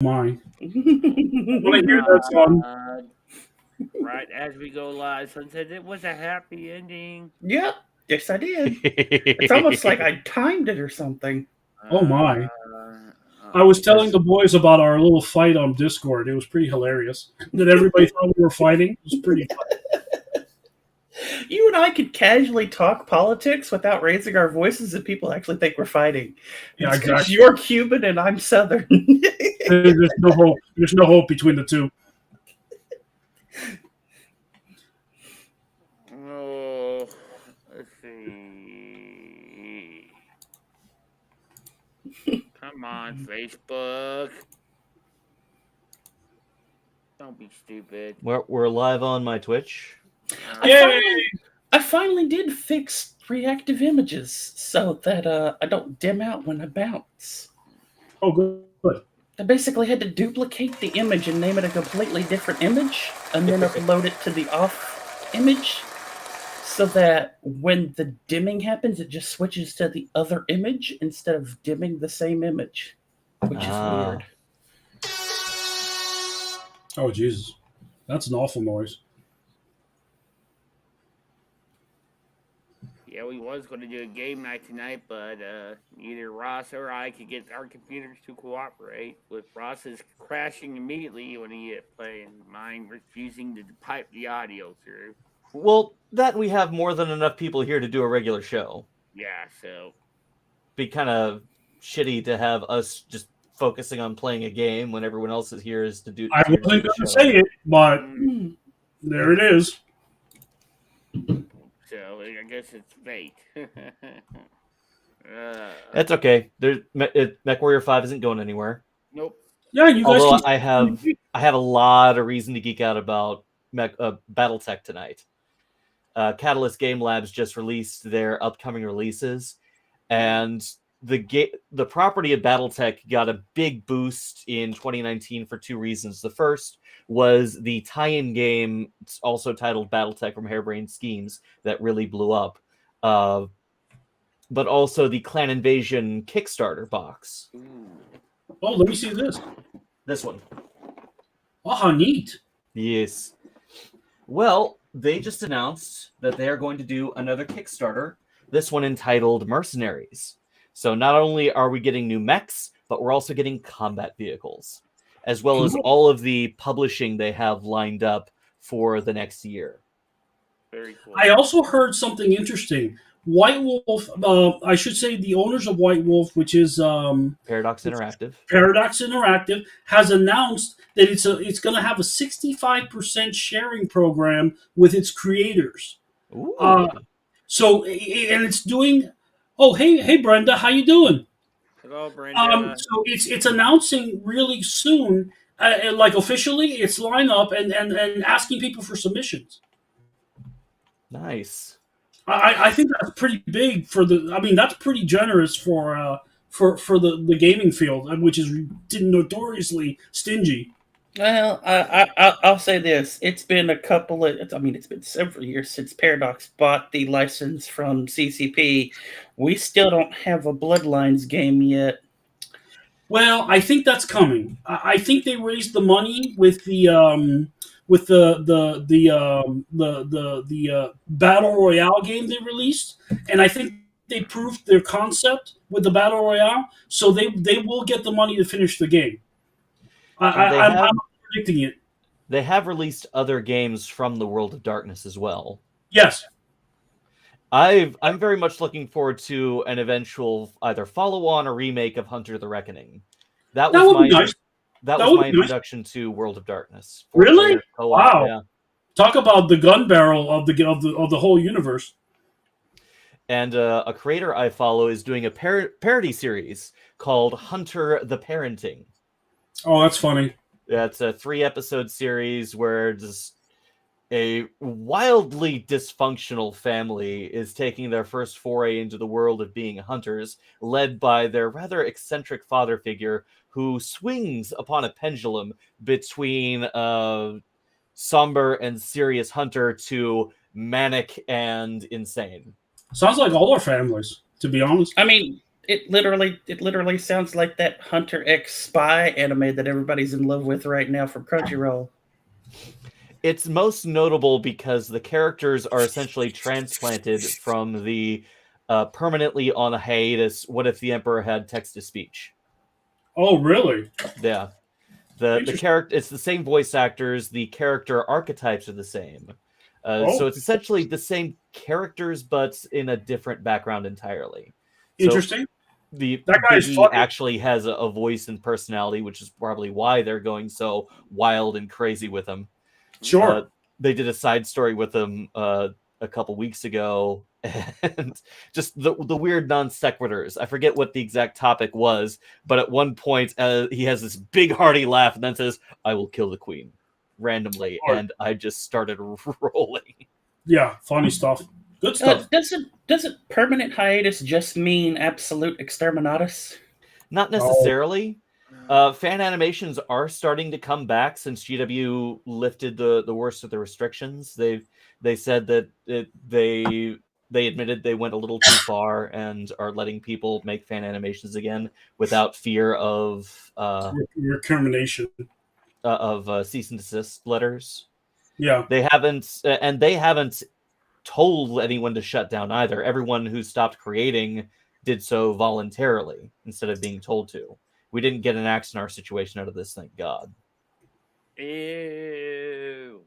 My. When I hear that song, Right as we go live, someone said it was a happy ending. Yep. Yes, I did. It's almost like I timed it or something. oh my. I Oh, was telling the boys about our little fight on Discord. It was pretty hilarious. That everybody thought we were fighting. It was pretty funny. You and I could casually talk politics without raising our voices, and people actually think we're fighting. Yeah, It's 'cause exactly. you're Cuban and I'm Southern. There's no hope. There's no hope between the two. oh, let's see. Come on, Facebook. Don't be stupid. We're live on my Twitch. I finally did fix reactive images so that I don't dim out when I bounce. Oh, good. I basically had to duplicate the image and name it a completely different image, and then upload it to the off image, so that when the dimming happens, it just switches to the other image instead of dimming the same image, which is weird. Oh, Jesus. That's an awful noise. Yeah, we was going to do a game night tonight, but neither Ross or I could get our computers to cooperate. With Ross's crashing immediately when he hit play, and mine refusing to pipe the audio through. Well, that we have more than enough people here to do a regular show. Yeah, so Be kind of shitty to have us just focusing on playing a game when everyone else is here is to do. I wasn't going to say it, but there it is. So I guess it's fate. That's okay. MechWarrior 5 isn't going anywhere. Nope. Yeah, you guys. Although I have a lot of reason to geek out about BattleTech tonight. Catalyst Game Labs just released their upcoming releases, and the property of BattleTech got a big boost in 2019 for two reasons. The first was the tie-in game, also titled BattleTech from Harebrained Schemes, that really blew up. But also the Clan Invasion Kickstarter box. Oh, let me see this. This one. Oh, how neat. Yes. Well, they just announced that they are going to do another Kickstarter, this one entitled Mercenaries. So not only are we getting new mechs, but we're also getting combat vehicles, as well as all of the publishing they have lined up for the next year. Very cool. I also heard something interesting. White Wolf, I should say the owners of White Wolf, which is Paradox Interactive. Paradox Interactive, has announced that it's going to have a 65% sharing program with its creators. Ooh. So, and it's doing. Oh, hey, Brenda, how you doing? Hello, Brenda. So it's announcing really soon, like officially, its lineup and asking people for submissions. Nice. I think that's pretty big for the. I mean, that's pretty generous for the gaming field, which is notoriously stingy. Well, I'll say this: it's been a couple of. I mean, it's been several years since Paradox bought the license from CCP. We still don't have a Bloodlines game yet. Well, I think that's coming. I think they raised the money with the battle royale game they released, and I think they proved their concept with the battle royale, so they will get the money to finish the game. I'm predicting it. They have released other games from the World of Darkness as well. Yes. I'm very much looking forward to an eventual either follow-on or remake of Hunter the Reckoning. That was my introduction to World of Darkness. Really? Wow! Yeah. Talk about the gun barrel of the whole universe. And a creator I follow is doing a parody series called Hunter the Parenting. Oh, that's funny. Yeah, it's a 3-episode series where just a wildly dysfunctional family is taking their first foray into the world of being hunters, led by their rather eccentric father figure who swings upon a pendulum between somber and serious hunter to manic and insane. Sounds like all our families, to be honest. I mean, It literally sounds like that Hunter X Spy anime that everybody's in love with right now from Crunchyroll. It's most notable because the characters are essentially transplanted from the permanently on a hiatus. What if the Emperor had text to speech? Oh, really? Yeah, the character, it's the same voice actors. The character archetypes are the same. So it's essentially the same characters, but in a different background entirely. Interesting. The That guy is Biggie funny. actually has a voice and personality, which is probably why they're going so wild and crazy with him. Sure. They did a side story with him a couple weeks ago, and just the weird non sequiturs. I forget what the exact topic was, but at one point he has this big hearty laugh and then says, "I will kill the queen," randomly, and I just started rolling. Yeah, funny stuff. Good stuff. Doesn't permanent hiatus just mean absolute exterminatus? Not necessarily. Fan animations are starting to come back since GW lifted the worst of the restrictions. They said that they admitted they went a little too far and are letting people make fan animations again without fear of Recrimination. Cease and desist letters. Yeah. They haven't told anyone to shut down either. Everyone who stopped creating did so voluntarily instead of being told to. We didn't get an axe in our situation out of this, thank God. Ew.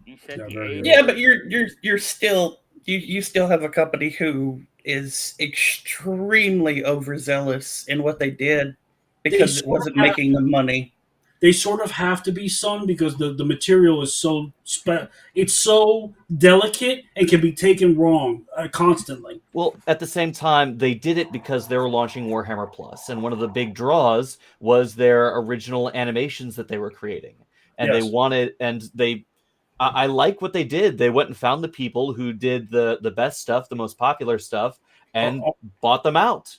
You said yeah, but you're still you still have a company who is extremely overzealous in what they did because it wasn't making them money. They sort of have to be, son, because the material is so it's so delicate and can be taken wrong constantly. Well, at the same time, they did it because they were launching Warhammer Plus, and one of the big draws was their original animations that they were creating, and Yes. they wanted, and they. I like what they did. They went and found the people who did the best stuff, the most popular stuff, and bought them out.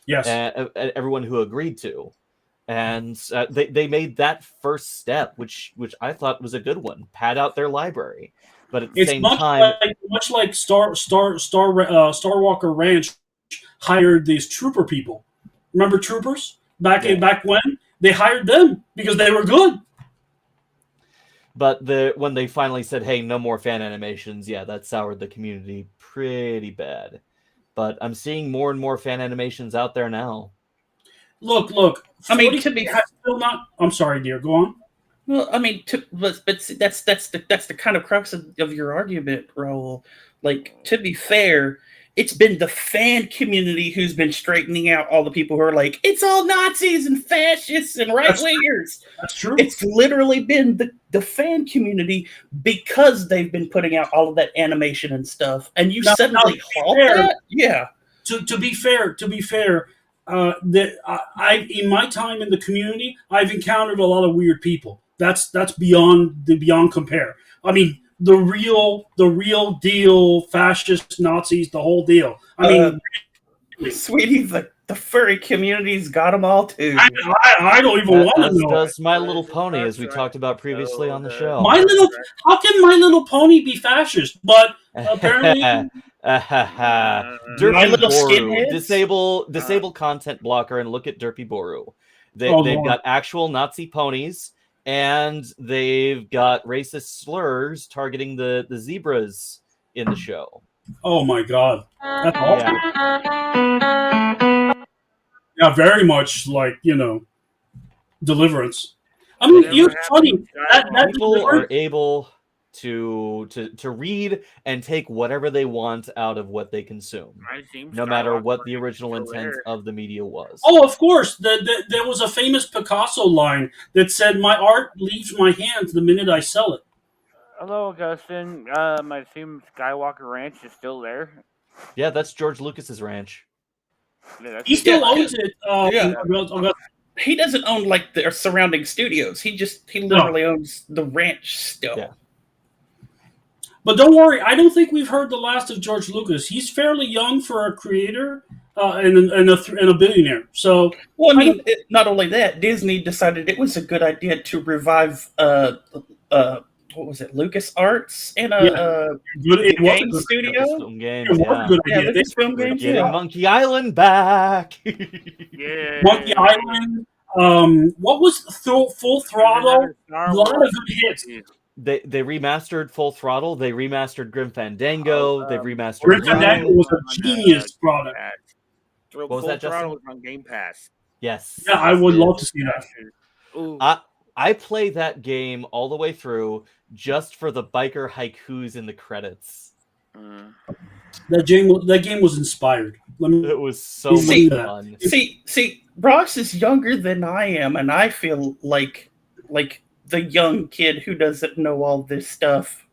Yes, everyone who agreed to. And they made that first step, which I thought was a good one. Pad out their library, but at the same time, much like Star Walker Ranch hired these trooper people. Remember troopers back when they hired them because they were good. But when they finally said, "Hey, no more fan animations," yeah, that soured the community pretty bad. But I'm seeing more and more fan animations out there now. Look. I mean, to be still not. I'm sorry, dear. Go on. Well, I mean, but that's the kind of crux of your argument, Raul. Like, to be fair, it's been the fan community who's been straightening out all the people who are like, it's all Nazis and fascists and right wingers. That's true. It's literally been the fan community because they've been putting out all of that animation and stuff, and you suddenly halt that. Yeah. To be fair. I in my time in the community, I've encountered a lot of weird people. That's beyond compare. I mean, the real deal, fascist Nazis, the whole deal. I mean, sweetie, the furry community's got them all too. I don't even want to know. Does My Little Pony, as we talked about previously on the show. How can My Little Pony be fascist? But apparently. Derpy Boru. Disable content blocker and look at Derpy Boru. They've got actual Nazi ponies, and they've got racist slurs targeting the zebras in the show. Oh my God. That's awful. Yeah, very much like, Deliverance. I mean, it's funny. That people are able to read and take whatever they want out of what they consume, no matter what the original intent of the media was. Oh, of course. There was a famous Picasso line that said, "My art leaves my hands the minute I sell it." Hello, Augustine. I assume Skywalker Ranch is still there. Yeah, that's George Lucas's ranch. Yeah, he still owns it. He doesn't own like the surrounding studios. He literally owns the ranch still. Yeah. But don't worry, I don't think we've heard the last of George Lucas. He's fairly young for a creator and a billionaire. So, well, I mean, not only that, Disney decided it was a good idea to revive what was it, LucasArts and Good, it was a game good studio. Lucasfilm Games, It was yeah. a good Yeah, idea. They- Lucasfilm Games. Getting Yeah. Monkey Island back. Yeah. Monkey Island. What was Full Throttle? A lot of good hits. They remastered Full Throttle. They remastered Grim Fandango. They've remastered Grim Doom. Fandango was a genius product. What was that, Justin? Throttle was on Game Pass. Yes. Yeah, I would love to see that. Ooh. I play that game all the way through just for the biker haikus in the credits. That game was inspired. It was so See, much fun. See, Ross is younger than I am, and I feel like the young kid who doesn't know all this stuff.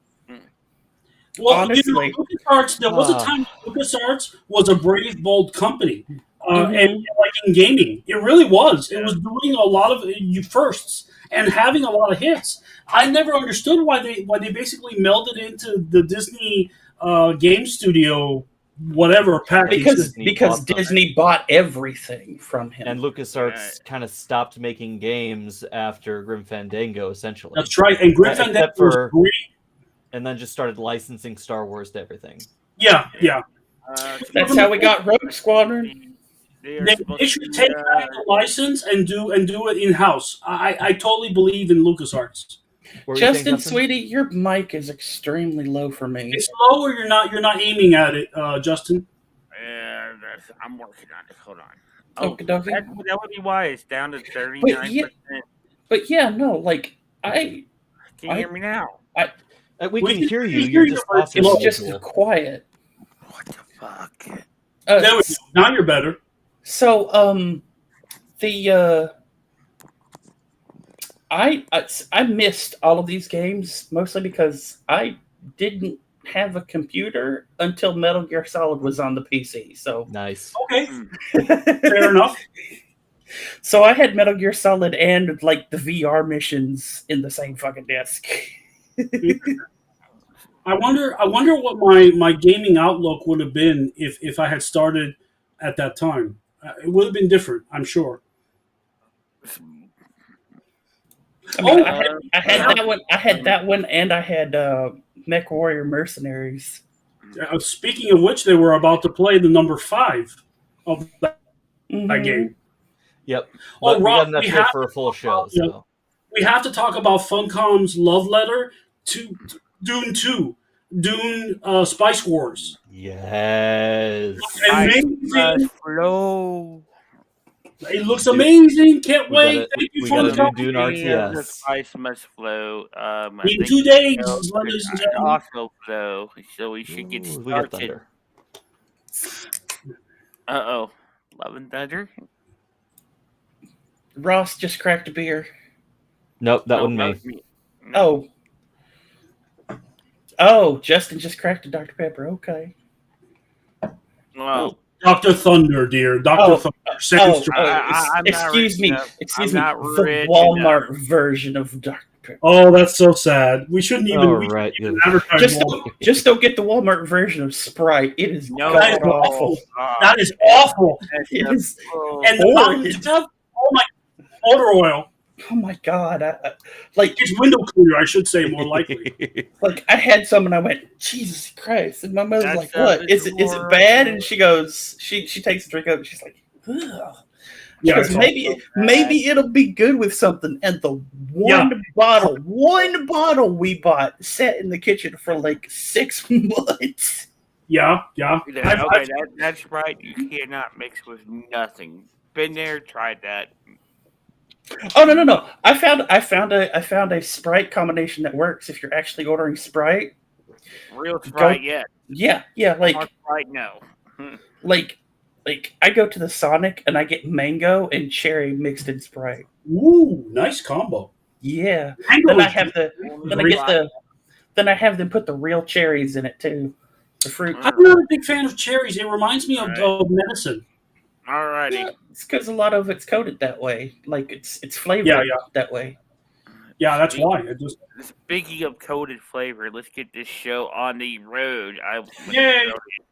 Well, honestly. LucasArts. There was a time LucasArts was a brave, bold company, and like in gaming, it really was. It was doing a lot of firsts and having a lot of hits. I never understood why they basically melded into the Disney game studio whatever package. Because Disney bought everything from him. And LucasArts kind of stopped making games after Grim Fandango, essentially. That's right. And Grim Fandango was great. And then just started licensing Star Wars to everything. Yeah. That's how we got Rogue Squadron. They should take back the license and do it in house. I totally believe in LucasArts. Justin, sweetie, your mic is extremely low for me. It's low, or you're not aiming at it, Justin. I'm working on it. Hold on. Okay, dokie. That would be why it's down to 39%. But yeah, no, like Can you hear me now? We can hear you. You're just talking. It's just quiet. What the fuck? There we go. Now you're better. So, I missed all of these games mostly because I didn't have a computer until Metal Gear Solid was on the PC. So nice. Okay, fair enough. So I had Metal Gear Solid and like the VR missions in the same fucking disc. I wonder what my gaming outlook would have been if I had started at that time. It would have been different, I'm sure. I mean, I had that one. I had that one, and I had Mech Warrior Mercenaries. Speaking of which, they were about to play the number 5 of that game. Yep. Oh, we Rob, got enough for a full show. So. We have to talk about Funcom's love letter to Dune 2, Dune Spice Wars. Yes. Amazing. Flow. It looks amazing. Can't wait. Thank you for the do Dune RTS. The spice must flow. In 2 days, ladies and gentlemen. Also flow. So we should get started. We got thunder. Uh-oh. Love and Thunder? Ross just cracked a beer. Nope, that wasn't me. No. Oh, Justin just cracked a Dr. Pepper. Okay. Well, Dr. Thunder, dear. Dr. Thunder. Excuse me. Excuse me. The rich Walmart version of Dr. Pepper. Oh, that's so sad. We shouldn't even, advertise just don't get the Walmart version of Sprite. It is awful. That is awful. It is and the mountain stuff. Oh my, motor oil. Oh my god! It's window cleaner, I should say, more likely. Like I had some, and I went, Jesus Christ! And my mother's like, "What is it? Is it bad?" And she goes, she takes a drink of it. She's like, ugh. She goes, maybe it'll be good with something. And the one bottle we bought sat in the kitchen for like 6 months. Yeah. That's right. You cannot mix with nothing. Been there, tried that. Oh no! I found a Sprite combination that works if you're actually ordering Sprite. Real Sprite, yeah. Like Sprite, no. like I go to the Sonic and I get mango and cherry mixed in Sprite. Ooh, nice combo. Yeah. Mango Then I have them put the real cherries in it too. The fruit. I'm not a big fan of cherries. It reminds me of medicine. Alrighty. Yeah, it's because a lot of it's coated that way. Like it's flavored that way. Yeah, that's why. Speaking of coated flavor, let's get this show on the road. Yay!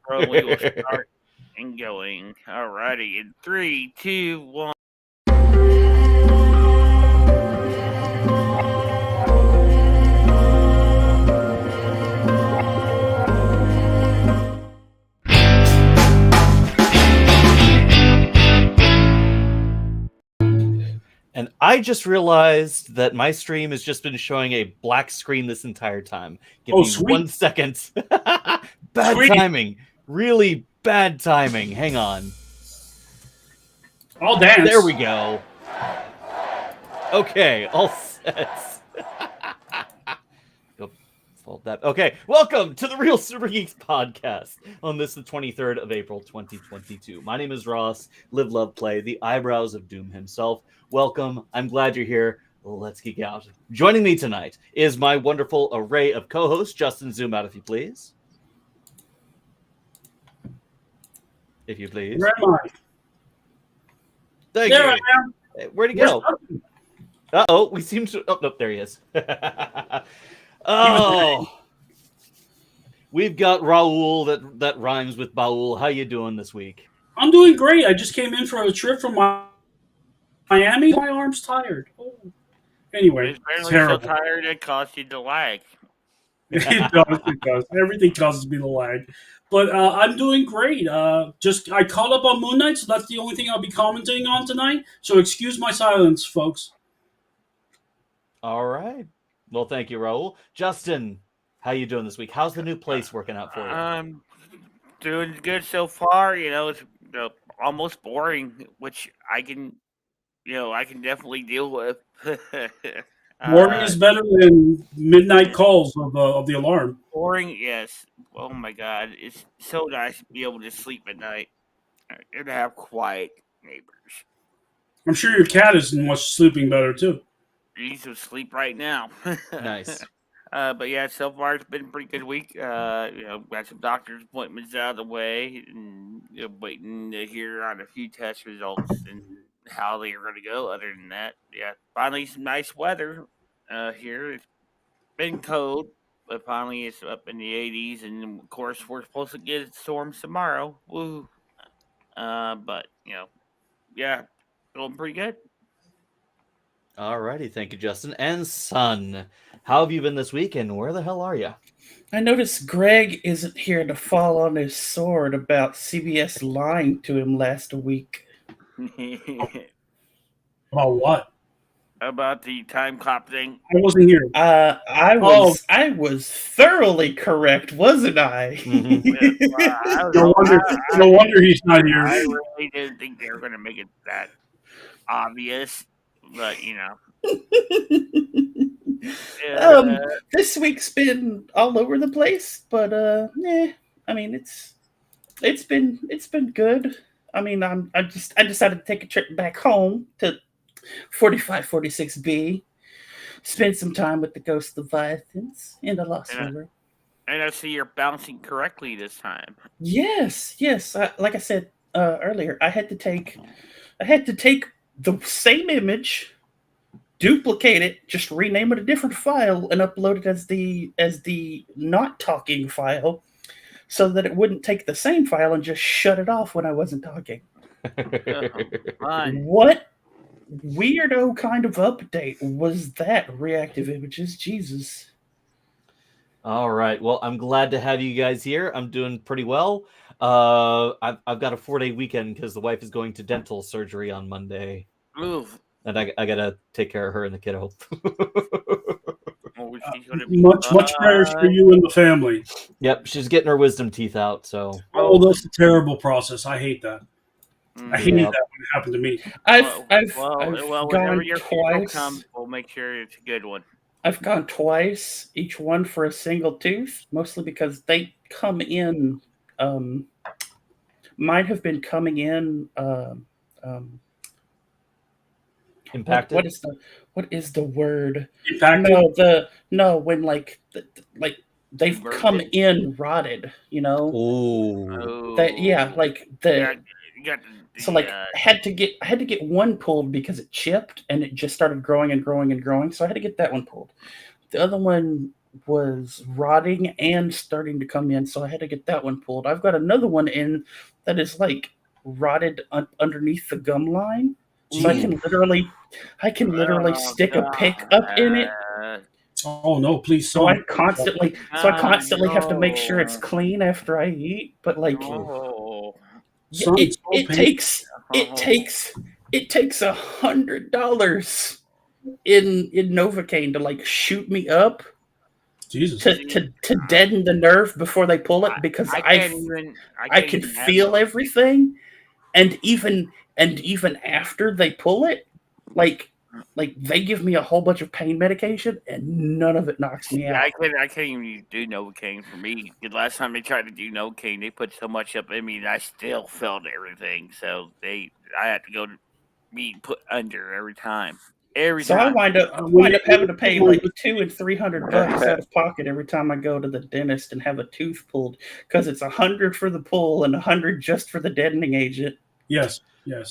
We will start and going. Alrighty, in 3, 2, 1. I just realized that my stream has just been showing a black screen this entire time. Give Oh, me sweet. 1 second. Bad Sweet. timing. Really bad timing. Hang on. I'll dance. There we go. Okay, all set. Go fold that. Okay, welcome to the Real Super Geeks podcast on this, the 23rd of April, 2022. My name is Ross, live, love, play, the eyebrows of doom himself. Welcome. I'm glad you're here. Let's geek out. Joining me tonight is my wonderful array of co-hosts. Justin, zoom out if you please. If you please. Where am I? Thank There you. I am. Where'd he Where's go? Justin? Uh-oh, we seem to... Oh, nope, there he is. Oh, we've got Raul that rhymes with Baul. How you doing this week? I'm doing great. I just came in for a trip from Miami. My arm's tired. Oh. Anyway, It's barely terrible. so tired it caused you to lag. It does. It does. Everything causes me to lag. But I'm doing great. I caught up on Moon Knight, so that's the only thing I'll be commenting on tonight. So excuse my silence, folks. All right. Well, thank you, Raul. Justin, how you doing this week? How's the new place working out for you? I'm doing good so far. It's almost boring, which I can definitely deal with. Boring is better than midnight calls of the alarm. Boring, yes. Oh my God, it's so nice to be able to sleep at night and have quiet neighbors. I'm sure your cat is much sleeping better too. He's asleep right now. Nice. But yeah, so far it's been a pretty good week. Got some doctor's appointments out of the way, and waiting to hear on a few test results and how they are going to go. Other than that, yeah, finally some nice weather here. It's been cold, but finally it's up in the 80s, and of course we're supposed to get storms tomorrow. Woo! But yeah, going pretty good. All righty. Thank you, Justin. And Son, how have you been this week, and where the hell are you? I noticed Greg isn't here to fall on his sword about CBS lying to him last week. About what? About the time clock thing. I wasn't here. I was thoroughly correct, wasn't I? Mm-hmm. No wonder he's not here. I really didn't think they were going to make it that obvious, but This week's been all over the place, but I mean it's been good. I mean I decided to take a trip back home to 4546B, spend some time with the Ghost Leviathans in the Lost River. And I see you're bouncing correctly this time. Yes. Like I said earlier, I had to take the same image, duplicate it, just rename it a different file, and upload it as the not talking file, so that it wouldn't take the same file and just shut it off when I wasn't talking. Fine. What weirdo kind of update was that? Reactive images, Jesus. All right. Well, I'm glad to have you guys here. I'm doing pretty well. I've got a 4-day weekend because the wife is going to dental surgery on Monday. Oof. And I gotta take care of her and the kiddo. She's gonna be Much prayers for you and the family. Yep, she's getting her wisdom teeth out. So Oh, that's a terrible process. I hate that. I hated Yeah. that when it happened to me. I've whenever gone your funeral twice. comes, we'll make sure it's a good one. I've gone twice, each one for a single tooth, mostly because they come in. Mine have been coming in. impacted. What is the word? Impacted? No, when like they've Converted? come in rotted. Ooh. Oh. So like I had to get one pulled because it chipped and it just started growing and growing and growing. So I had to get that one pulled. The other one was rotting and starting to come in, so I had to get that one pulled. I've got another one in that is like rotted underneath the gum line. So I can literally stick a pick up in it. Oh no, please! So I constantly have to make sure it's clean after I eat. But like, Son, it it's so painful. takes $100 in Novocaine to like shoot me up Jesus. to deaden the nerve before they pull it because I can't even. I can feel everything, and even after they pull it, like they give me a whole bunch of pain medication and none of it knocks me Yeah, out. I can't even do Novocaine for me. The last time they tried to do Novocaine, they put so much up in me, and I still felt everything. So I had to go to be put under every time. Every So I time. wind up having to pay like $200 and $300 out of pocket every time I go to the dentist and have a tooth pulled because it's $100 for the pull and $100 just for the deadening agent. Yes.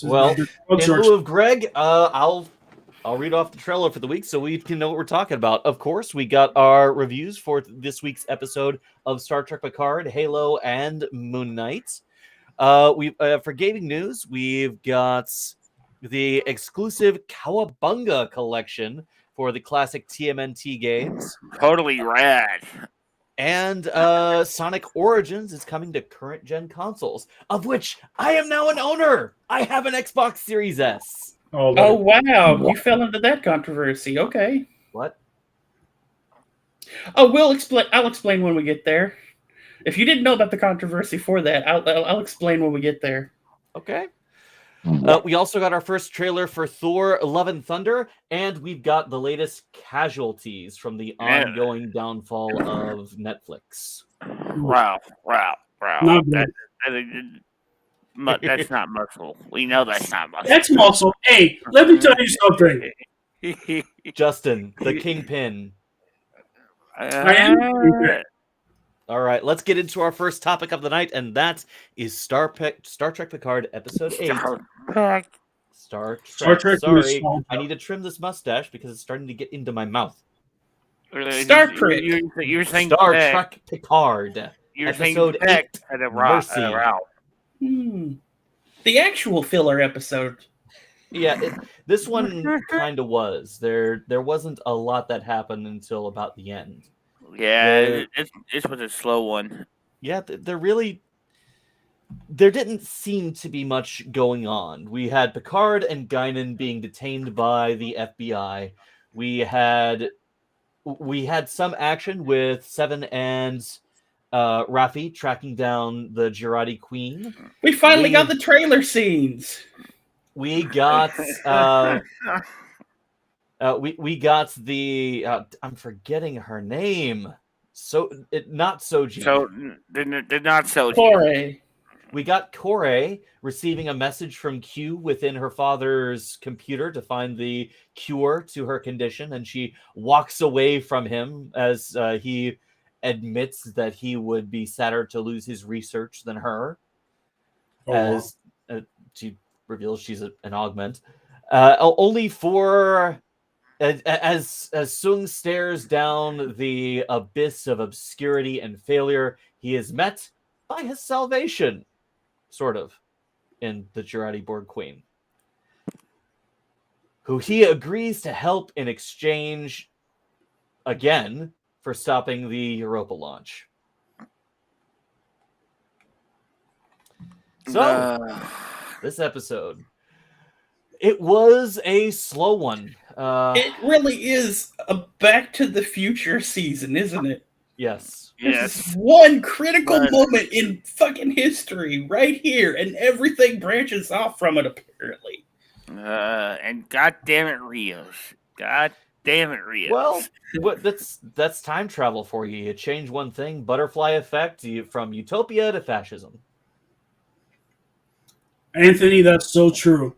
Well, The in drugs are- lieu of Greg, I'll read off the trailer for the week so we can know what we're talking about. Of course, we got our reviews for this week's episode of Star Trek Picard, Halo, and Moon Knight. For gaming news, we've got the exclusive Cowabunga collection for the classic TMNT games. Totally rad. And Sonic Origins is coming to current gen consoles, of which I am now an owner. I have an Xbox Series S. Oh wow, you fell into that controversy. Okay. What? Oh, I'll explain when we get there. If you didn't know about the controversy for that, I'll explain when we get there. Okay. We also got our first trailer for Thor: Love and Thunder, and we've got the latest casualties from the ongoing downfall of Netflix. Wow. Not good. That's not muscle. We know that's not muscle. That's muscle. Hey, let me tell you something. Justin, the Kingpin. I am. All right, let's get into our first topic of the night, and that is Star Trek Picard Episode 8. Star Trek. Sorry, I need to trim this mustache because it's starting to get into my mouth. Star Trek. You're saying Star Trek Picard. You're Episode saying 8. at a Mercy. The actual filler episode. Yeah, this one kind of was. There wasn't a lot that happened until about the end. Yeah, this was a slow one. Yeah, there didn't seem to be much going on. We had Picard and Guinan being detained by the FBI. We had some action with Seven and Raffi tracking down the Girardi Queen. We finally got the trailer scenes. We got we got the I'm forgetting her name. Not Soji. So they're not Soji. Kore. We got Kore receiving a message from Q within her father's computer to find the cure to her condition, and she walks away from him as he admits that he would be sadder to lose his research than her. She reveals she's an augment. Only for as Sung stares down the abyss of obscurity and failure, he is met by his salvation, sort of, in the Girardi Borg Queen, who he agrees to help in exchange, again, for stopping the Europa launch. So, this episode, it was a slow one. It really is a Back to the Future season, isn't it? Yes. This is one critical moment in fucking history right here, and everything branches off from it, apparently. And God damn it, Rios. God damn it, Rios. Well, that's time travel for you. You change one thing, butterfly effect, from utopia to fascism. Anthony, that's so true.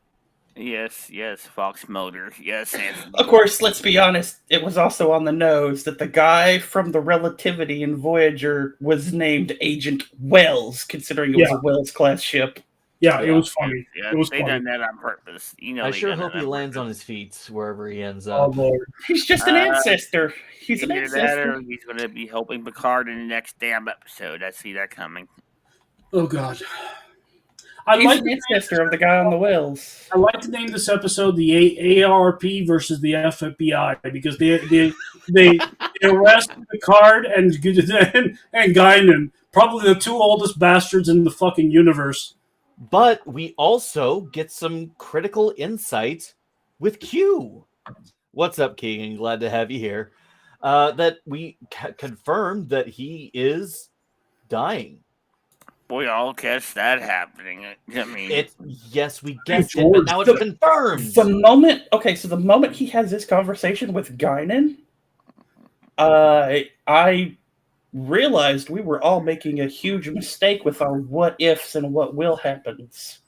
Yes, Fox Motor. Yes, Anthony. Of course, let's be honest, it was also on the nose that the guy from the Relativity in Voyager was named Agent Wells, considering it was a Wells-class ship. Yeah, it was funny. Yeah, it was they funny. done that on purpose. I sure hope he lands on his feet wherever he ends up. Oh, Lord. He's just an ancestor. He's an Either that ancestor. or he's going to be helping Picard in the next damn episode. I see that coming. Oh, God. He's an ancestor of the guy on the Wells. I like to name this episode the AARP versus the FBI because they arrest Picard and Guinan, probably the two oldest bastards in the fucking universe. But we also get some critical insight with Q. What's up, Keegan? Glad to have you here. That we confirmed that he is dying. We all guessed that happening. I mean, Yes, we guessed it, but George, now it's confirmed. So the moment he has this conversation with Guinan, I realized we were all making a huge mistake with our what ifs and what will happens.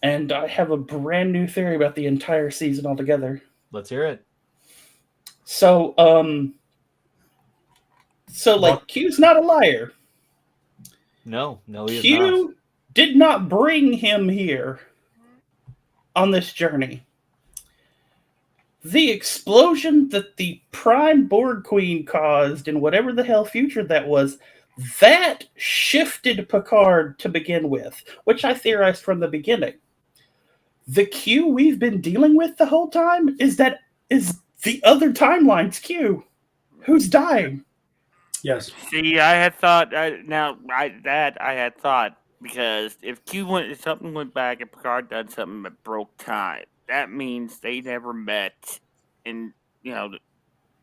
And I have a brand new theory about the entire season altogether. Let's hear it. So, Q's not a liar. No, he is not. Q did not bring him here on this journey. The explosion that the Prime Borg Queen caused in whatever the hell future that was, that shifted Picard to begin with, which I theorized from the beginning. The Q we've been dealing with the whole time is the other timeline's Q, who's dying. Yes. see, I had thought. I had thought because if something went back and Picard done something that broke time, that means they never met, and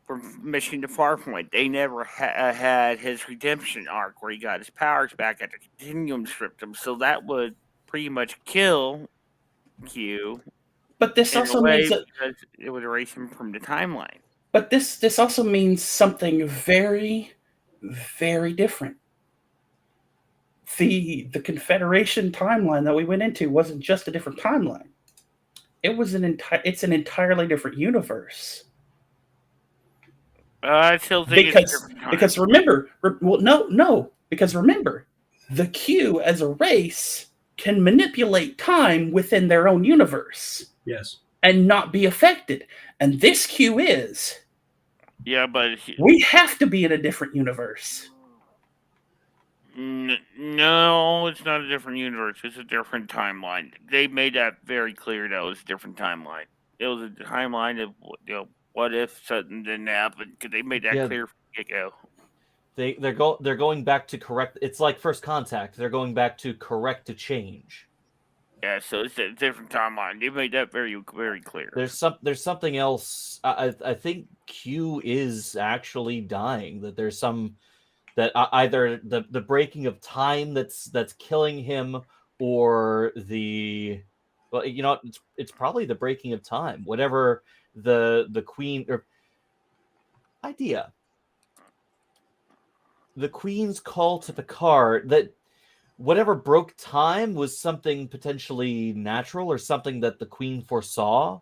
from Mission to Farpoint, they never had his redemption arc where he got his powers back after Continuum stripped him. So that would pretty much kill Q. But this In also a way, means that. because it would erase him from the timeline. But this also means something very, very different. The Confederation timeline that we went into wasn't just a different timeline. It's an entirely different universe. I still think it's a different time. Because remember, the Q as a race can manipulate time within their own universe Yes. and not be affected. And this Q is. Yeah, but We have to be in a different universe. no, it's not a different universe. It's a different timeline. They made that very clear. That it was a different timeline. It was a timeline of what if something didn't happen? Because they made that clear from the get-go. They're going back to correct. It's like First Contact. They're going back to correct a change. Yeah, so it's a different timeline. They made that very, very clear. There's something else. I think Q is actually dying. That there's some that either the breaking of time that's killing him, or it's probably the breaking of time. Whatever the Queen or idea. The Queen's call to Picard, that whatever broke time was something potentially natural or something that the Queen foresaw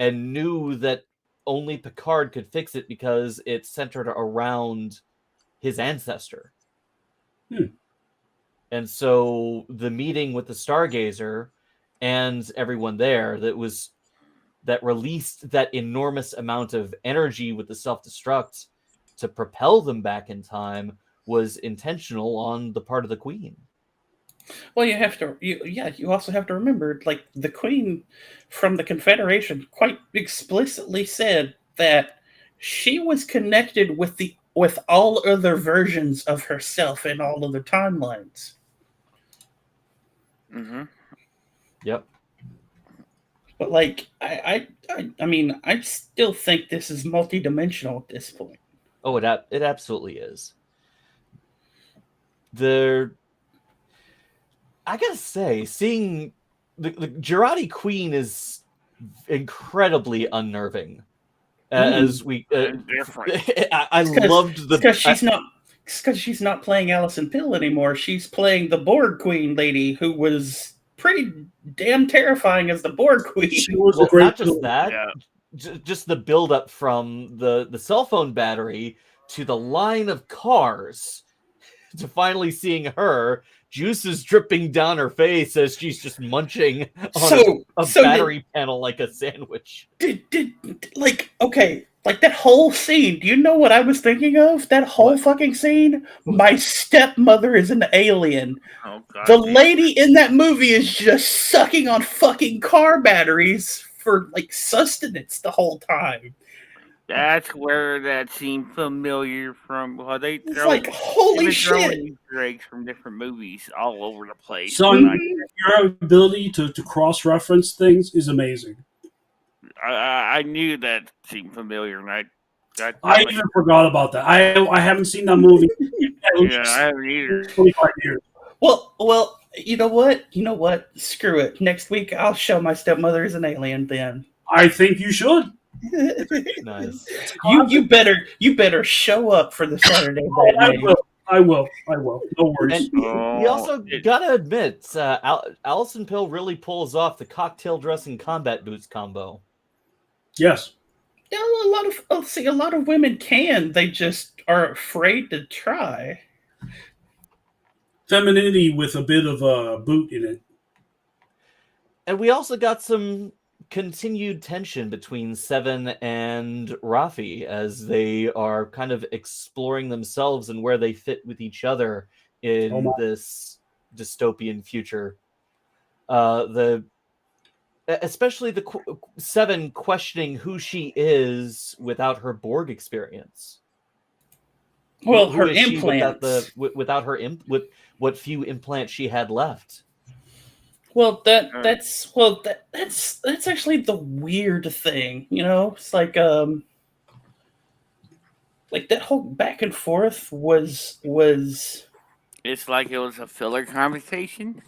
and knew that only Picard could fix it because it centered around his ancestor. And so the meeting with the Stargazer and everyone there that released that enormous amount of energy with the self-destruct to propel them back in time was intentional on the part of the Queen. Well, you also have to remember, like, the Queen from the Confederation quite explicitly said that she was connected with all other versions of herself in all other timelines. Mm-hmm. Yep. But like, I mean, I still think this is multidimensional at this point. Oh, it absolutely is. I gotta say, seeing the Girardi Queen is incredibly unnerving. As we, I loved the because she's not playing Alison Pill anymore. She's playing the Borg Queen lady, who was pretty damn terrifying as the Borg Queen. She was a great. Not just that, just the build up from the cell phone battery to the line of cars to finally seeing her. Juices dripping down her face as she's just munching on a battery panel like a sandwich. Like that whole scene. Do you know what I was thinking of? That whole fucking scene? My stepmother is an alien. Oh, God. The lady in that movie is just sucking on fucking car batteries for like sustenance the whole time. That's where that seemed familiar from. Well, it's like, holy shit! Easter eggs from different movies all over the place. Son, your ability to cross-reference things is amazing. I knew that seemed familiar, and I even forgot about that. I haven't seen that movie in at yeah, least I haven't either. 25 years. Well, you know what? You know what? Screw it. Next week I'll show my stepmother is an alien then. I think you should. Nice. You better show up for the Saturday Oh, matinee. I will. No worries. And we Oh, also gotta admit, Allison Pill really pulls off the cocktail dress and combat boots combo. Yes. Yeah, a lot of women can. They just are afraid to try. Femininity with a bit of a boot in it. And we also got some continued tension between Seven and Rafi as they are kind of exploring themselves and where they fit with each other in this dystopian future. Especially the Seven questioning who she is without her Borg experience. Well, Who her is she implants. without her with what few implants she had left. Well, that's actually the weird thing, you know. It's like that whole back and forth was. it's like it was a filler conversation.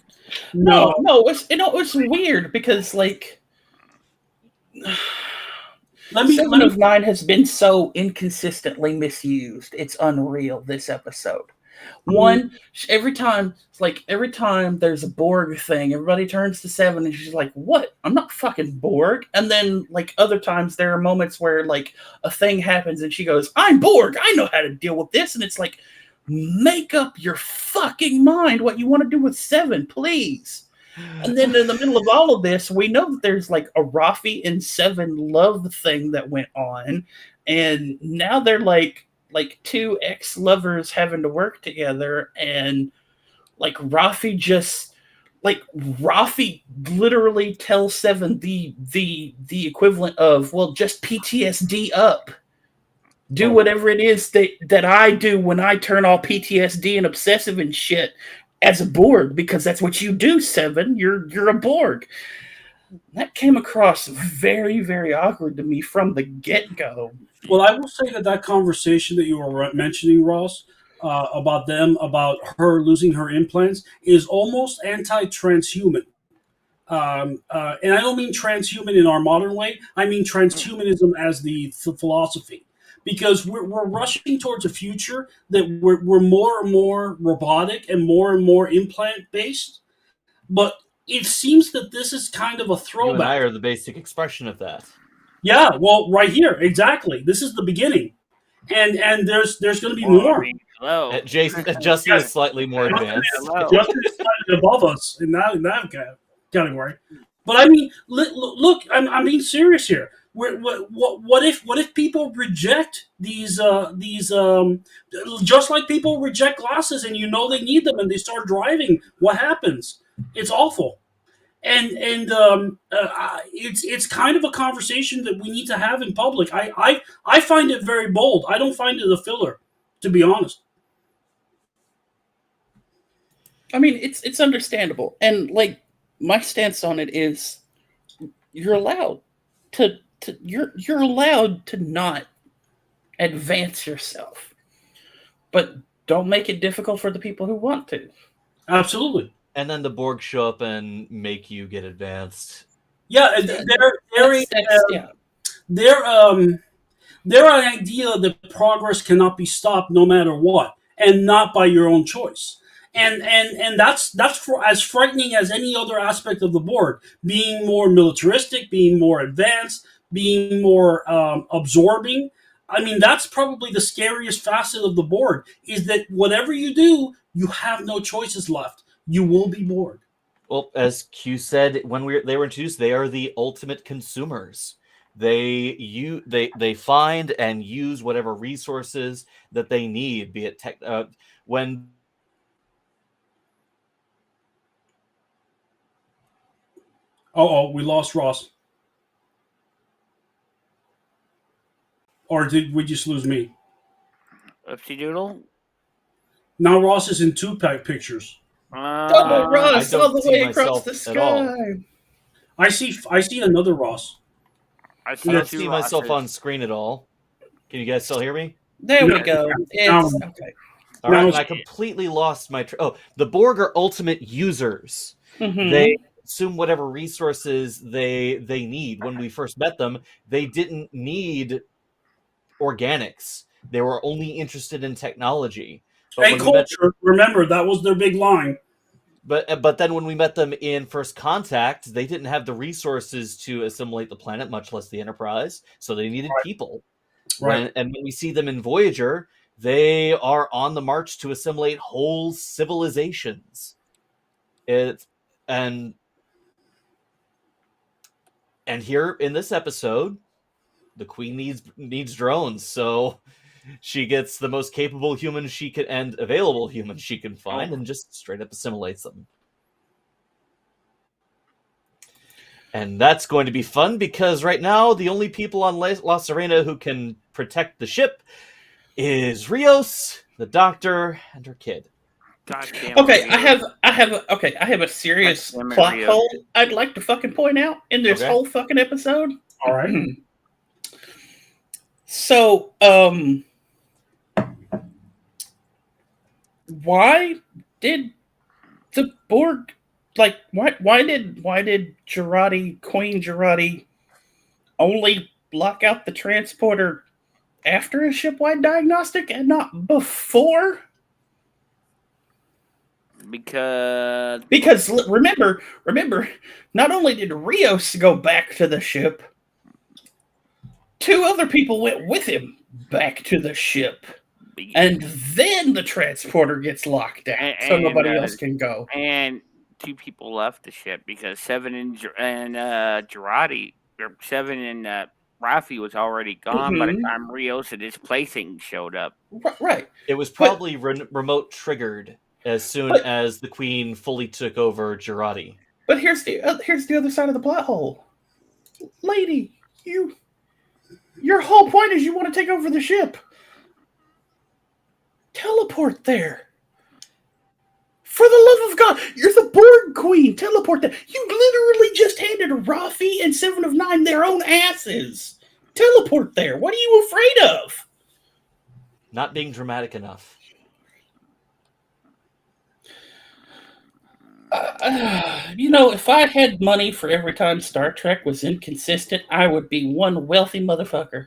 No, it was weird because like. Seven of Nine has been so inconsistently misused. It's unreal. This episode, one every time there's a Borg thing, everybody turns to Seven and she's like, "What? I'm not fucking Borg." And then like other times there are moments where like a thing happens and she goes, "I'm Borg. I know how to deal with this." And it's like, make up your fucking mind what you want to do with Seven, please. And then in the middle of all of this, we know that there's like a Rafi and Seven love thing that went on. And now they're like two ex-lovers having to work together. And like Rafi literally tells Seven the equivalent of, well, just PTSD up. Do whatever it is that I do when I turn all PTSD and obsessive and shit as a Borg, because that's what you do, Seven. You're a Borg. That came across very, very awkward to me from the get-go. Well, I will say that conversation that you were mentioning, Ross, about her losing her implants is almost anti-transhuman. And I don't mean transhuman in our modern way. I mean transhumanism as the philosophy. Because we're rushing towards a future that we're more and more robotic and more implant based, but it seems that this is kind of a throwback. You and I are the basic expression of that. Yeah, well, right here, exactly. This is the beginning, and there's going to be more. I mean, hello. Justin is slightly more advanced. Justin is slightly above us in that category. But I mean, look, I'm being serious here. What if people reject these just like people reject glasses and you know they need them and they start driving? What happens? It's awful, and it's kind of a conversation that we need to have in public. I find it very bold. I don't find it a filler, to be honest. I mean, it's understandable, and like my stance on it is, you're allowed to you're allowed to not advance yourself, but don't make it difficult for the people who want to. Absolutely. And then the Borg show up and make you get advanced. Yeah, their idea that progress cannot be stopped no matter what, and not by your own choice. And that's as frightening as any other aspect of the Borg, being more militaristic, being more advanced, being more absorbing. I mean, that's probably the scariest facet of the Borg, is that whatever you do, you have no choices left. You will be bored. Well, as Q said, when they were introduced, they are the ultimate consumers. They find and use whatever resources that they need, be it tech. When we lost Ross. Or did we just lose me? Oopsie doodle. Now Ross is in two-pack pictures. Double Ross all the way across the at all. sky. I see another Ross. I I see don't two see myself Rosses. on screen at all. Can you guys still hear me? There No, we go. no. It's okay. All right, No. and I completely lost my. The Borg are ultimate users. Mhm. They consume whatever resources they need. When we first met them, they didn't need organics. They were only interested in technology. But And when we met, culture. Remember, that was their big line. but then when we met them in First Contact, they didn't have the resources to assimilate the planet, much less the Enterprise. So they needed people. Right. When we see them in Voyager, they are on the march to assimilate whole civilizations. It's and here in this episode, the Queen needs drones, so she gets the most capable humans she can and available humans she can find, and just straight up assimilates them. And that's going to be fun because right now the only people on La Serena who can protect the ship is Rios, the Doctor, and her kid. Goddamn. Okay, Rios. I have a serious Goddamn it, plot Rios. hole I'd like to fucking point out in this Okay. whole fucking episode. All right. So, why did the Borg why did Queen Girardi only block out the transporter after a shipwide diagnostic and not before? Because Remember, not only did Rios go back to the ship, two other people went with him back to the ship. And then the transporter gets locked out, so nobody else can go. And two people left the ship because Seven and Girardi, or Seven and Rafi was already gone by the time Rios and his plaything showed up. Right. It was probably remote triggered as soon as the Queen fully took over Girardi. But here's the other side of the plot hole, lady. Your whole point is you want to take over the ship. Teleport there. For the love of God, you're the Borg Queen. Teleport there. You literally just handed Rafi and Seven of Nine their own asses. Teleport there. What are you afraid of? Not being dramatic enough. If I had money for every time Star Trek was inconsistent, I would be one wealthy motherfucker.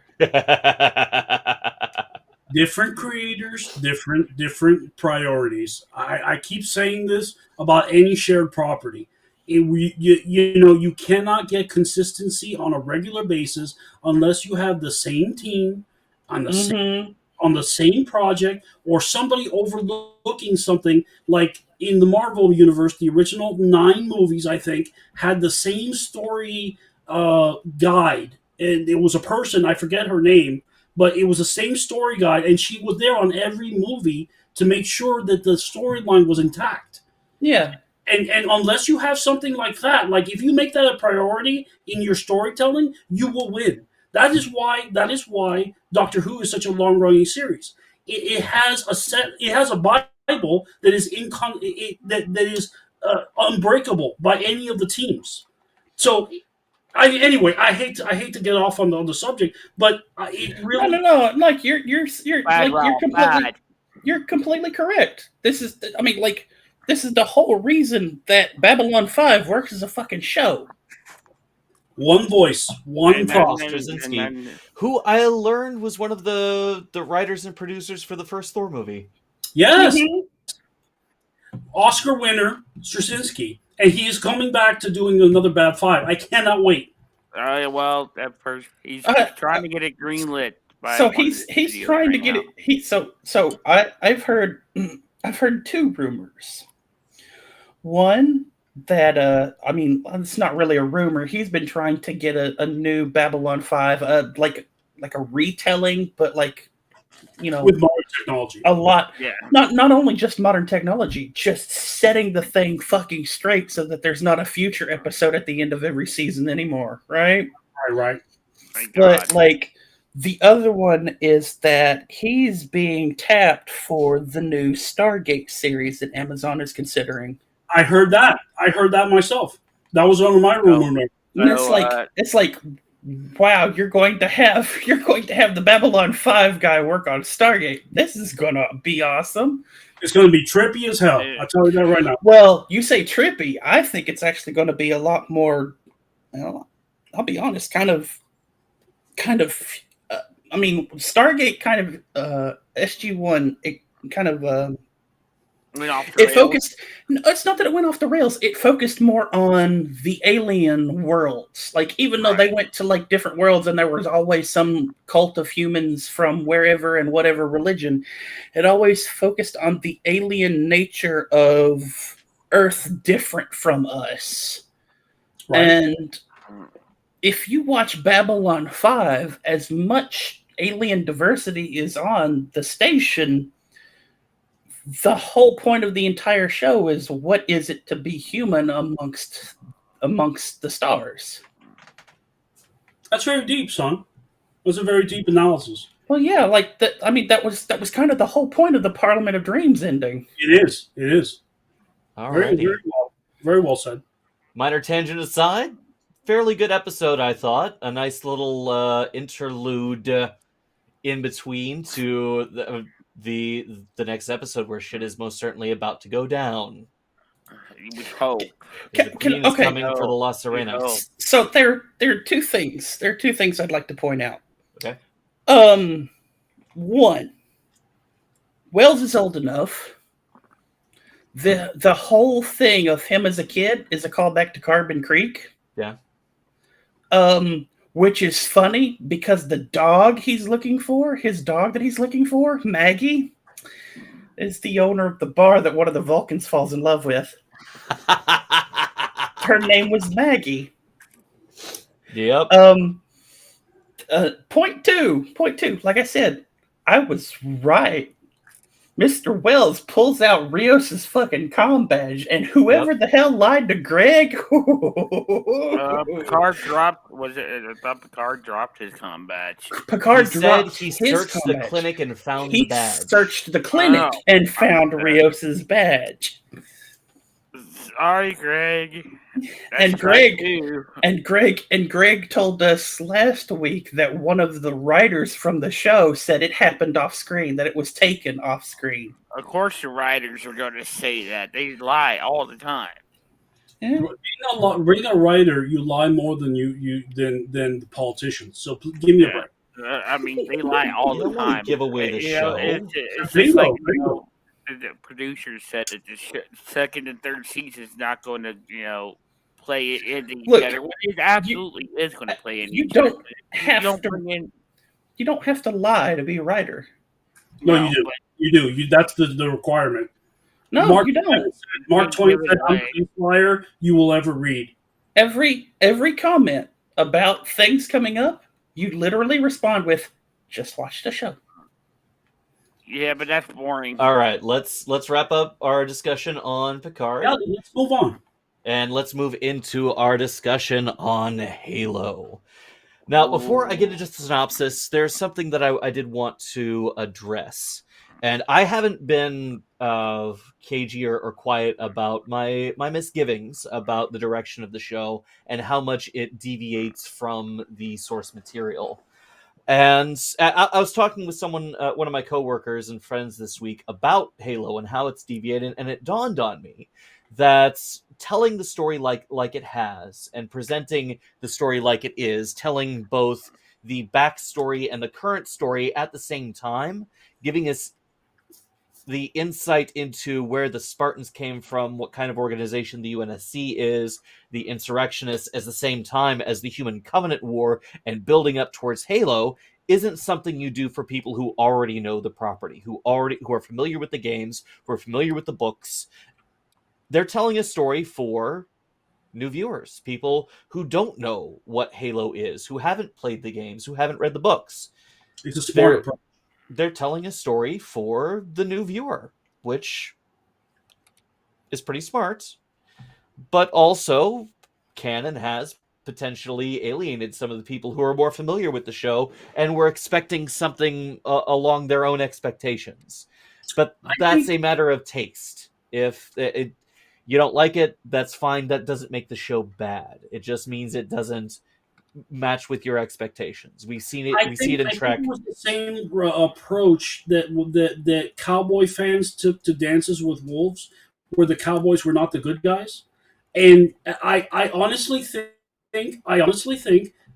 Different creators, different priorities. I keep saying this about any shared property. You cannot get consistency on a regular basis unless you have the same team on the same project, or somebody overlooking something. Like in the Marvel universe, the original 9 movies, I think, had the same story guide, and it was a person, I forget her name, but it was the same story guide, and she was there on every movie to make sure that the storyline was intact. Yeah. And unless you have something like that, like if you make that a priority in your storytelling, you will win. That is why Doctor Who is such a long-running series. It has a Bible that is unbreakable by any of the teams. So I hate to get off on the subject, but it really No. Like you're completely correct. This is the whole reason that Babylon 5 works as a fucking show. one voice, one thought. Straczynski, who I learned was one of the writers and producers for the first Thor movie. Yes, Oscar winner Straczynski, and he is coming back to doing another Bad 5. I cannot wait. Well, at first he's trying to get it greenlit. So he's trying to get it. I've heard 2 rumors. One that it's not really a rumor. He's been trying to get a new Babylon 5, like a retelling, but With modern technology, a lot. Yeah. Not only just modern technology, just setting the thing fucking straight so that there's not a future episode at the end of every season anymore, right? Right. But the other one is that he's being tapped for the new Stargate series that Amazon is considering. I heard that myself. That was one of my rumors. And it's like wow, you're going to have the Babylon 5 guy work on Stargate. This is gonna be awesome. It's going to be trippy as hell. Yeah. I tell you that right now. Well, you say trippy. I think it's actually going to be a lot more. Well, I'll be honest, kind of. I mean, Stargate kind of SG-1. It kind of Went off the it rails. focused. No, it's not that it went off the rails. It focused more on the alien worlds. Like, even though they went to like different worlds, and there was always some cult of humans from wherever and whatever religion, it always focused on the alien nature of Earth, different from us. Right. And if you watch Babylon 5, as much alien diversity is on the station, the whole point of the entire show is, what is it to be human amongst the stars? That's very deep, son. That's a very deep analysis. Well, yeah, like that. I mean, that was kind of the whole point of the Parliament of Dreams ending. It is. It is. Alrighty. Very well said. Minor tangent aside, fairly good episode, I thought. A nice little interlude in between to the next episode, where shit is most certainly about to go down. You would hope. The Queen is coming for the La No. Serena. So there are two things. There are two things I'd like to point out. Okay. One, Wells is old enough. The whole thing of him as a kid is a callback to Carbon Creek. Yeah. Which is funny because the dog he's looking for, his dog that he's looking for, Maggie, is the owner of the bar that one of the Vulcans falls in love with. Her name was Maggie. Yep. Point two. Like I said, I was right. Mr. Wells pulls out Rios's fucking comm badge, and whoever the hell lied to Greg. Picard dropped. Was it? I thought Picard dropped his comm badge. Picard He said dropped he his searched comm the badge. clinic and found He the badge. searched the clinic and found Rios's badge. Sorry, Greg. And That's right, too. Greg told us last week that one of the writers from the show said it happened off screen, that it was taken off screen. Of course, the writers are going to say that. They lie all the time. Yeah. Being a writer, you lie more than than the politicians. So give me a break. I mean, they lie all You the don't wanna time. give away the show. It's Bingo, just like bingo. the producers said that the second and third season is not going to, play it into each Look, other. Well, it absolutely is going to play into you each don't other. have You don't to- bring in. You don't have to lie to be a writer. No, you do. You do. That's the requirement. No, Mark you don't. Mark Twain said, "I'm the best liar you will ever read." Every comment about things coming up, you literally respond with, "Just watch the show." Yeah, but that's boring. All right, let's wrap up our discussion on Picard, Yeah, let's move on. and let's move into our discussion on Halo. Now, before I get into the synopsis, there's something that I did want to address, and I haven't been cagey or quiet about my misgivings about the direction of the show and how much it deviates from the source material. And I was talking with someone, one of my coworkers and friends this week, about Halo and how it's deviated, and it dawned on me that telling the story like it has, and presenting the story like it is, telling both the backstory and the current story at the same time, giving us the insight into where the Spartans came from, what kind of organization the UNSC is, the insurrectionists, at the same time as the Human Covenant War, and building up towards Halo, isn't something you do for people who already know the property, who are familiar with the games, who are familiar with the books. They're telling a story for new viewers, people who don't know what Halo is, who haven't played the games, who haven't read the books. It's a smart approach. They're telling a story for the new viewer, which is pretty smart, but also can and has potentially alienated some of the people who are more familiar with the show and were expecting something along their own expectations. But that's a matter of taste. If you don't like it, that's fine. That doesn't make the show bad. It just means it doesn't match with your expectations. We see it in I Trek. think it was the same approach that cowboy fans took to Dances with Wolves, where the cowboys were not the good guys. And I honestly think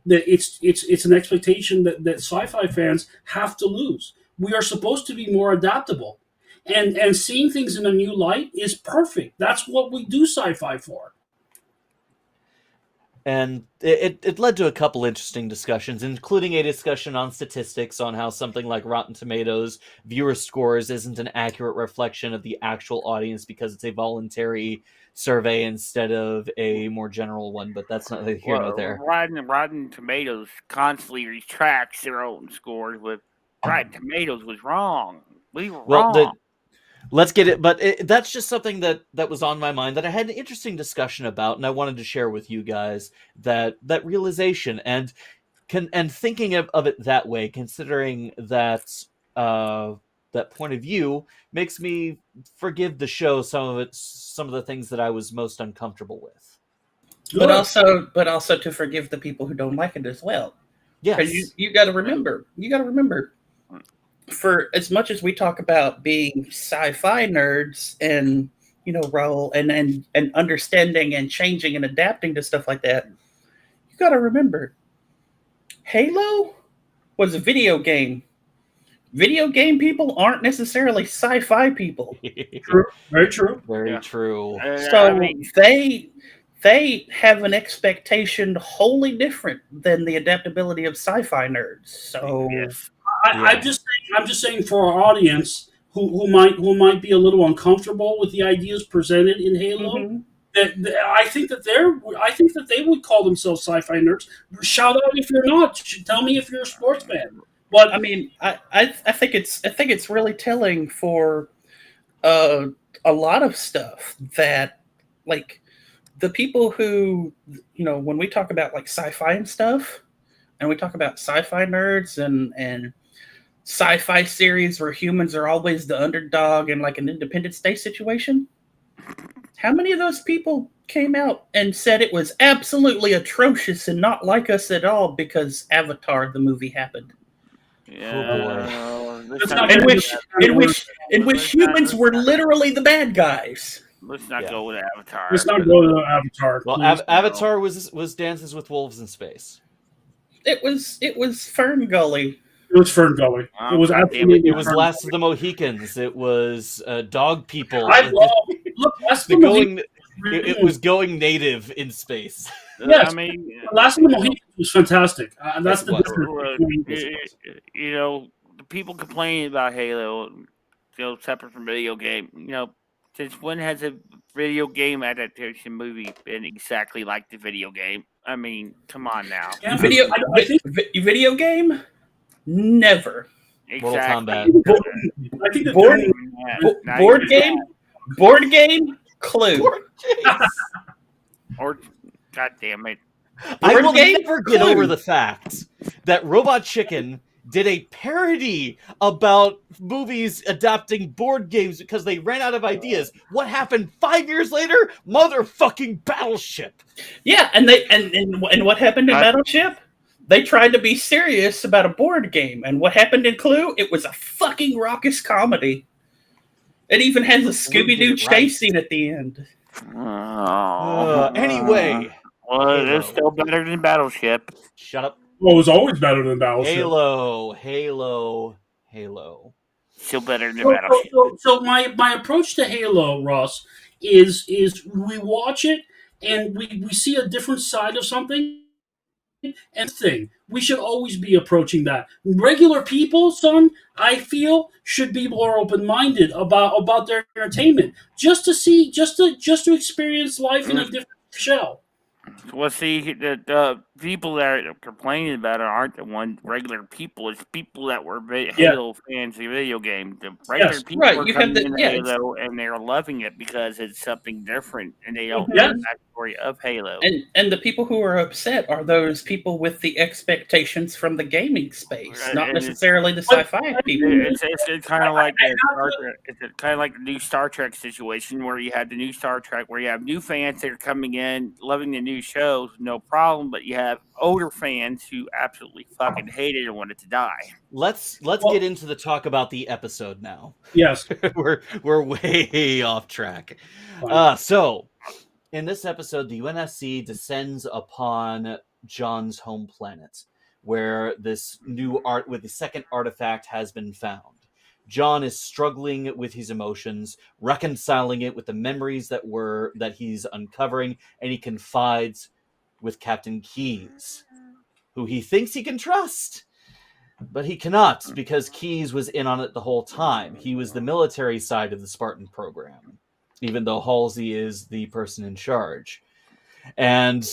that it's an expectation that sci-fi fans have to lose. We are supposed to be more adaptable, and seeing things in a new light is perfect. That's what we do sci-fi for. And it led to a couple interesting discussions, including a discussion on statistics on how something like Rotten Tomatoes viewer scores isn't an accurate reflection of the actual audience because it's a voluntary survey instead of a more general one. But that's not here nor there. Rotten Tomatoes constantly retracts their own scores with Rotten Tomatoes was wrong. We were wrong. Let's get it, but that's just something that was on my mind that I had an interesting discussion about, and I wanted to share with you guys that realization and thinking of it that way, considering that that point of view makes me forgive the show some of the things that I was most uncomfortable with. But also to forgive the people who don't like it as well. Yes, you got to remember. For as much as we talk about being sci-fi nerds and role and understanding and changing and adapting to stuff like that, you got to remember, Halo was a video game. Video game people aren't necessarily sci-fi people. True. Very true. Very true. So they have an expectation wholly different than the adaptability of sci-fi nerds. So. Yes. I'm just saying for our audience who might be a little uncomfortable with the ideas presented in Halo, I think that they would call themselves sci-fi nerds. Shout out if you're not. Tell me if you're a sports fan. But I mean, I think it's really telling for a lot of stuff that, like, the people who when we talk about like sci-fi and stuff, and we talk about sci-fi nerds and sci-fi series where humans are always the underdog in like an Independence Day situation. How many of those people came out and said it was absolutely atrocious and not like us at all because Avatar the movie happened? Yeah. In which humans were literally the bad guys. Let's not go with Avatar. Let's not go to Avatar. Well, Avatar was Dances with Wolves in Space. It was Fern Gully. It was Fern Gully. It was absolutely. It was Last of the Mohicans. It was Dog People. It was going native in space. Yes, I mean, Last of the Mohicans was fantastic. That's the difference. The people complaining about Halo, separate from video game. Since when has a video game adaptation movie been exactly like the video game? I mean, come on now. Yeah, video game? Never. Mortal Kombat. I think Board game? Clue. Or, God damn it. I will never get over the fact that Robot Chicken did a parody about movies adapting board games because they ran out of ideas. What happened 5 years later? Motherfucking Battleship. Yeah, and what happened in Battleship? They tried to be serious about a board game, and what happened in Clue? It was a fucking raucous comedy. It even has a Scooby-Doo chase scene at the end. Anyway. Well, it's still better than Battleship. Shut up. Well, it was always better than Battleship. Halo. Still better than Battleship. So my approach to Halo, Ross, is we watch it and we see a different side of something. And we should always be approaching that. Regular people, son, I feel should be more open-minded about their entertainment, just to experience life in a different shell. Well, see, the people that are complaining about it aren't the regular people. It's people that were Halo fans of the video game. The regular people are coming into Halo, and they're loving it because it's something different, and they don't know the backstory of Halo. And the people who are upset are those people with the expectations from the gaming space, not necessarily the sci-fi people. It's kind of like the new Star Trek situation where you have the new Star Trek, where you have new fans that are coming in, loving the new shows, no problem, but you have older fans who absolutely fucking hated it and wanted to die. Let's Well- get into the talk about the episode now. Yes. we're way off track. Fine. So in this episode, the UNSC descends upon John's home planet, where this with the second artifact has been found. John is struggling with his emotions, reconciling it with the memories that he's uncovering, and he confides with Captain Keyes, who he thinks he can trust. But he cannot, because Keyes was in on it the whole time. He was the military side of the Spartan program, even though Halsey is the person in charge. And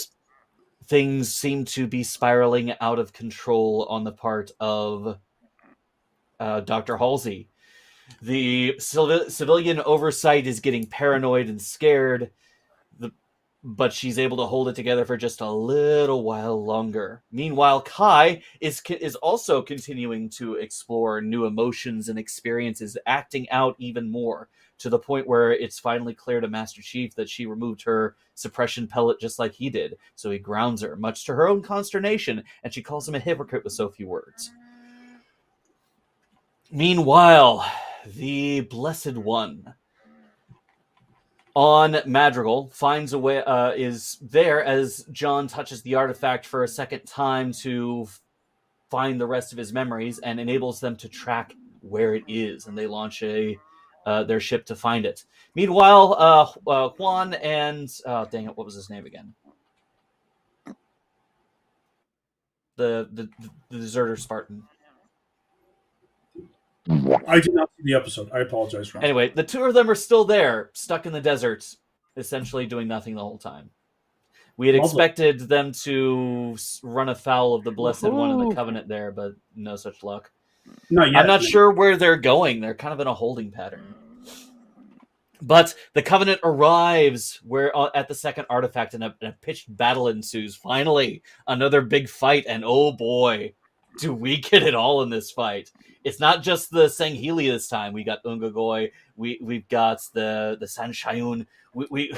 things seem to be spiraling out of control on the part of Dr. Halsey. The civilian oversight is getting paranoid and scared, but she's able to hold it together for just a little while longer. Meanwhile, Kai is also continuing to explore new emotions and experiences, acting out even more, to the point where it's finally clear to Master Chief that she removed her suppression pellet just like he did. So he grounds her, much to her own consternation, and she calls him a hypocrite with so few words. Meanwhile, the Blessed One on Madrigal finds a way, is there as John touches the artifact for a second time to find the rest of his memories, and enables them to track where it is, and they launch their ship to find it. Meanwhile, Juan and dang it, what was his name again? The deserter Spartan. I did not see the episode. I apologize, Ron. Anyway, the two of them are still there, stuck in the desert, essentially doing nothing the whole time. We had expected them to run afoul of the Blessed One and the Covenant there, but no such luck. Not yet. I'm not sure where they're going. They're kind of in a holding pattern. But the Covenant arrives at the second artifact, and a pitched battle ensues. Finally, another big fight, and oh boy, do we get it all in this fight. It's not just the Sangheili this time. We got Ungagoi. We've got the Sanshayun. We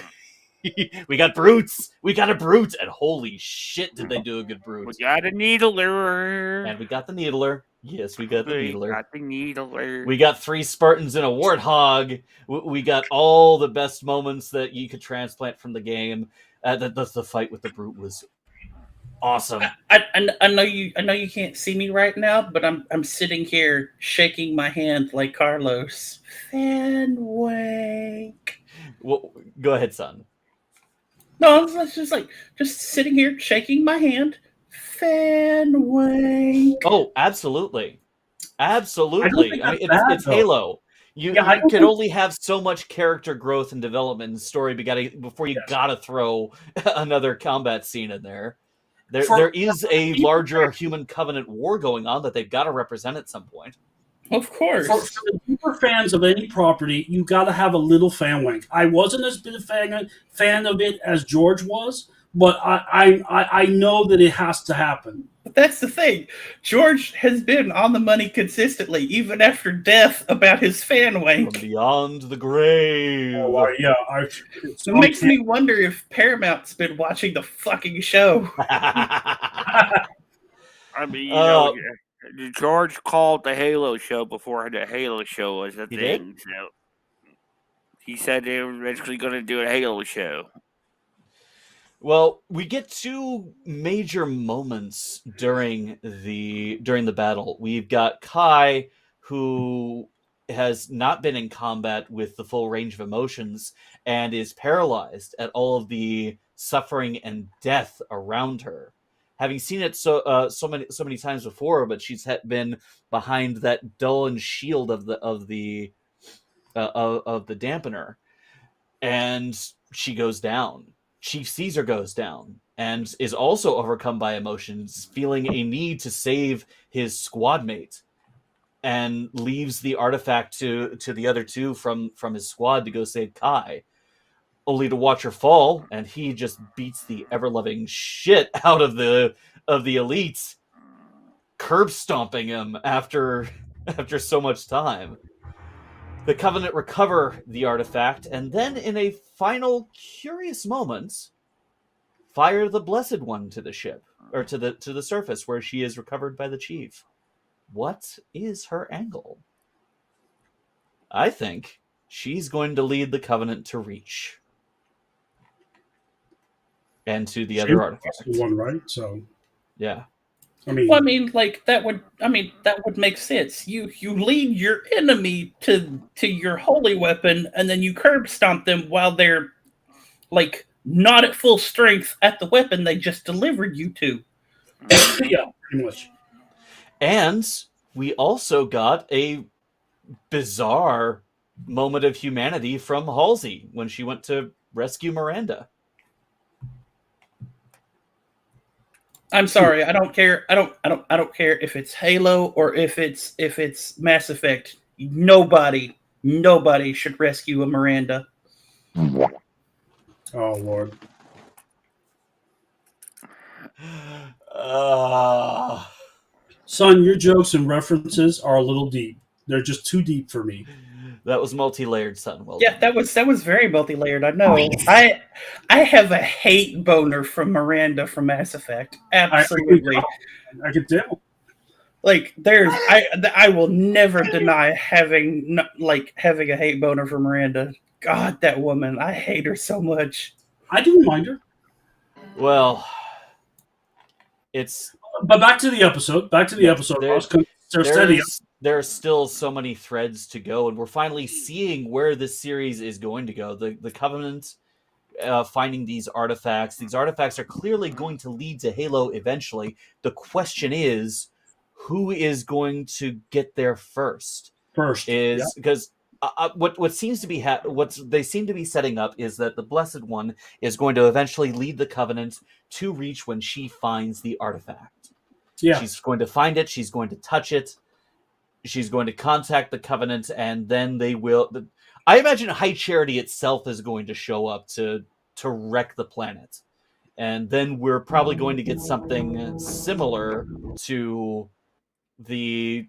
got Brutes. We got a Brute. And holy shit, did they do a good Brute. We got a Needler. And we got the Needler. Yes, we got the Needler. Got the Needler. We got 3 Spartans and a Warthog. We got all the best moments that you could transplant from the game. The fight with the Brute was awesome. I know you can't see me right now, but I'm sitting here shaking my hand like Carlos. Fanwake. Well, go ahead, son. No, it's just sitting here shaking my hand. Fanwake. Oh, absolutely. Absolutely. I mean, it's though. Halo. You I don't can think- only have so much character growth and development and story before you gotta throw another combat scene in there. There is a larger human covenant war going on that they've got to represent at some point. Of course. For the deeper fans of any property, you got to have a little fan wank. I wasn't as big a fan of it as George was, but I know that it has to happen. But that's the thing. George has been on the money consistently, even after death, about his fan From wank. beyond the grave. Yeah, It makes me wonder if Paramount's been watching the fucking show. I mean, you know, George called the Halo show before the Halo show was a He thing. So he said they were eventually going to do a Halo show. Well, we get 2 major moments during the battle. We've got Kai, who has not been in combat with the full range of emotions and is paralyzed at all of the suffering and death around her. Having seen it so many times before, but she's been behind that dull and shield of the dampener, and she goes down. Chief Caesar goes down and is also overcome by emotions, feeling a need to save his squad mate, and leaves the artifact to the other 2 from his squad to go save Kai, only to watch her fall, and he just beats the ever-loving shit out of the elites, curb stomping him after so much time. The Covenant recover the artifact, and then in a final curious moment, fire the Blessed One to the ship. or to the surface where she is recovered by the chief. What is her angle? I think she's going to lead the Covenant to Reach and to the other artifacts. One, right? So, Yeah. I mean, Well, I mean, like that would make sense. You lead your enemy to your holy weapon, and then you curb stomp them while they're like not at full strength at the weapon they just delivered you to. yeah, pretty much. And we also got a bizarre moment of humanity from Halsey when she went to rescue Miranda. I'm sorry, I don't care. I don't care if it's Halo or if it's Mass Effect. Nobody should rescue a Miranda. Oh Lord. Son, your jokes and references are a little deep. They're just too deep for me. That was multi-layered, son. Well Yeah, done. that was very multi-layered. I know. I have a hate boner from Miranda from Mass Effect. Absolutely. I can tell. Like I will never deny having a hate boner for Miranda. God, that woman, I hate her so much. I didn't mind her. Well, it's But back to the episode. Ross. There's still so many threads to go, and we're finally seeing where this series is going to go. The Covenant finding these artifacts. These artifacts are clearly going to lead to Halo eventually. The question is, who is going to get there first? Is because what seems to be what they seem to be setting up is that the Blessed One is going to eventually lead the Covenant to Reach when she finds the artifact. Yeah, she's going to find it. She's going to touch it. She's going to contact the Covenant, and then they will. I imagine High Charity itself is going to show up to wreck the planet, and then we're probably going to get something similar to the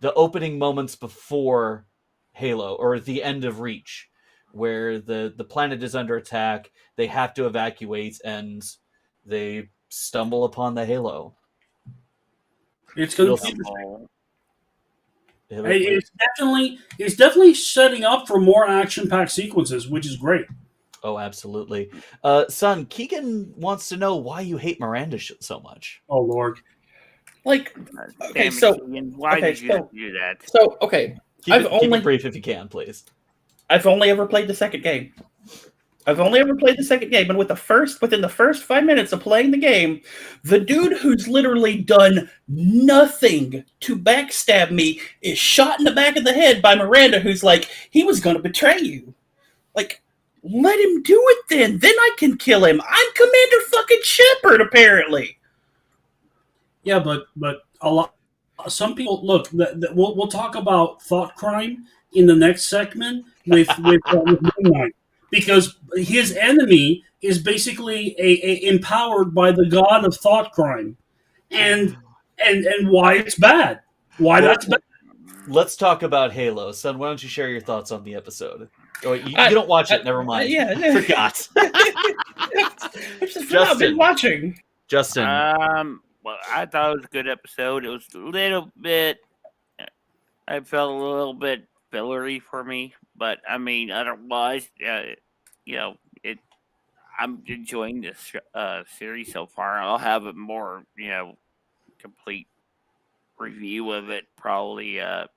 opening moments before Halo or the end of Reach, where the planet is under attack. They have to evacuate, and they stumble upon the Halo. It's going to be interesting. It's definitely setting up for more action-packed sequences, which is great. Oh, absolutely. Son, Keegan wants to know why you hate Miranda so much. Oh, Lord. Like, okay, so why did you do that? So, okay, keep it brief if you can, please. I've only ever played the second game. And within the first 5 minutes of playing the game, the dude who's literally done nothing to backstab me is shot in the back of the head by Miranda, who's like, he was going to betray you. Like, let him do it then. Then I can kill him. I'm Commander fucking Shepard, apparently. Yeah, but a lot. Some people look. We'll talk about thought crime in the next segment with Moon Knight, because his enemy is basically empowered by the god of thought crime, and why it's bad. That's bad. Let's talk about Halo, son. Why don't you share your thoughts on the episode? Oh, you don't watch it. Never mind. Yeah, forgot. I've been watching. Justin. Well, I thought it was a good episode. It was a little bit. I felt a little bit fillery for me, but I mean, otherwise, I'm enjoying this series so far. I'll have a more, complete review of it probably. How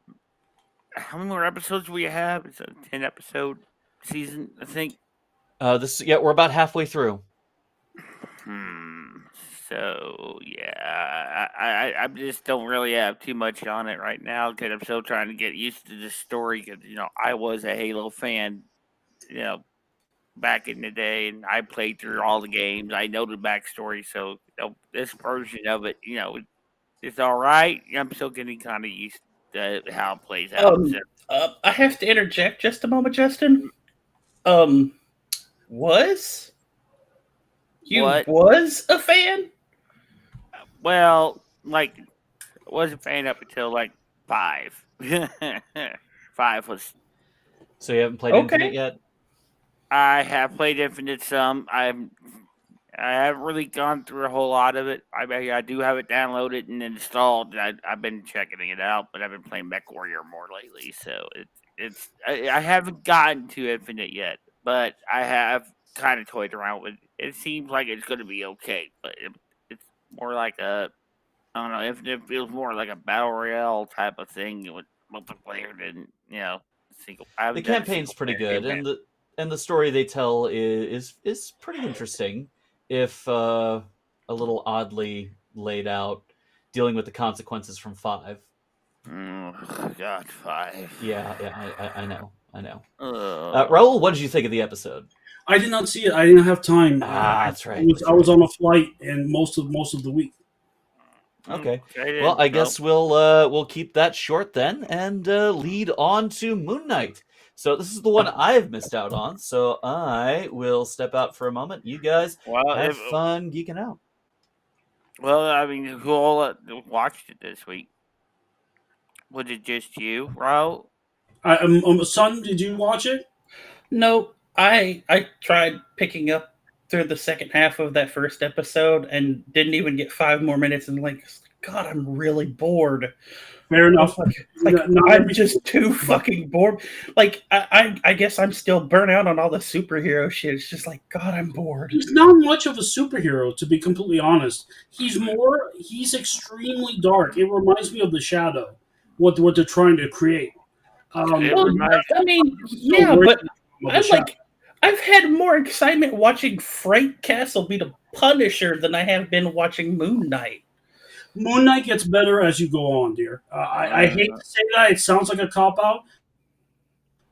many more episodes do we have? It's a 10-episode season, I think. We're about halfway through. So yeah, I just don't really have too much on it right now because I'm still trying to get used to this story. Because I was a Halo fan, back in the day, and I played through all the games. I know the backstory, so this version of it, it's all right. I'm still getting kind of used to how it plays out. I have to interject just a moment, Justin. Was a fan? Well, I was a fan up until 5. 5 was. So you haven't played Infinite yet? I have played Infinite some. I'm I haven't really gone through a whole lot of it. I mean, I do have it downloaded and installed. I've been checking it out, but I've been playing MechWarrior more lately, so I haven't gotten to Infinite yet, but I have kind of toyed around with it. It seems like it's going to be okay, but it's more like a I don't know. Infinite feels more like a battle royale type of thing with multiplayer than single. I The haven't done a campaign's single pretty player good, campaign. and the story they tell is pretty interesting, if a little oddly laid out, dealing with the consequences from 5. God, 5. Yeah, I know. Ugh. Raul, what did you think of the episode? I did not see it. I didn't have time. That's right. I was on a flight and most of the week. Okay. Okay, Well, then. I guess we'll keep that short then, and lead on to Moon Knight. So this is the one I've missed out on. So I will step out for a moment. You guys Well, have fun geeking out. I mean, who all watched it this week? Was it just you, Raul? Son, did you watch it? No, I tried picking up through the second half of that first episode and didn't even get 5 more minutes, and like, God, I'm really bored. Fair enough. I'm just too fucking bored. Like, I guess I'm still burnt out on all the superhero shit. It's just like, God, I'm bored. He's not much of a superhero, to be completely honest. He's extremely dark. It reminds me of The Shadow, what they're trying to create. Well, I mean, yeah, but I've had more excitement watching Frank Castle be the Punisher than I have been watching Moon Knight. Moon Knight gets better as you go on, dear. I hate to say that. It sounds like a cop out,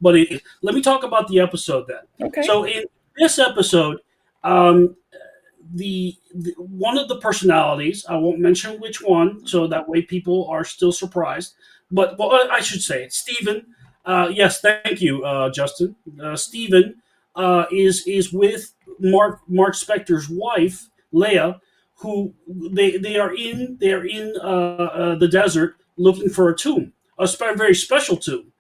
but let me talk about the episode then. Okay. So in this episode, um, the one of the personalities, I won't mention which one, so that way people are still surprised. But well, I should say it. Stephen, yes, thank you, Justin. Stephen is with Mark Spector's wife, Leia, who they are in the desert looking for a tomb, very special tomb.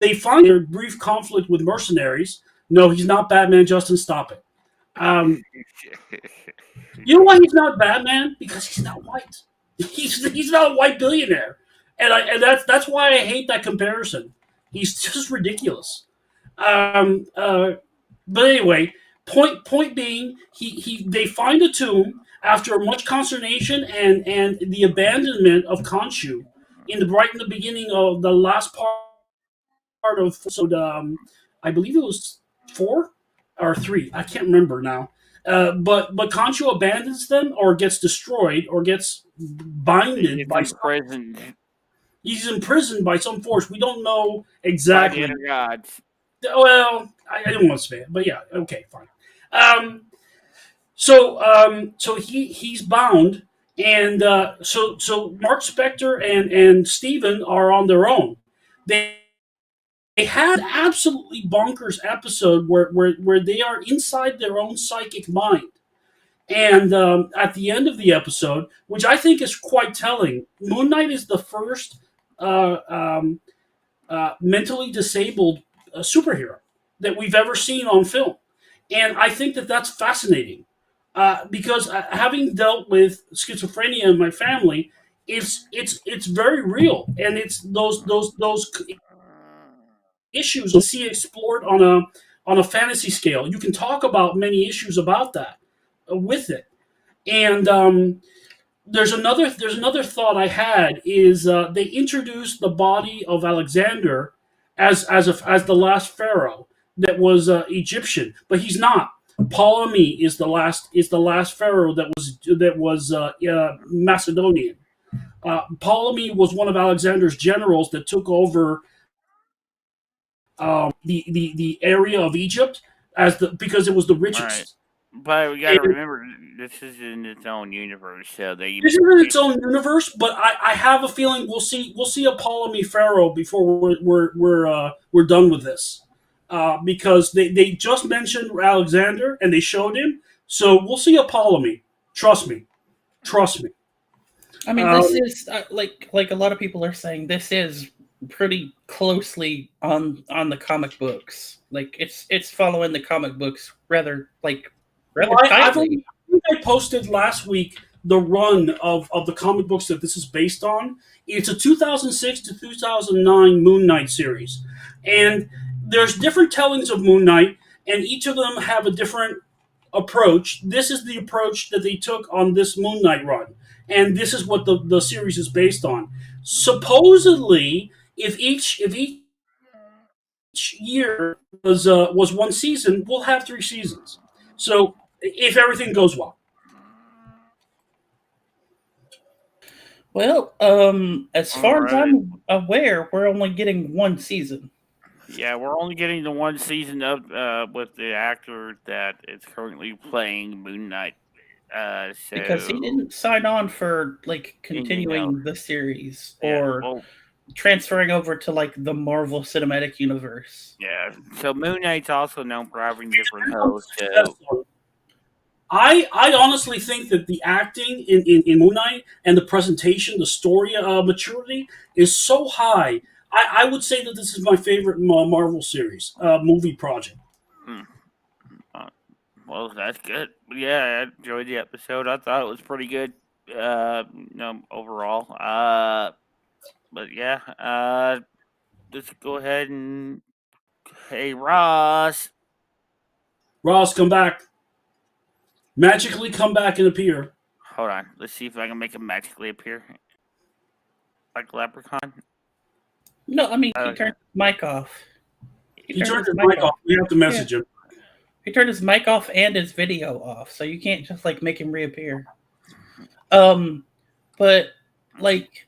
They find their brief conflict with mercenaries. No, he's not Batman. Justin, stop it. You know why he's not Batman? Because he's not white. He's not a white billionaire, and that's why I hate that comparison. He's just ridiculous. But anyway, point being, they find a tomb after much consternation and the abandonment of Khonshu right in the beginning of the last part of episode. I believe it was 4 or 3. I can't remember now. But Khonshu abandons them, or gets destroyed, or gets binded by imprisoned. He's imprisoned by some force. We don't know exactly. By the gods. Well, I don't want to say it, but yeah, okay, fine. So he's bound, and so Mark Spector and Steven are on their own. They had an absolutely bonkers episode where they are inside their own psychic mind. And at the end of the episode, which I think is quite telling, Moon Knight is the first mentally disabled superhero that we've ever seen on film. And I think that's fascinating because having dealt with schizophrenia in my family, it's very real, and it's those issues you see explored on a fantasy scale. You can talk about many issues about that with it, and there's another thought I had is they introduced the body of Alexander as the last pharaoh that was Egyptian, but he's not. Ptolemy is the last pharaoh that was Macedonian. Ptolemy was one of Alexander's generals that took over the area of Egypt because it was the richest. Right. But we got to remember, this is in its own universe. So this is in its own universe, but I have a feeling we'll see a Ptolemy pharaoh before we're done with this, because they just mentioned Alexander and they showed him, so we'll see a Ptolemy. Trust me. I mean, this is like a lot of people are saying. This is pretty closely on the comic books. Like it's following the comic books rather like rather Well, tightly. I think I posted last week the run of the comic books that this is based on. It's a 2006 to 2009 Moon Knight series, and there's different tellings of Moon Knight, and each of them have a different approach. This is the approach that they took on this Moon Knight run, and this is what the series is based on. Supposedly, if each year was one season, we'll have 3 seasons. So if everything goes well. Well, as far as Alright. I'm aware, we're only getting one season. Yeah, we're only getting the one season of with the actor that is currently playing Moon Knight. Because he So didn't sign on for like and, continuing the series yeah, or well, transferring over to like the Marvel Cinematic Universe. yeah. So Moon Knight's also known for having different hosts. So I honestly think that the acting in Moon Knight and the presentation, the story maturity is so high. I would say that this is my favorite Marvel series movie project. hmm, well, that's good. Yeah, I enjoyed the episode. I thought it was pretty good. Overall. But yeah. Let's go ahead and hey Ross. Ross, come back. Magically come back and appear. Hold on. Let's see if I can make him magically appear like Leprechaun. No, I mean he Okay. turned his mic off. He turned his mic off. We have to message him. He turned his mic off and his video off, so you can't just like make him reappear. But like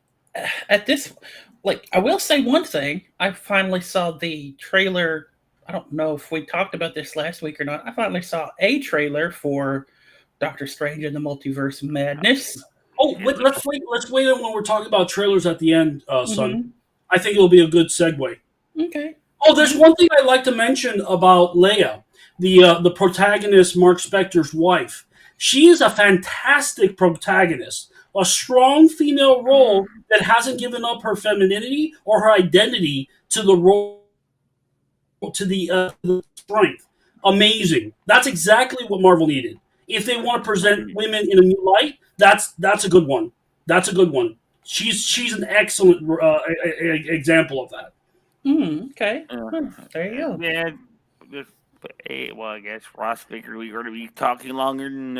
at this, like I will say one thing. I finally saw the trailer. I don't know if we talked about this last week or not. I finally saw a trailer for Doctor Strange and the Multiverse of Madness. Oh, let's wait. Let's wait when we're talking about trailers at the end, son. Mhm. I think it'll be a good segue. Okay. Oh, there's one thing I'd like to mention about Leia, the protagonist, Mark Spector's wife. She is a fantastic protagonist, a strong female role that hasn't given up her femininity or her identity to the role, to the strength. Amazing. That's exactly what Marvel needed. If they want to present women in a new light, that's a good one. That's a good one. She's an excellent example of that. Okay. Well, there you go. Yeah. Well, I guess Ross figured we were going to be talking longer than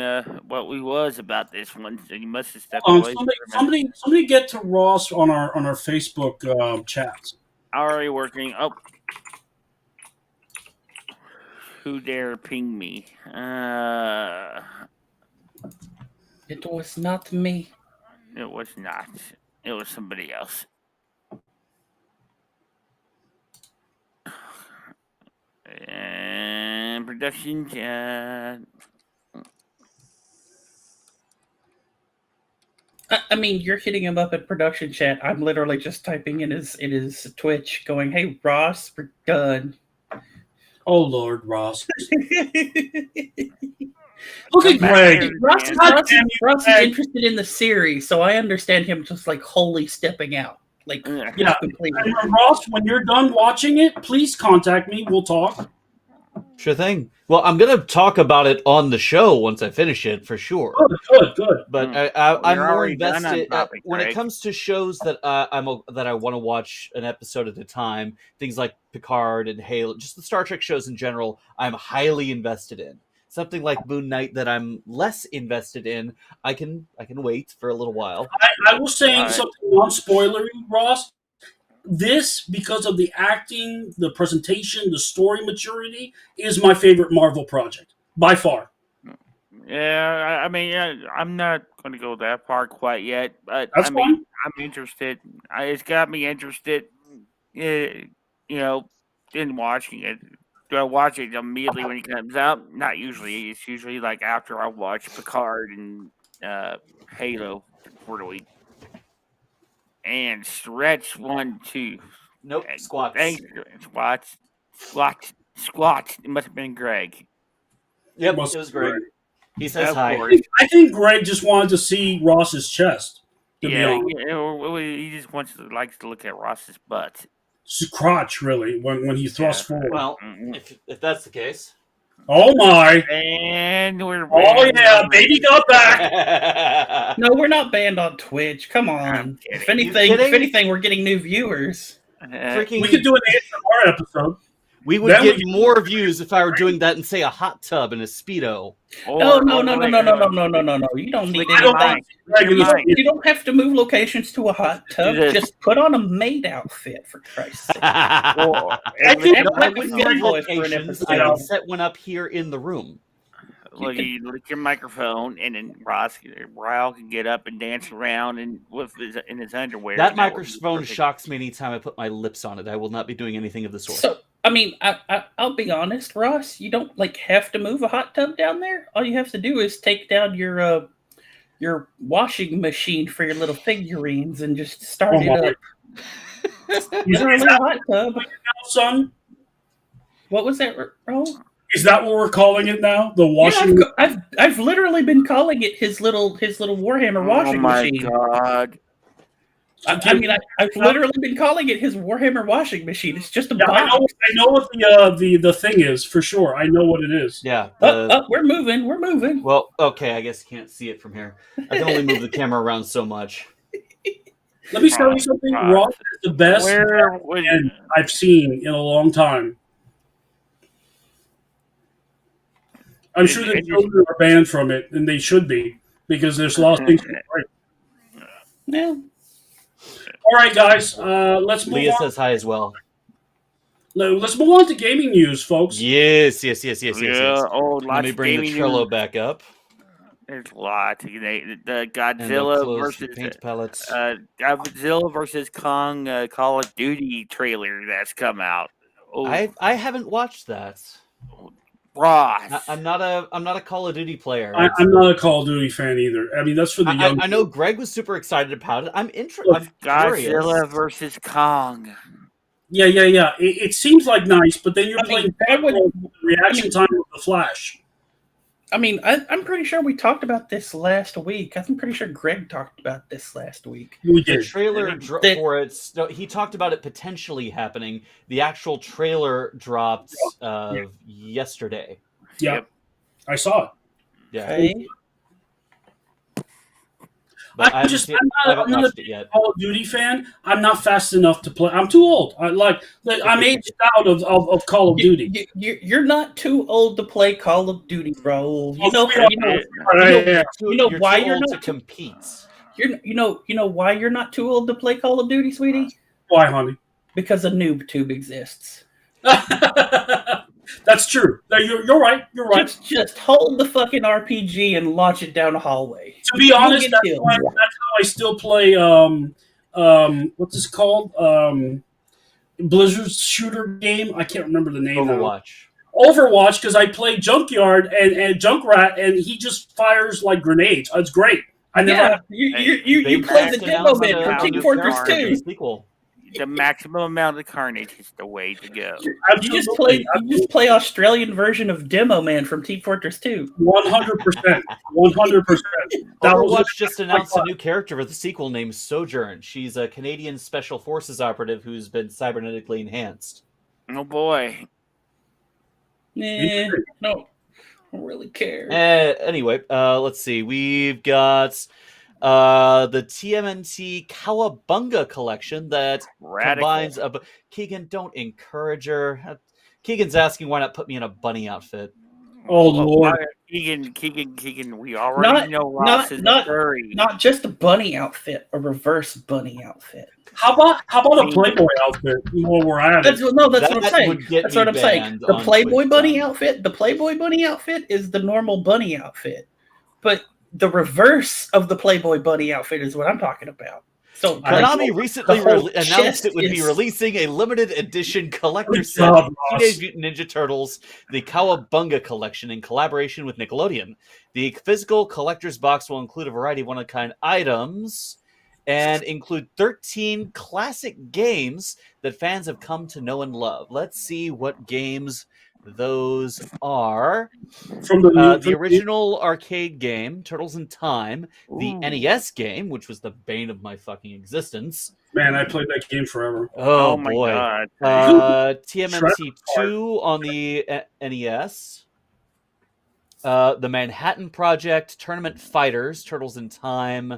what we was about this one, so you must have stepped away. Somebody get to Ross on our Facebook chats. Already working. Oh, who dare ping me? It was not me. It was not. It was somebody else. And production chat. I mean, you're hitting him up in production chat. I'm literally just typing in his Twitch, going, "Hey Ross, we're done." Oh Lord, Ross. Look Come at back Greg. here, Ross, man. Ross is interested in the series, so I understand him just like wholly stepping out, like Yeah. completely. And Ross, when you're done watching it, please contact me. We'll talk. Sure thing. Well, I'm gonna talk about it on the show once I finish it for sure. Good. But Well, I'm you're more already done on invested topic, when it Greg. comes to shows that that I want to watch an episode at a time. Things like Picard and Halo, just the Star Trek shows in general. I'm highly invested in. Something like Moon Knight that I'm less invested in. I can wait for a little while. I will say Alright. something non-spoilery, Ross. This, because of the acting, the presentation, the story maturity, is my favorite Marvel project by far. Yeah, I mean, I'm not going to go that far quite yet, but That's I mean, fine. I'm interested. It's got me interested. You know, in watching it. Do I watch it immediately when it comes out? Not usually. It's usually like after I watch Picard and Halo for the week. And Stretch 1, 2. Nope, squats. Thanks, Squat. It must have been Greg. Yep, Must it was be great. Greg. He says Of hi. course. I think Greg just wanted to see Ross's chest. To be Yeah, honest, he just likes to look at Ross's butt. it's his crotch really when he thrusts forward. Well, Mhm. if that's the case, Oh my! And we're Oh yeah, baby got back. No, we're not banned on Twitch. Come I'm on. kidding. If anything, we're getting new viewers. Freaking, We could do an ASMR episode. we would Then get we- more views if I were doing that in, say, a hot tub and a Speedo. No. You don't need I don't anything. think You don't have to move locations to a hot tub. Just- Just put on a maid outfit, for Christ's sake. Well, I think- No, I like wouldn't a move boy for an locations. episode. I would set one up here in the room. look, you lick your microphone, and then Ryle can get up and dance around and in his underwear. That and would be microphone perfect. shocks me anytime I put my lips on it. I will not be doing anything of the sort. So, I mean, I'll be honest, Ross. You don't have to move a hot tub down there. All you have to do is take down your washing machine for your little figurines and just start it up. Is Literally a that hot tub. son? What was that, Ro? Is that what we're calling it now? The washing. Yeah, I've literally been calling it his little Warhammer washing Oh my machine. god! I mean, I've literally been calling it his Warhammer washing machine. It's just a Yeah, I box. know what the thing is for sure. I know what it is. Yeah. We're moving. We're moving. Well, okay. I guess you can't see it from here. I can only move the camera around so much. Let me tell you something. Ross is the best Where would and I've seen in a long time. I'm sure the children are banned from it, and they should be because there's a lot of things. Yeah. All right, guys, let's move Leah on. says hi as well. Let's move on to gaming news, folks. Yes. Yeah, oh, lots Let me of bring the gaming Trello news. back up. There's lots. The And I'll Godzilla close the versus paint palettes. Godzilla versus Kong Call of Duty trailer that's come out. Oh, I haven't watched that. Ross. I'm not a Call of Duty player. I'm not a Call of Duty fan either. I mean, that's for the young. I know Greg was super excited about it. I'm interested. Look, I'm Godzilla curious. versus Kong. Yeah. It seems like nice, but then you're I mean, playing the reaction time of the Flash. I mean, I'm pretty sure we talked about this last week. I'm pretty sure Greg talked about this last week. We The did. trailer That- for it. No, he talked about it potentially happening. The actual trailer dropped yesterday. Yeah, Yep. I saw it. Yeah, Okay. but I I'm haven't not watched a it yet. Call of Duty fan. I'm not fast enough to play. I'm too old. I'm aged out of Call of Duty. You're not too old to play Call of Duty, bro. You know, Yeah. you know, Yeah. you know why too you're old not to compete. you know why you're not too old to play Call of Duty, sweetie? Why, honey? Because a NoobTube exists. That's true. No, you're right. You're right. Just hold the fucking RPG and launch it down a hallway. To be honest, get that's killed. how I still play. What's this called? Blizzard's shooter game. I can't remember the name. now. Overwatch, because I play Junkyard and Junkrat, and he just fires like grenades. It's great. I never. Yeah, They you play the just demo announced man a from Team new Fortress character 2. sequel. The maximum amount of carnage is the way to go. You just play Australian version of Demo Man from Team Fortress 2. 100%. 100%. Overwatch just announced a new character for the sequel named Sojourn. She's a Canadian Special Forces operative who's been cybernetically enhanced. Oh boy. No, I don't really care. Anyway, let's see. We've got the TMNT Cowabunga collection that combines a. Keegan, don't encourage her. Keegan's asking why not put me in a bunny outfit. Oh Lord, Keegan, we already know Ross is a furry. Not just a bunny outfit, a reverse bunny outfit. how about a Playboy outfit? While we're at That's it, what That I'm saying. would get That's me what I'm saying. banned The on Playboy Twitch bunny then. outfit. The Playboy bunny outfit is the normal bunny outfit, but the reverse of the Playboy bunny outfit is what I'm talking about. So Konami recently the whole announced chest it would be is- releasing a limited edition collector Good set job, of Ross. Teenage Mutant Ninja Turtles, the Cowabunga collection in collaboration with Nickelodeon. The physical collector's box will include a variety of one-of-a-kind items and include 13 classic games that fans have come to know and love. Let's see what games those are. from the Original arcade game, Turtles in Time, the NES game, which was the bane of my fucking existence. man, I played that game forever. Oh, Oh my boy. god. TMNT 2 on the NES. The Manhattan Project, Tournament Fighters, Turtles in Time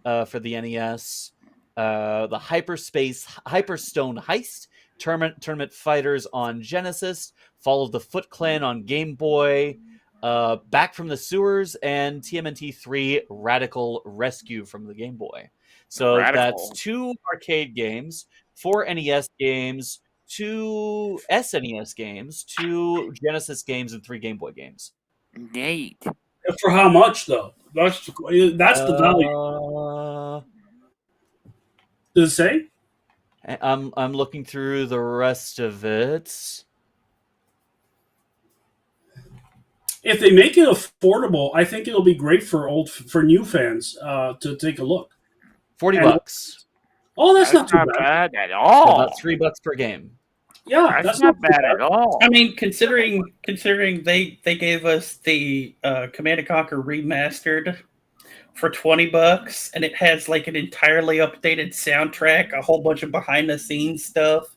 for the NES, the Hyperstone Heist, Tournament Fighters on Genesis, Fall of the Foot Clan on Game Boy, Back from the Sewers, and TMNT 3 Radical Rescue from the Game Boy. So that's 2 arcade games, 4 NES games, 2 SNES games, 2 Genesis games, and 3 Game Boy games. Nate. For how much though? That's the value. Does it say? I'm looking through the rest of it. If they make it affordable, I think it'll be great for new fans to take a look. $40. Oh, that's not too bad at all. About $3 per game. Yeah, that's not bad at all. I mean, considering they gave us the Command & Conquer remastered for $20, and it has like an entirely updated soundtrack, a whole bunch of behind the scenes stuff,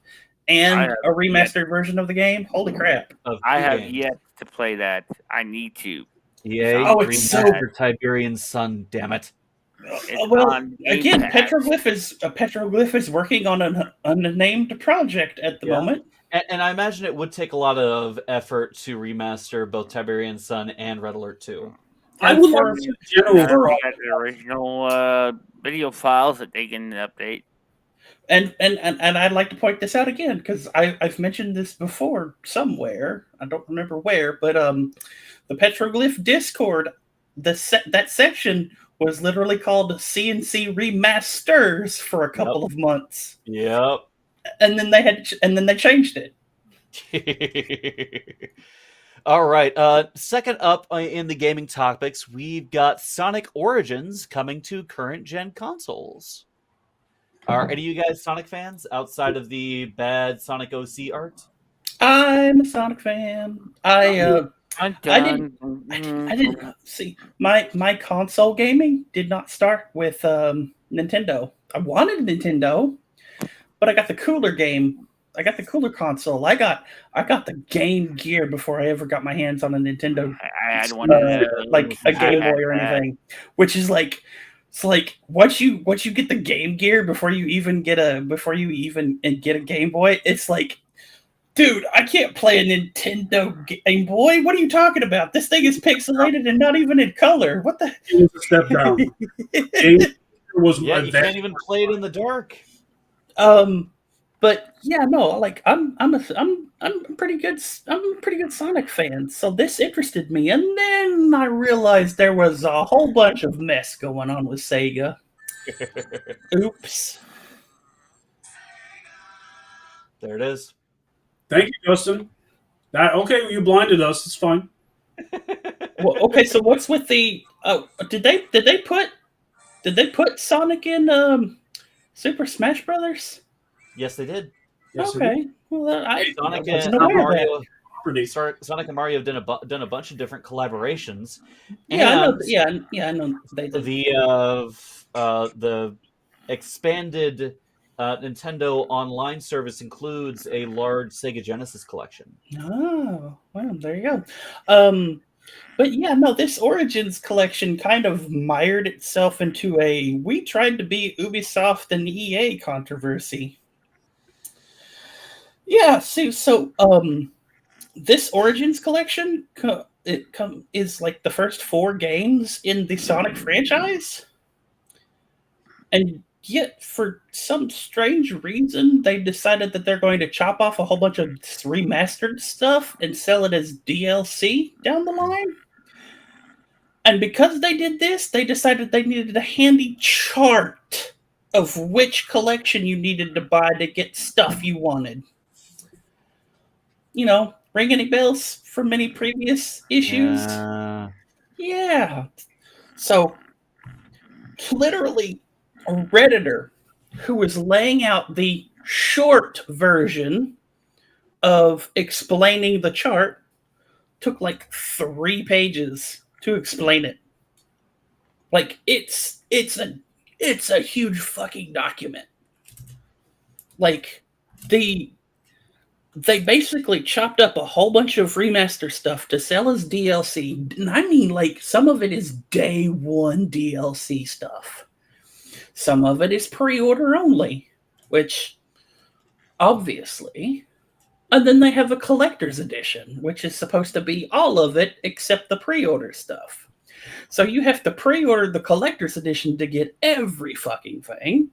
and a remastered version of the game. Holy crap! I have yet to play that. I need to. Yay! Oh, it's so Tiberian Sun. Damn it! Well, again, Petroglyph is working on an unnamed project at the moment. And I imagine it would take a lot of effort to remaster both Tiberian Sun and Red Alert 2. I would love to general the original video files that they can update. And I'd like to point this out again because I've mentioned this before somewhere. I don't remember where, but the Petroglyph Discord, that section was literally called CNC Remasters for a couple of months. Yep. And then they changed it. All right. Second up in the gaming topics, we've got Sonic Origins coming to current gen consoles. Are any of you guys Sonic fans outside of the bad Sonic OC art? I'm a Sonic fan. I didn't see my console gaming did not start with Nintendo. I wanted Nintendo, but I got the cooler game. I got the cooler console. I got the Game Gear before I ever got my hands on a Nintendo. I had one like a Game Boy or anything, which is like it's like once you get the Game Gear before you even get a Game Boy, it's like, dude, I can't play a Nintendo Game Boy. What are you talking about? This thing is pixelated and not even in color. What the? It was a step down. You can't even play it in the dark. But yeah, no, like I'm a pretty good Sonic fan. So this interested me, and then I realized there was a whole bunch of mess going on with Sega. Oops. There it is. Thank you, Justin. You blinded us. It's fine. Well, okay, so what's with the? Did they put Sonic in Super Smash Brothers? Yes, they did. Yes, okay. Well, Sonic wasn't aware of that. Sonic and Mario have done a bunch of different collaborations. Yeah, I know they did. The expanded Nintendo Online service includes a large Sega Genesis collection. Oh, well, there you go. But yeah, no, this Origins collection kind of mired itself into we tried to be Ubisoft and EA controversy. Yeah, so this Origins collection is like the first 4 games in the Sonic franchise, and yet for some strange reason they decided that they're going to chop off a whole bunch of remastered stuff and sell it as DLC down the line. And because they did this, they decided they needed a handy chart of which collection you needed to buy to get stuff you wanted. You know, ring any bells from any previous issues? Yeah. So, literally, a Redditor who was laying out the short version of explaining the chart took like 3 pages to explain it. Like, it's a huge fucking document. Like, they basically chopped up a whole bunch of remaster stuff to sell as DLC. And I mean, like, some of it is day one DLC stuff. Some of it is pre-order only, which obviously. And then they have a collector's edition, which is supposed to be all of it except the pre-order stuff. So you have to pre-order the collector's edition to get every fucking thing.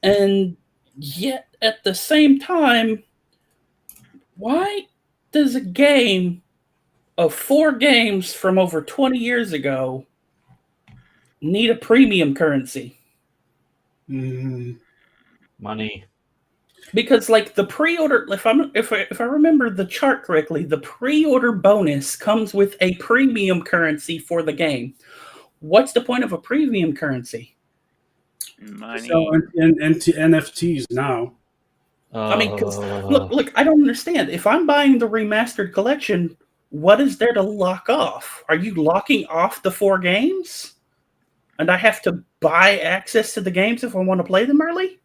And yet at the same time, why does a game of 4 games from over 20 years ago need a premium currency? Money. Because like the pre-order, if I remember the chart correctly, the pre-order bonus comes with a premium currency for the game. What's the point of a premium currency? Money. So into NFTs now. I mean, because look, I don't understand. If I'm buying the remastered collection, what is there to lock off? Are you locking off the 4 games? And I have to buy access to the games if I want to play them early?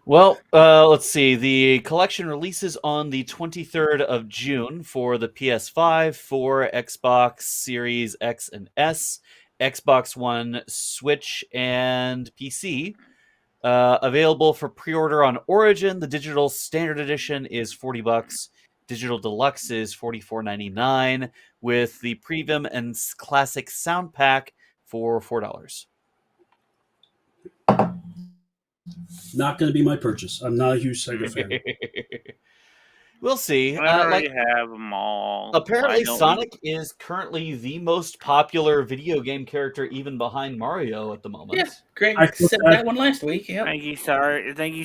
Well, let's see. The collection releases on the 23rd of June for the PS5, for Xbox Series X and S, Xbox One, Switch, and PC. Available for pre-order on Origin. The digital standard edition is $40. Digital deluxe is $44.99, with the premium and classic sound pack for $4. Not going to be my purchase. I'm not a huge Sega fan. We'll see. I already have them all. Apparently, Sonic is currently the most popular video game character, even behind Mario at the moment. Yeah, Greg said that one last week. Yeah. Thank you,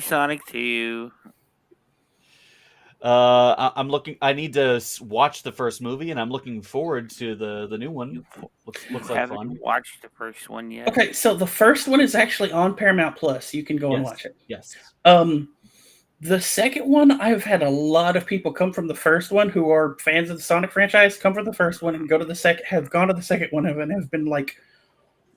Sonic 2. I'm looking. I need to watch the first movie, and I'm looking forward to the new one. Looks like haven't fun. watched the first one yet. Okay, so the first one is actually on Paramount Plus. You can go and watch it. Yes. The second one, I've had a lot of people come from the first one who are fans of the Sonic franchise, come from the first one and go to the second, have gone to the second one and have been like,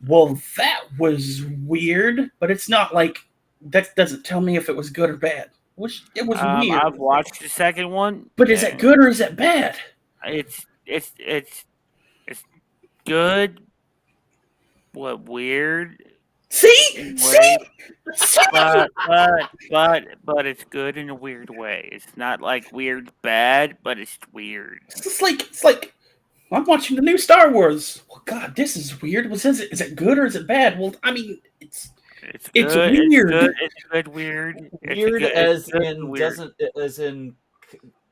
well, that was weird, but it's not like, that doesn't tell me if it was good or bad. It was weird. I've watched the second one. But is it good or is it bad? It's good. What weird? See? But it's good in a weird way. It's not like weird bad, but it's weird. It's like I'm watching the new Star Wars. Well, God, this is weird. Is it good or is it bad? Well, I mean, it's good, weird. It's good weird. Weird as in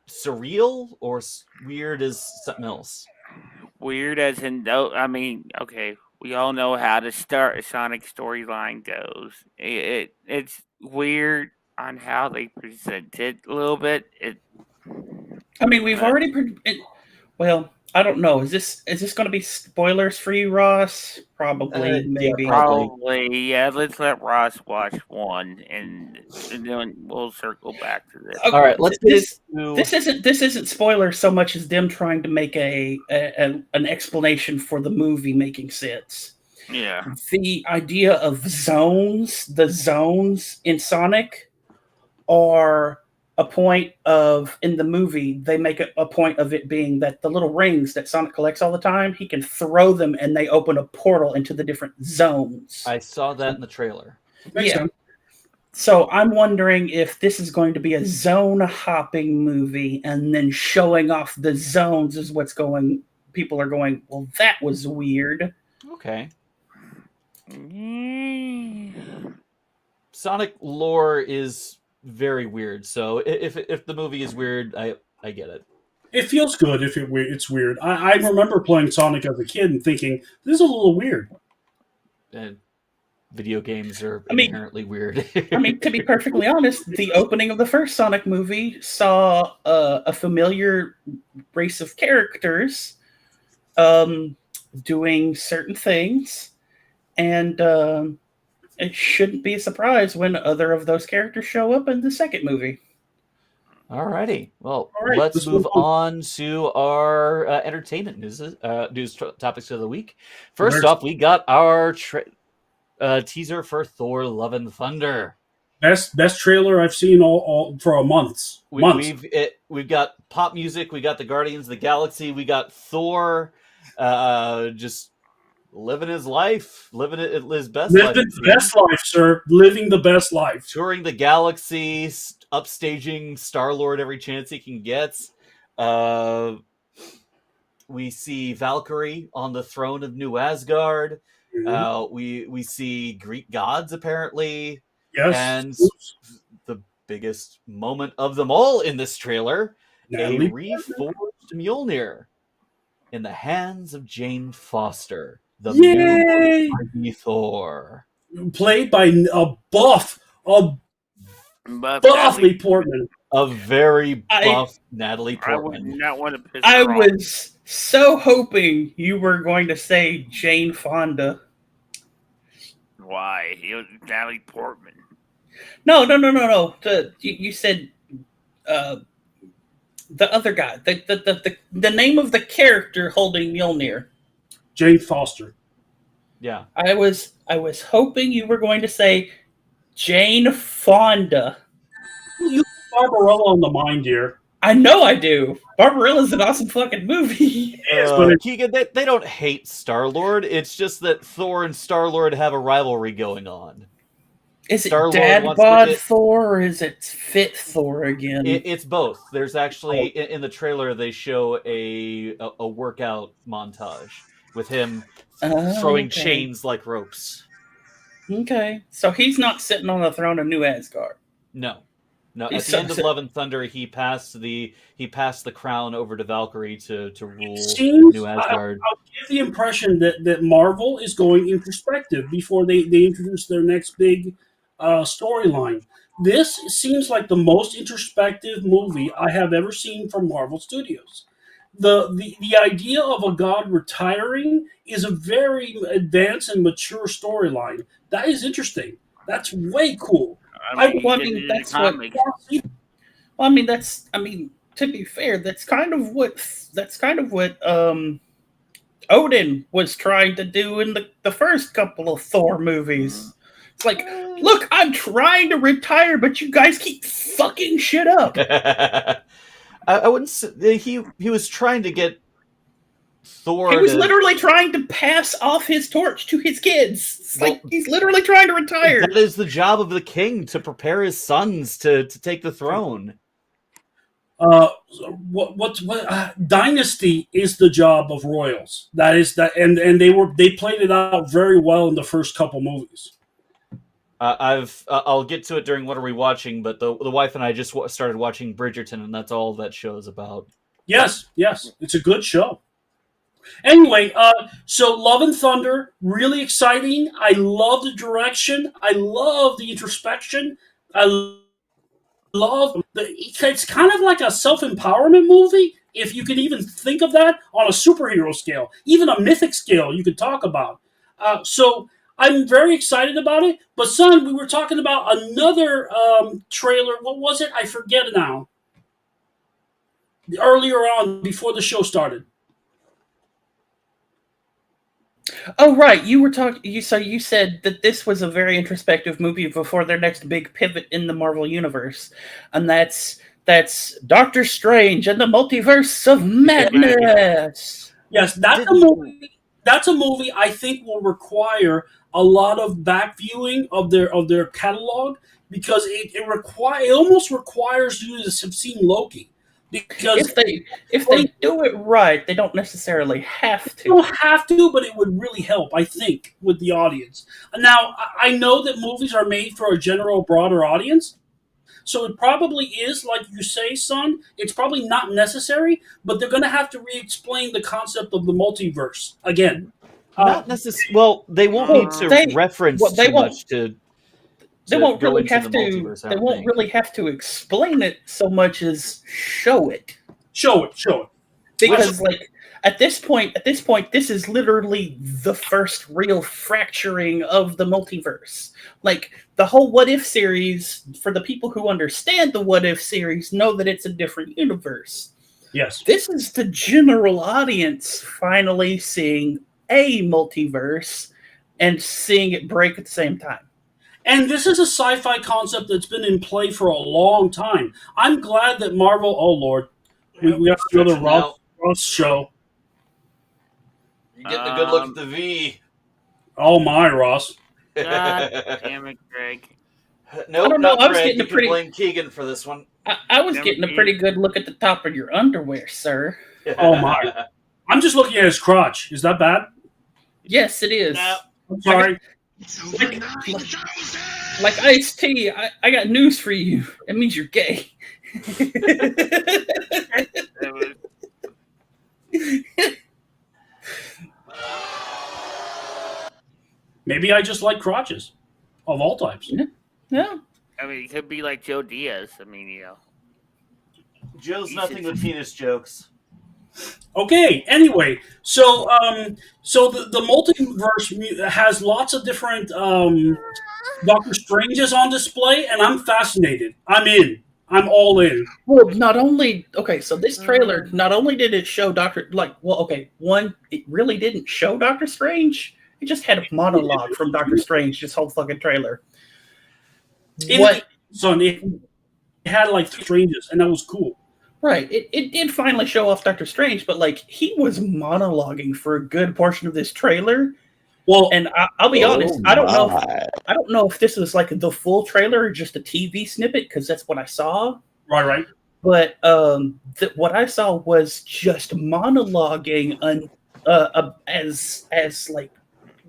surreal, or weird as something else. Weird as in I mean, okay. We all know how the Sonic storyline goes. It's weird on how they present it a little bit. I mean, we've already. Well, I don't know. Is this going to be spoilers for you, Ross? Probably, maybe. Yeah, probably. Yeah, let's let Ross watch one, and then we'll circle back to this. Okay, all right, let's get this isn't spoilers so much as them trying to make an explanation for the movie making sense. Yeah. The idea of the zones in Sonic are a point of, in the movie, they make a point of it being that the little rings that Sonic collects all the time, he can throw them and they open a portal into the different zones. I saw that in the trailer. Yeah. So I'm wondering if this is going to be a zone hopping movie and then showing off the zones is what's going. People are going, well, that was weird. Okay. Sonic lore is very weird, so if the movie is weird, I get it. It feels good if it's weird. I remember playing Sonic as a kid and thinking, this is a little weird. Video games are inherently weird. I mean, to be perfectly honest, the opening of the first Sonic movie saw a familiar race of characters doing certain things, and it shouldn't be a surprise when other of those characters show up in the second movie. Alrighty. Well, let's move on to our entertainment news topics of the week. First off, we got our teaser for Thor: Love and Thunder. Best trailer I've seen all for a months. We've got pop music, we got the Guardians of the Galaxy, we got Thor, just living his life, living his best life. Living the best life, sir. Living the best life. Touring the galaxy, upstaging Star-Lord every chance he can get. We see Valkyrie on the throne of New Asgard. Mhm. We see Greek gods apparently, Yes. and the biggest moment of them all in this trailer: Natalie a reforged Mjolnir in the hands of Jane Foster, the Yay! new mighty Thor, Played by a buff Natalie Portman. a very buff Natalie Portman. I would not want to piss I her off. was so hoping you were going to say Jane Fonda. Why? Natalie Portman. No. You said the other guy. The name of the character holding Mjolnir. Jane Foster. Yeah. I was hoping you were going to say Jane Fonda. You Barbarella on the mind here. I know I do. Barbarella's an awesome fucking movie. Keegan, they don't hate Star-Lord. It's just that Thor and Star-Lord have a rivalry going on. Is it Star-Lord Dad Bod Thor or is it Fit Thor again? It's both. There's actually in the trailer they show a workout montage with him throwing chains like ropes. Okay, so he's not sitting on the throne of New Asgard. No. At the end of Love and Thunder, he passed the crown over to Valkyrie to rule New Asgard. I'll give the impression that Marvel is going introspective before they introduce their next big storyline. This seems like the most introspective movie I have ever seen from Marvel Studios. The idea of a god retiring is a very advanced and mature storyline. That is interesting. That's way cool. To be fair, that's kind of what Odin was trying to do in the first couple of Thor movies. It's like, look, I'm trying to retire, but you guys keep fucking shit up. I wouldn't say he was trying to get Thor. He was literally trying to pass off his torch to his kids. It's like he's literally trying to retire. That is the job of the king, to prepare his sons to take the throne. Dynasty is the job of royals. That is that, and they played it out very well in the first couple movies. I'll get to it during What Are We Watching, but the wife and I just started watching Bridgerton, and that's all that show's about. Yes, it's a good show. Anyway, so Love and Thunder, really exciting. I love the direction. I love the introspection. I love it's kind of like a self-empowerment movie, if you can even think of that on a superhero scale, even a mythic scale you could talk about. So I'm very excited about it. But son, we were talking about another trailer. What was it? I forget now. Earlier on, before the show started. Oh right, you were talking. So you said that this was a very introspective movie before their next big pivot in the Marvel universe, and that's Doctor Strange and the Multiverse of Madness. Yes, that's a movie. That's a movie I think will require a lot of back viewing of their catalog, because it almost requires you to have seen Loki. Because if they do it right, they don't necessarily have to. They don't have to, but it would really help, I think, with the audience. Now, I know that movies are made for a general, broader audience, so it probably is, like you say, son, it's probably not necessary, but they're going to have to re-explain the concept of the multiverse again. Not necessarily. Well, they won't need to reference too much to. They won't really have to. They won't really have to explain it so much as show it. Show it. Because, like, at this point, this is literally the first real fracturing of the multiverse. Like, the whole What If series, for the people who understand the What If series, know that it's a different universe. Yes. This is the general audience finally seeing a multiverse and seeing it break at the same time. And this is a sci-fi concept that's been in play for a long time. I'm glad that Marvel. Oh Lord, we have another Stretching out. Ross show. You're getting a good look at the V. Oh my, Ross. God damn it, Greg. Nope, I don't know, not I was Greg. getting You a can pretty- blame Keegan for this one. I was Never getting a been. pretty good look at the top of your underwear, sir. Oh, my. I'm just looking at his crotch. Is that bad? Yes, it is. No. I'm sorry. Like Ice-T, I got news for you. It means you're gay. Maybe I just like crotches of all types. No. I mean, it could be like Joe Diaz. I mean, Joe's nothing but penis jokes. Okay. Anyway, so the multiverse has lots of different Doctor Stranges on display, and I'm fascinated. I'm in. I'm all in. Well, so this trailer, not only did it show it really didn't show Doctor Strange. It just had a monologue from Doctor Strange, this whole fucking trailer. It had like 3 Stranges, and that was cool. Right. It did finally show off Doctor Strange, but like he was monologuing for a good portion of this trailer. Well, and I'll be honest, I don't know if this was like the full trailer or just a TV snippet, because that's what I saw. Right. But what I saw was just monologuing as like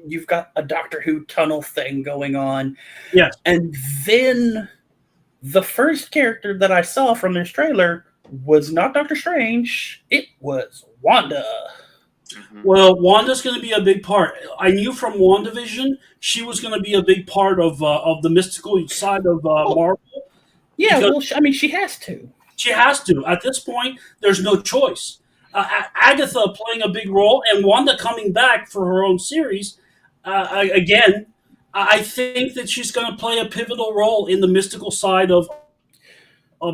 you've got a Doctor Who tunnel thing going on. Yes. And then the first character that I saw from this trailer was not Doctor Strange. It was Wanda. Well, Wanda's going to be a big part. I knew from WandaVision she was going to be a big part of the mystical side of Marvel. Yeah, well, she has to. She has to. At this point, there's no choice. Agatha playing a big role and Wanda coming back for her own series. Again, I think that she's going to play a pivotal role in the mystical side of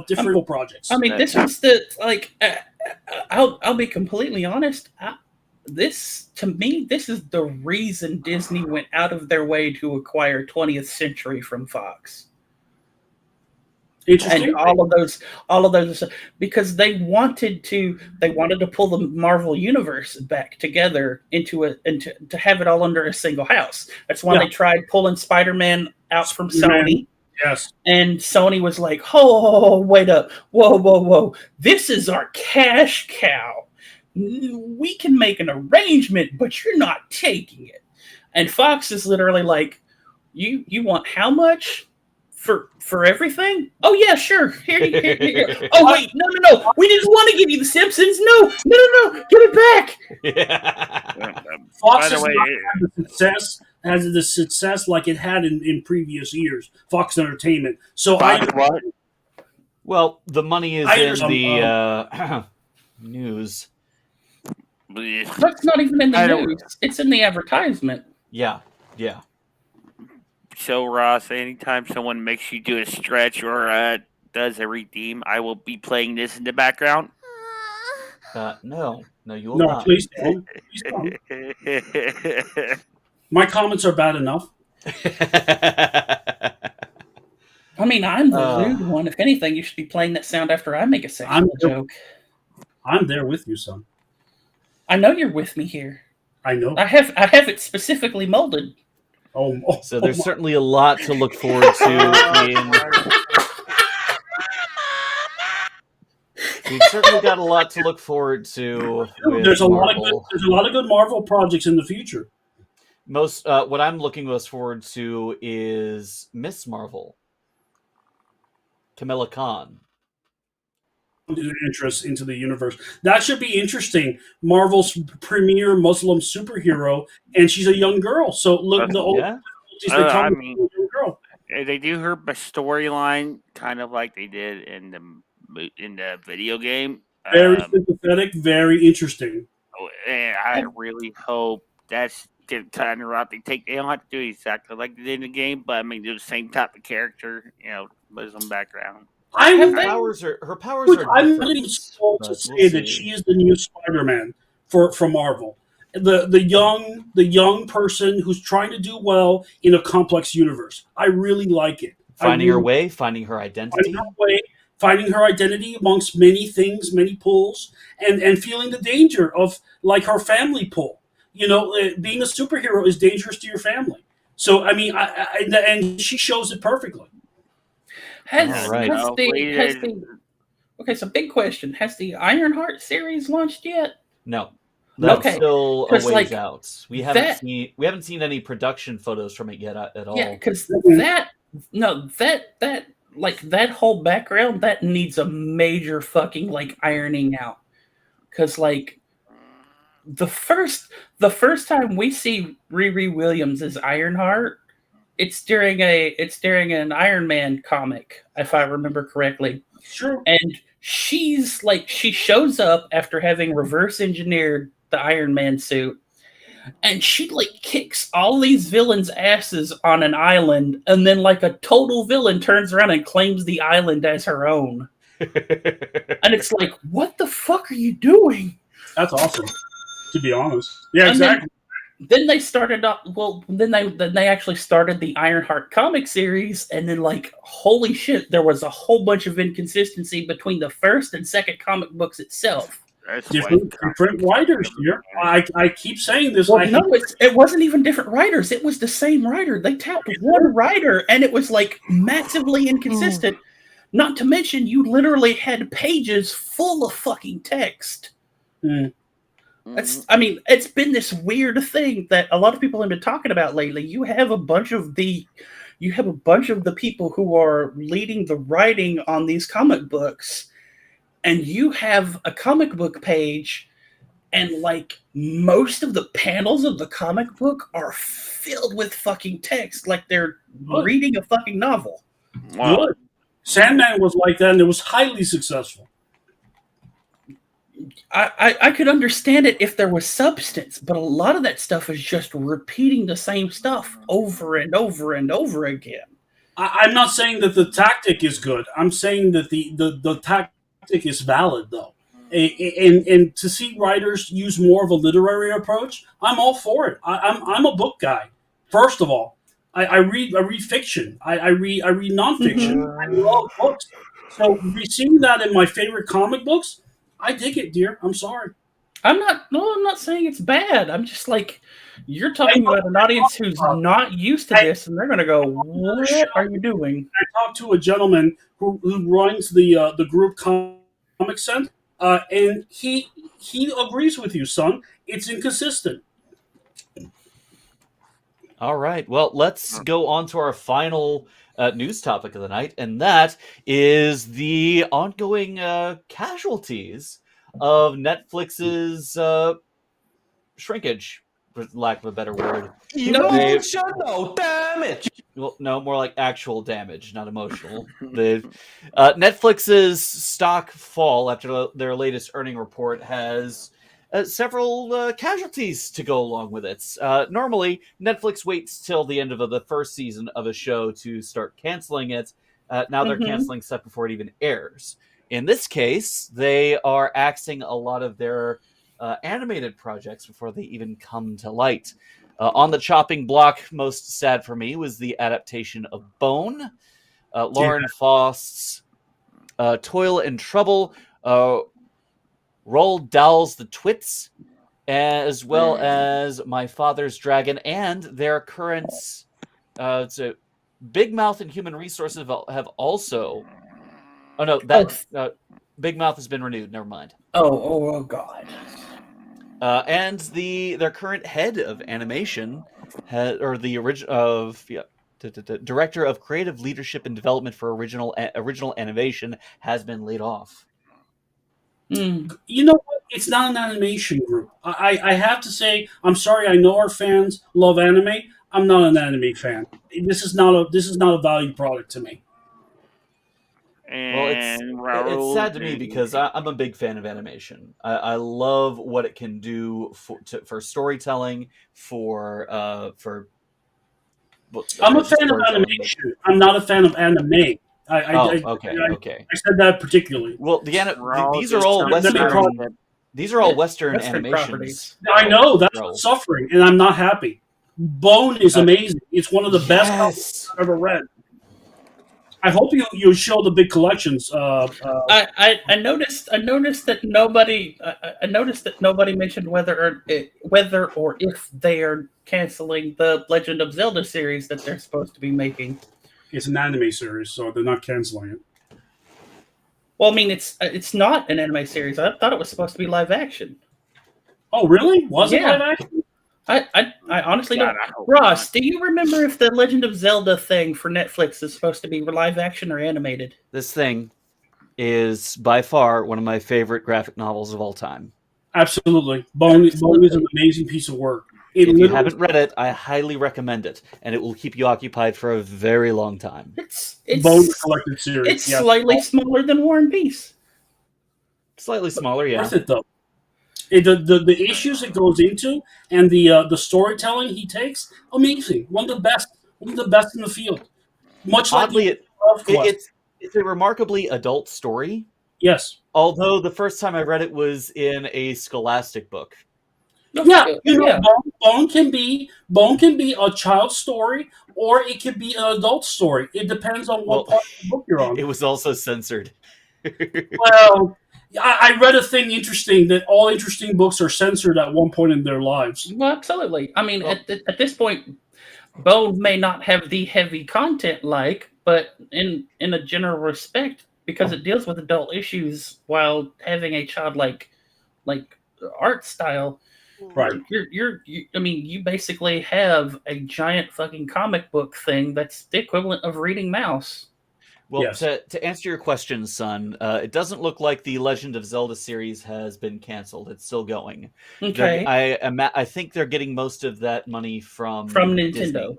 different projects. I mean, this was I'll be completely honest. This is the reason Disney went out of their way to acquire 20th Century from Fox. Interesting. And all of those, because they wanted to pull the Marvel universe back together to have it all under a single house. That's why they tried pulling Spider-Man out from Sony. Yes. And Sony was like, "Oh, wait up. Whoa. This is our cash cow. We can make an arrangement, but you're not taking it." And Fox is literally like, "You want how much for everything? Oh yeah, sure. Here. Oh wait, no. We didn't want to give you the Simpsons. No. Give it back." Yeah. Fox has not had the success like it had in previous years. Fox Entertainment. So Well, the money is in the news. That's not even in the news. It's in the advertisement. Yeah. So, Ross, anytime someone makes you do a stretch or does a redeem, I will be playing this in the background. No, you will not. Please don't. My comments are bad enough. I mean, I'm the rude one. If anything, you should be playing that sound after I make a sexual joke. I'm there with you, son. I know you're with me here. I know. I have it specifically molded. So there's certainly a lot to look forward to. We've certainly got a lot to look forward to. There's a lot of good Marvel projects in the future. What I'm looking most forward to is Miss Marvel, Kamala Khan. Interest into the universe. That should be interesting. Marvel's premier Muslim superhero, and she's a young girl. So look, I mean, young girl. They do her storyline kind of like they did in the video game. Very sympathetic, very interesting. And I really hope that's the kind of route they take. They don't have to do exactly like they did in the game, but I mean, do the same type of character, Muslim background. Her powers are I'm really supposed to say that she is the new Spider-Man for Marvel. the young person who's trying to do well in a complex universe. I really like it. Finding her way, finding her identity. Finding her identity amongst many things, many pulls, and feeling the danger of like her family pull. Being a superhero is dangerous to your family. So I mean, and she shows it perfully. Has Right. has the okay? So big question: has the Ironheart series launched yet? No, that's Okay, still a 'cause, ways like, out. We haven't seen any production photos from it yet at all. Yeah, because that that whole background that needs a major fucking like ironing out. Because like the first time we see Riri Williams as Ironheart, it's during an Iron Man comic, if I remember correctly. Sure. And she shows up after having reverse engineered the Iron Man suit, and she like kicks all these villains' asses on an island, and then like a total villain turns around and claims the island as her own. And it's like, what the fuck are you doing? That's awesome, to be honest. Yeah, And exactly. Then they started up. Well, then they actually started the Ironheart comic series, and then like, holy shit, there was a whole bunch of inconsistency between the first and second comic books itself. Different writers here. I keep saying this. Well, no, it wasn't even different writers. It was the same writer. They tapped one writer, and it was like massively inconsistent. Not to mention, you literally had pages full of fucking text. It's been this weird thing that a lot of people have been talking about lately. You have a bunch of the people who are leading the writing on these comic books, and you have a comic book page, and like most of the panels of the comic book are filled with fucking text, like they're reading a fucking novel. Wow. Good. Sandman was like that, and it was highly successful. I could understand it if there was substance, but a lot of that stuff is just repeating the same stuff over and over and over again. I'm not saying that the tactic is good. I'm saying that the tactic is valid, though. And to see writers use more of a literary approach, I'm all for it. I'm a book guy. First of all, I read fiction. I read nonfiction. I love books. So seeing that in my favorite comic books, I dig it, dear. I'm sorry. I'm not saying it's bad. I'm just like, you're talking about an audience who's not used to this, and they're going to go, "What are you doing?" I talked to a gentleman who runs the group Comic Sense, and he agrees with you, son. It's inconsistent. All right. Well, let's go on to our final news topic of the night, and that is the ongoing casualties of Netflix's shrinkage, for lack of a better word. Emotional damage. Well, no, more like actual damage, not emotional. Netflix's stock fall after their latest earning report has several casualties to go along with it. Normally, Netflix waits till the end of the first season of a show to start canceling it. Now they're canceling stuff before it even airs. In this case, they are axing a lot of their animated projects before they even come to light. On the chopping block, most sad for me, was the adaptation of Bone. Lauren Faust's Toil and Trouble, Roald Dahl's The Twits, as well as My Father's Dragon, and their current Big Mouth and Human Resources have also... Oh, no, Big Mouth has been renewed. Never mind. Oh God. And their current head of animation, director of creative leadership and development for original animation, has been laid off. You know what? It's not an animation group. I have to say, I'm sorry. I know our fans love anime. I'm not an anime fan. This is not a valued product to me. Well, it's sad to me because I'm a big fan of animation. I love what it can do for storytelling, for I'm a fan of animation. I'm not a fan of anime. Okay. I said that particularly. Well, these are all Western. These are all Yeah, Western Western animations. properties. I know that's Bro. what's suffering, and I'm not happy. Bone is amazing. It's one of the best novels Yes. I've ever read. I hope you show the big collections. I noticed that nobody mentioned whether or if they are canceling the Legend of Zelda series that they're supposed to be making. It's an anime series, so they're not canceling it. Well, I mean, it's not an anime series. I thought it was supposed to be live action. Oh, really? Was it Yeah. live action? I honestly God, don't. I hope Ross, not. do you remember if the Legend of Zelda thing for Netflix is supposed to be live action or animated? This thing is by far one of my favorite graphic novels of all time. Absolutely. Bone is Absolutely. an amazing piece of work. If you haven't read it, I highly recommend it, and it will keep you occupied for a very long time. It's Bone collected series. it's slightly smaller than War and Peace. Slightly smaller, yeah. Worth it though. The issues it goes into and the storytelling he takes, amazing. One of the best in the field. Much Oddly, like Quest. it's a remarkably adult story. Yes. Although the first time I read it was in a Scholastic book. Yeah, Yeah. Bone can be a child's story or it can be an adult story. It depends on what part of the book you're on. It was also censored. Well, I read a thing interesting that all interesting books are censored at one point in their lives. Well, absolutely. I mean, at this point, Bone may not have the heavy content but in a general respect, because it deals with adult issues while having a childlike like art style. Right. I mean, you basically have a giant fucking comic book thing that's the equivalent of reading Mouse. Well, Yes. to answer your question, son, it doesn't look like the Legend of Zelda series has been canceled. It's still going. Okay. I think they're getting most of that money from Nintendo.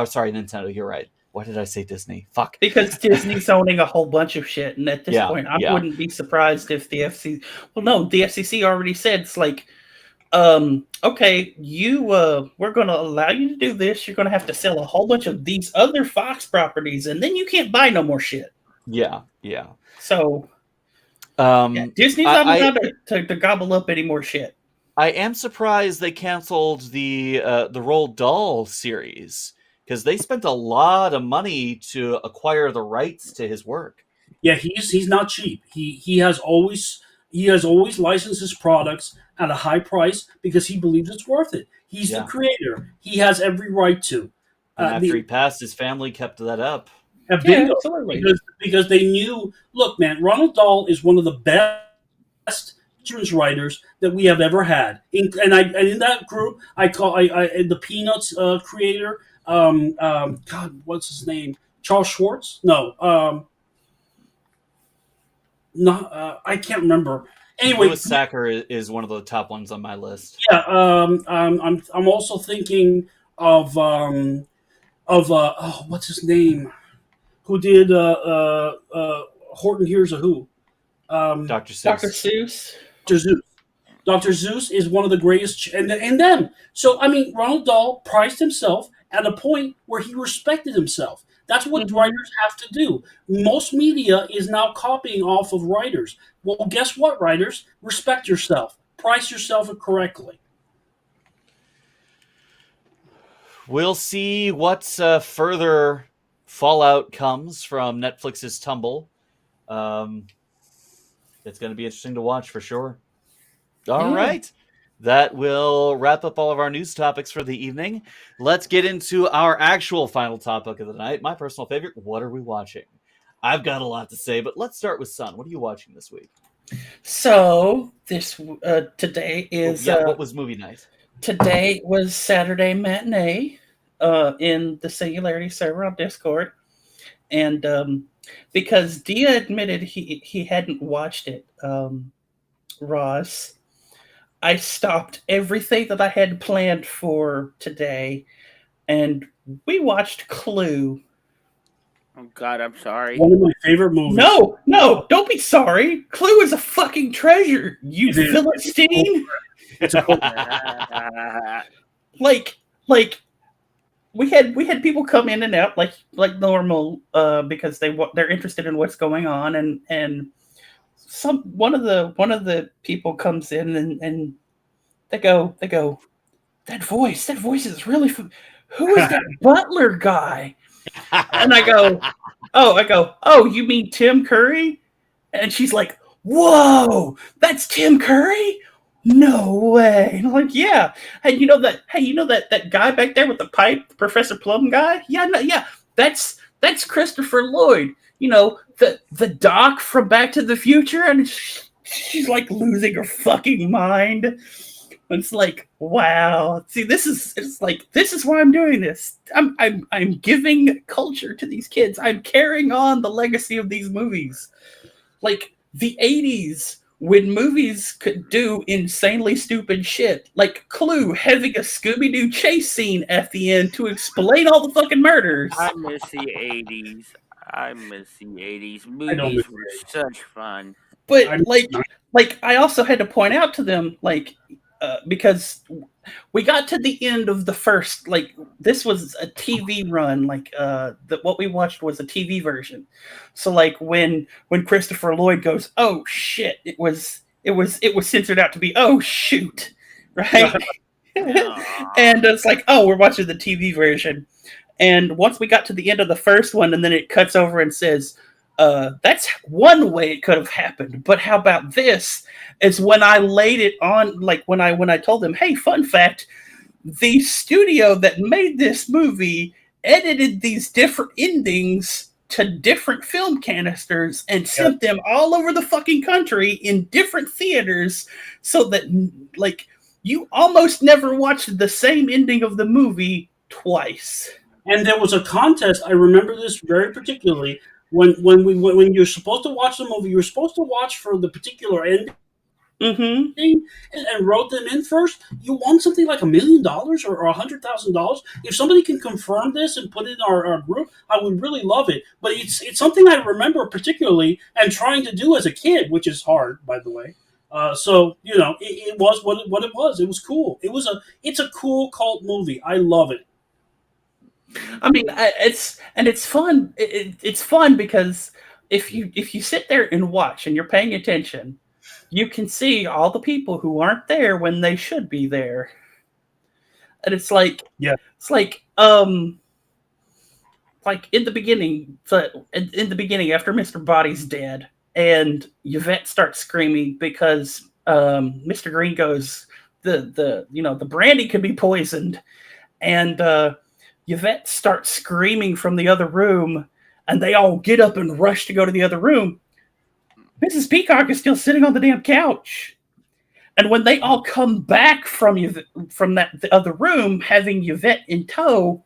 Sorry, Nintendo. You're right. Why did I say Disney? Fuck. Because Disney's owning a whole bunch of shit, and at this point, I wouldn't be surprised if the FCC. Well, no, the FCC already said it's like, okay, we're going to allow you to do this. You're going to have to sell a whole bunch of these other Fox properties, and then you can't buy no more shit. Yeah. So, Disney's not allowed to gobble up any more shit. I am surprised they canceled the Roald Dahl series because they spent a lot of money to acquire the rights to his work. Yeah, he's not cheap. He has always licensed his products at a high price because he believes it's worth it. He's the creator. He has every right to. And after he passed, his family kept that up. Bingo, absolutely. Because they knew. Look, man, Ronald Dahl is one of the best children's writers that we have ever had. And in that group, I the Peanuts creator. God, what's his name? Charles Schwartz? No. I can't remember. Anyway, Louis Sacker is one of the top ones on my list. Yeah, I'm also thinking of what's his name? Who did Horton Hears a Who? Dr. Seuss. Dr. Seuss. Dr. Seuss. Dr. Seuss is one of the greatest, and them. So I mean, Ronald Dahl priced himself at a point where he respected himself. That's what writers have to do. Most media is now copying off of writers. Well, guess what, writers? Respect yourself. Price yourself correctly. We'll see what further fallout comes from Netflix's tumble. It's going to be interesting to watch for sure. All right. That will wrap up all of our news topics for the evening. Let's get into our actual final topic of the night. My personal favorite, what are we watching? I've got a lot to say, but let's start with Sun. What are you watching this week? So, today is... what was movie night? Today was Saturday Matinee in the Singularity server on Discord. And because Dia admitted he hadn't watched it, Ross... I stopped everything that I had planned for today, and we watched Clue. Oh God, I'm sorry. One of my favorite movies. No, don't be sorry. Clue is a fucking treasure, you Philistine. It's a cool. like we had people come in and out like normal because they're interested in what's going on, and one of the people comes in and they go, that voice is really who is that butler guy? And I go, oh, you mean Tim Curry? And she's like, whoa, that's Tim Curry? No way. And I'm like, yeah. Hey, you know that guy back there with the pipe, Professor Plum guy? Yeah, no, yeah. That's Christopher Lloyd. You know, the doc from Back to the Future, and she's like losing her fucking mind. It's like, wow. See, this is why I'm doing this. I'm giving culture to these kids. I'm carrying on the legacy of these movies. Like the 80s, when movies could do insanely stupid shit, like Clue having a Scooby-Doo chase scene at the end to explain all the fucking murders. I miss the 80s. I miss the 80s. I don't Movies miss were the 80s. such fun. But I'm like I also had to point out to them, like, because we got to the end of the first, like, this was a TV run, like what we watched was a TV version. So like when Christopher Lloyd goes, oh shit, it was censored out to be, oh shoot, right? And it's like, oh, we're watching the TV version. And once we got to the end of the first one, and then it cuts over and says, that's one way it could have happened. But how about this? Is when I laid it on, like when I told them, hey, fun fact, the studio that made this movie edited these different endings to different film canisters and sent them all over the fucking country in different theaters, so that like you almost never watched the same ending of the movie twice. And there was a contest. I remember this very particularly. When you're supposed to watch the movie, you're supposed to watch for the particular ending, and wrote them in first. You won something like $1 million or $100,000. If somebody can confirm this and put it in our group, I would really love it. But it's something I remember particularly and trying to do as a kid, which is hard, by the way. So you know, it was what it was. It was cool. It's a cool cult movie. I love it. I mean, it's fun. It's fun because if you sit there and watch and you're paying attention, you can see all the people who aren't there when they should be there. And it's like, like in the beginning, after Mr. Body's dead and Yvette starts screaming because Mr. Green goes, the brandy could be poisoned, and Yvette starts screaming from the other room, and they all get up and rush to go to the other room. Mrs. Peacock is still sitting on the damn couch. And when they all come back from the other room, having Yvette in tow,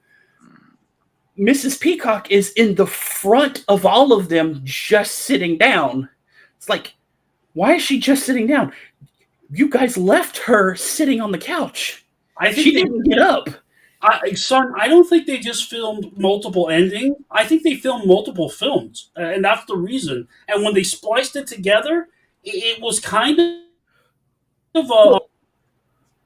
Mrs. Peacock is in the front of all of them, just sitting down. It's like, why is she just sitting down? You guys left her sitting on the couch. She didn't get up. Son, I don't think they just filmed multiple endings. I think they filmed multiple films, and that's the reason. And when they spliced it together, it was kind of a...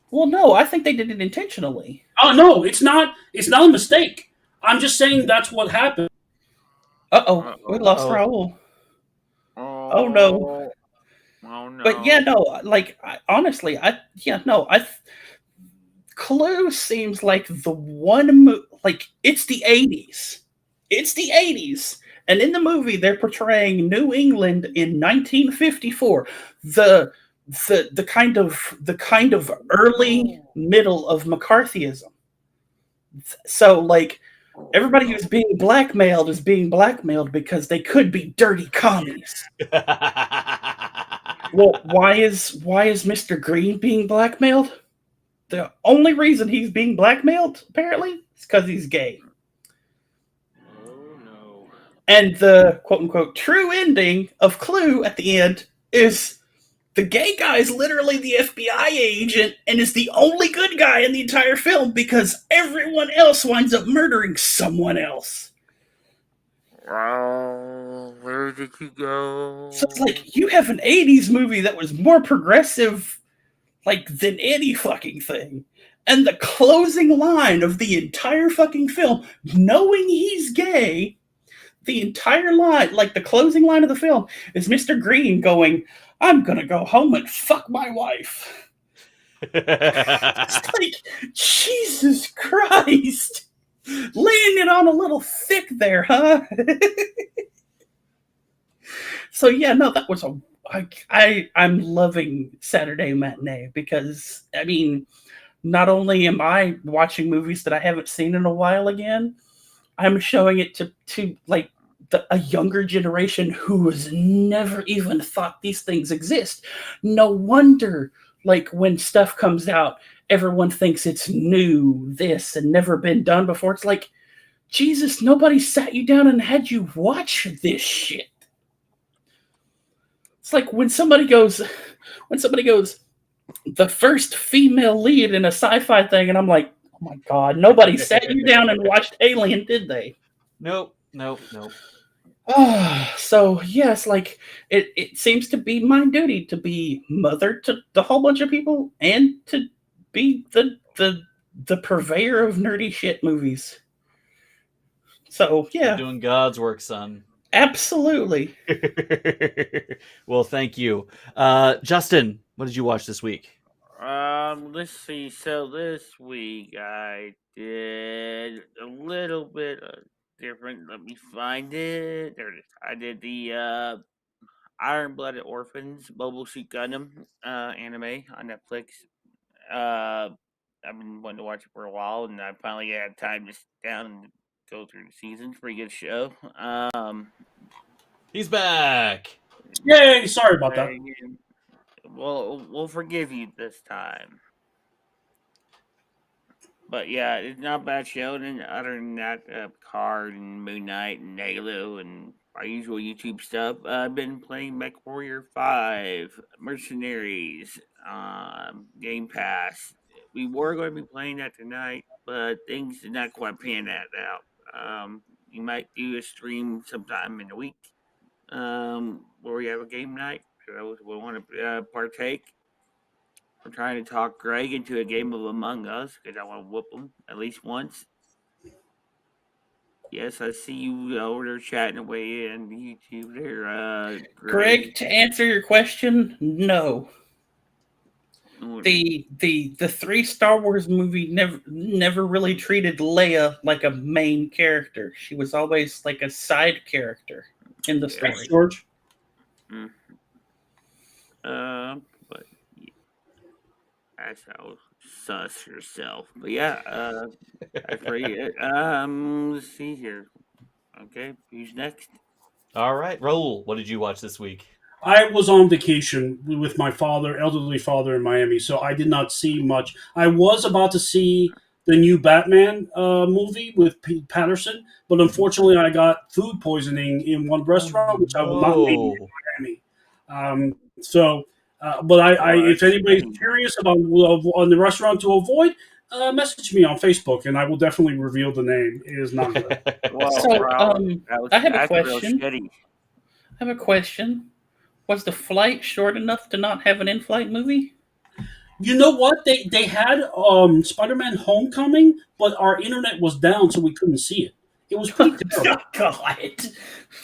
Well, no, I think they did it intentionally. Oh no, it's not. It's not a mistake. I'm just saying that's what happened. Uh-oh, we lost Raul. Oh no. Oh no. But yeah, no, like honestly, Clue seems like the one like it's the 80s. It's the 80s. And in the movie they're portraying New England in 1954. The kind of early middle of McCarthyism. So like everybody who's being blackmailed is being blackmailed because they could be dirty commies. Well, why is Mr. Green being blackmailed? The only reason he's being blackmailed, apparently, is because he's gay. Oh no. And the quote-unquote true ending of Clue at the end is the gay guy is literally the FBI agent and is the only good guy in the entire film because everyone else winds up murdering someone else. Oh, where did you go? So it's like, you have an 80s movie that was more progressive like than any fucking thing. And the closing line of the entire fucking film, knowing he's gay, the entire line, like the closing line of the film, is Mr. Green going, "I'm gonna go home and fuck my wife." It's like, Jesus Christ, laying it on a little thick there, huh? So yeah, no, that was a. I'm loving Saturday Matinee because I mean, not only am I watching movies that I haven't seen in a while again, I'm showing it to like a younger generation who has never even thought these things exist. No wonder, like when stuff comes out, everyone thinks it's new, this, and never been done before. It's like, Jesus, nobody sat you down and had you watch this shit. It's like when somebody goes, the first female lead in a sci-fi thing, and I'm like, oh my god, nobody sat you down and watched Alien, did they? Nope. So yes, like it seems to be my duty to be mother to the whole bunch of people and to be the purveyor of nerdy shit movies. So You're yeah, doing God's work, son. absolutely. Well, thank you. Justin, what did you watch this week? Let's see. So this week I did a little bit different. Let me find it. There it is. I did the Iron Blooded Orphans Mobile Suit Gundam anime on Netflix. I've been wanting to watch it for a while, and I finally had time to sit down and go through the seasons. Pretty good show. He's back. Yay! Sorry about that. We'll forgive you this time. But yeah, it's not a bad show. And other than that, Picard and Moon Knight and Halo and our usual YouTube stuff, I've been playing Mech Warrior 5, Mercenaries, Game Pass. We were going to be playing that tonight, but things did not quite pan that out. We might do a stream sometime in the week where we have a game night. So we want to partake. I'm trying to talk Greg into a game of Among Us because I want to whoop him at least once. Yes, I see you over there chatting away on YouTube there, Greg, to answer your question, no. The 3 Star Wars movie never really treated Leia like a main character. She was always like a side character in the story. Thanks, George. But yeah, that's how sus yourself. But yeah, that's pretty it. Let's see here. Okay, who's next? All right, Raul, what did you watch this week? I was on vacation with my elderly father in Miami, so I did not see much. I was about to see the new Batman movie with Pete Patterson, but unfortunately, I got food poisoning in one restaurant, which I will not name in Miami. But if anybody's curious about on the restaurant to avoid, message me on Facebook, and I will definitely reveal the name. It is not good. Well, So, I have a that's real question. shitty. I have a question. Was the flight short enough to not have an in-flight movie? You know what? They had Spider-Man: Homecoming, but our internet was down, so we couldn't see it. It was pretty terrible. God,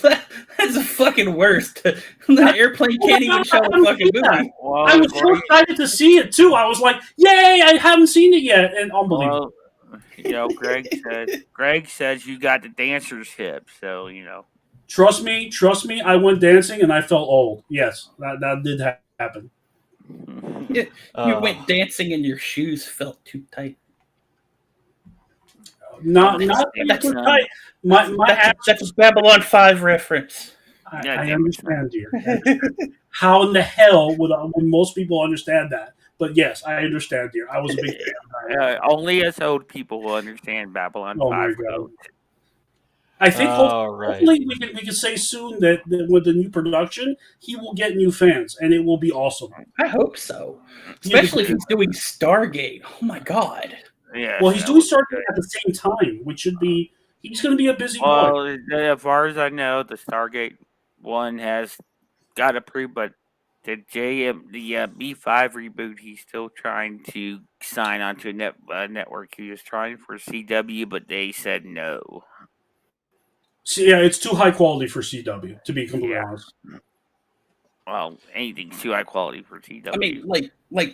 that's the fucking worst. The airplane can't even show the fucking movie. Well, I was so excited to see it too. I was like, "Yay! I haven't seen it yet," and unbelievable. Well, Greg says you got the dancer's hip, so Trust me. I went dancing and I felt old. Yes, that did happen. You went dancing and your shoes felt too tight. Not too tight. That's a Babylon 5 reference. I understand, dear. How in the hell would most people understand that? But yes, I understand, dear. I was a big fan. Only us old people will understand Babylon 5. My God. I think hopefully we can say soon that with the new production, he will get new fans, and it will be awesome. I hope so. Especially if he's doing Stargate. Oh my God. Yeah. Well, he's doing Stargate at the same time, which should be he's going to be a busy boy. As far as I know, the Stargate one has got approved, but the B5 reboot, he's still trying to sign onto a network. He was trying for CW, but they said no. So, yeah, it's too high quality for CW, to be completely Yeah. honest. Well, anything's too high quality for CW. I mean,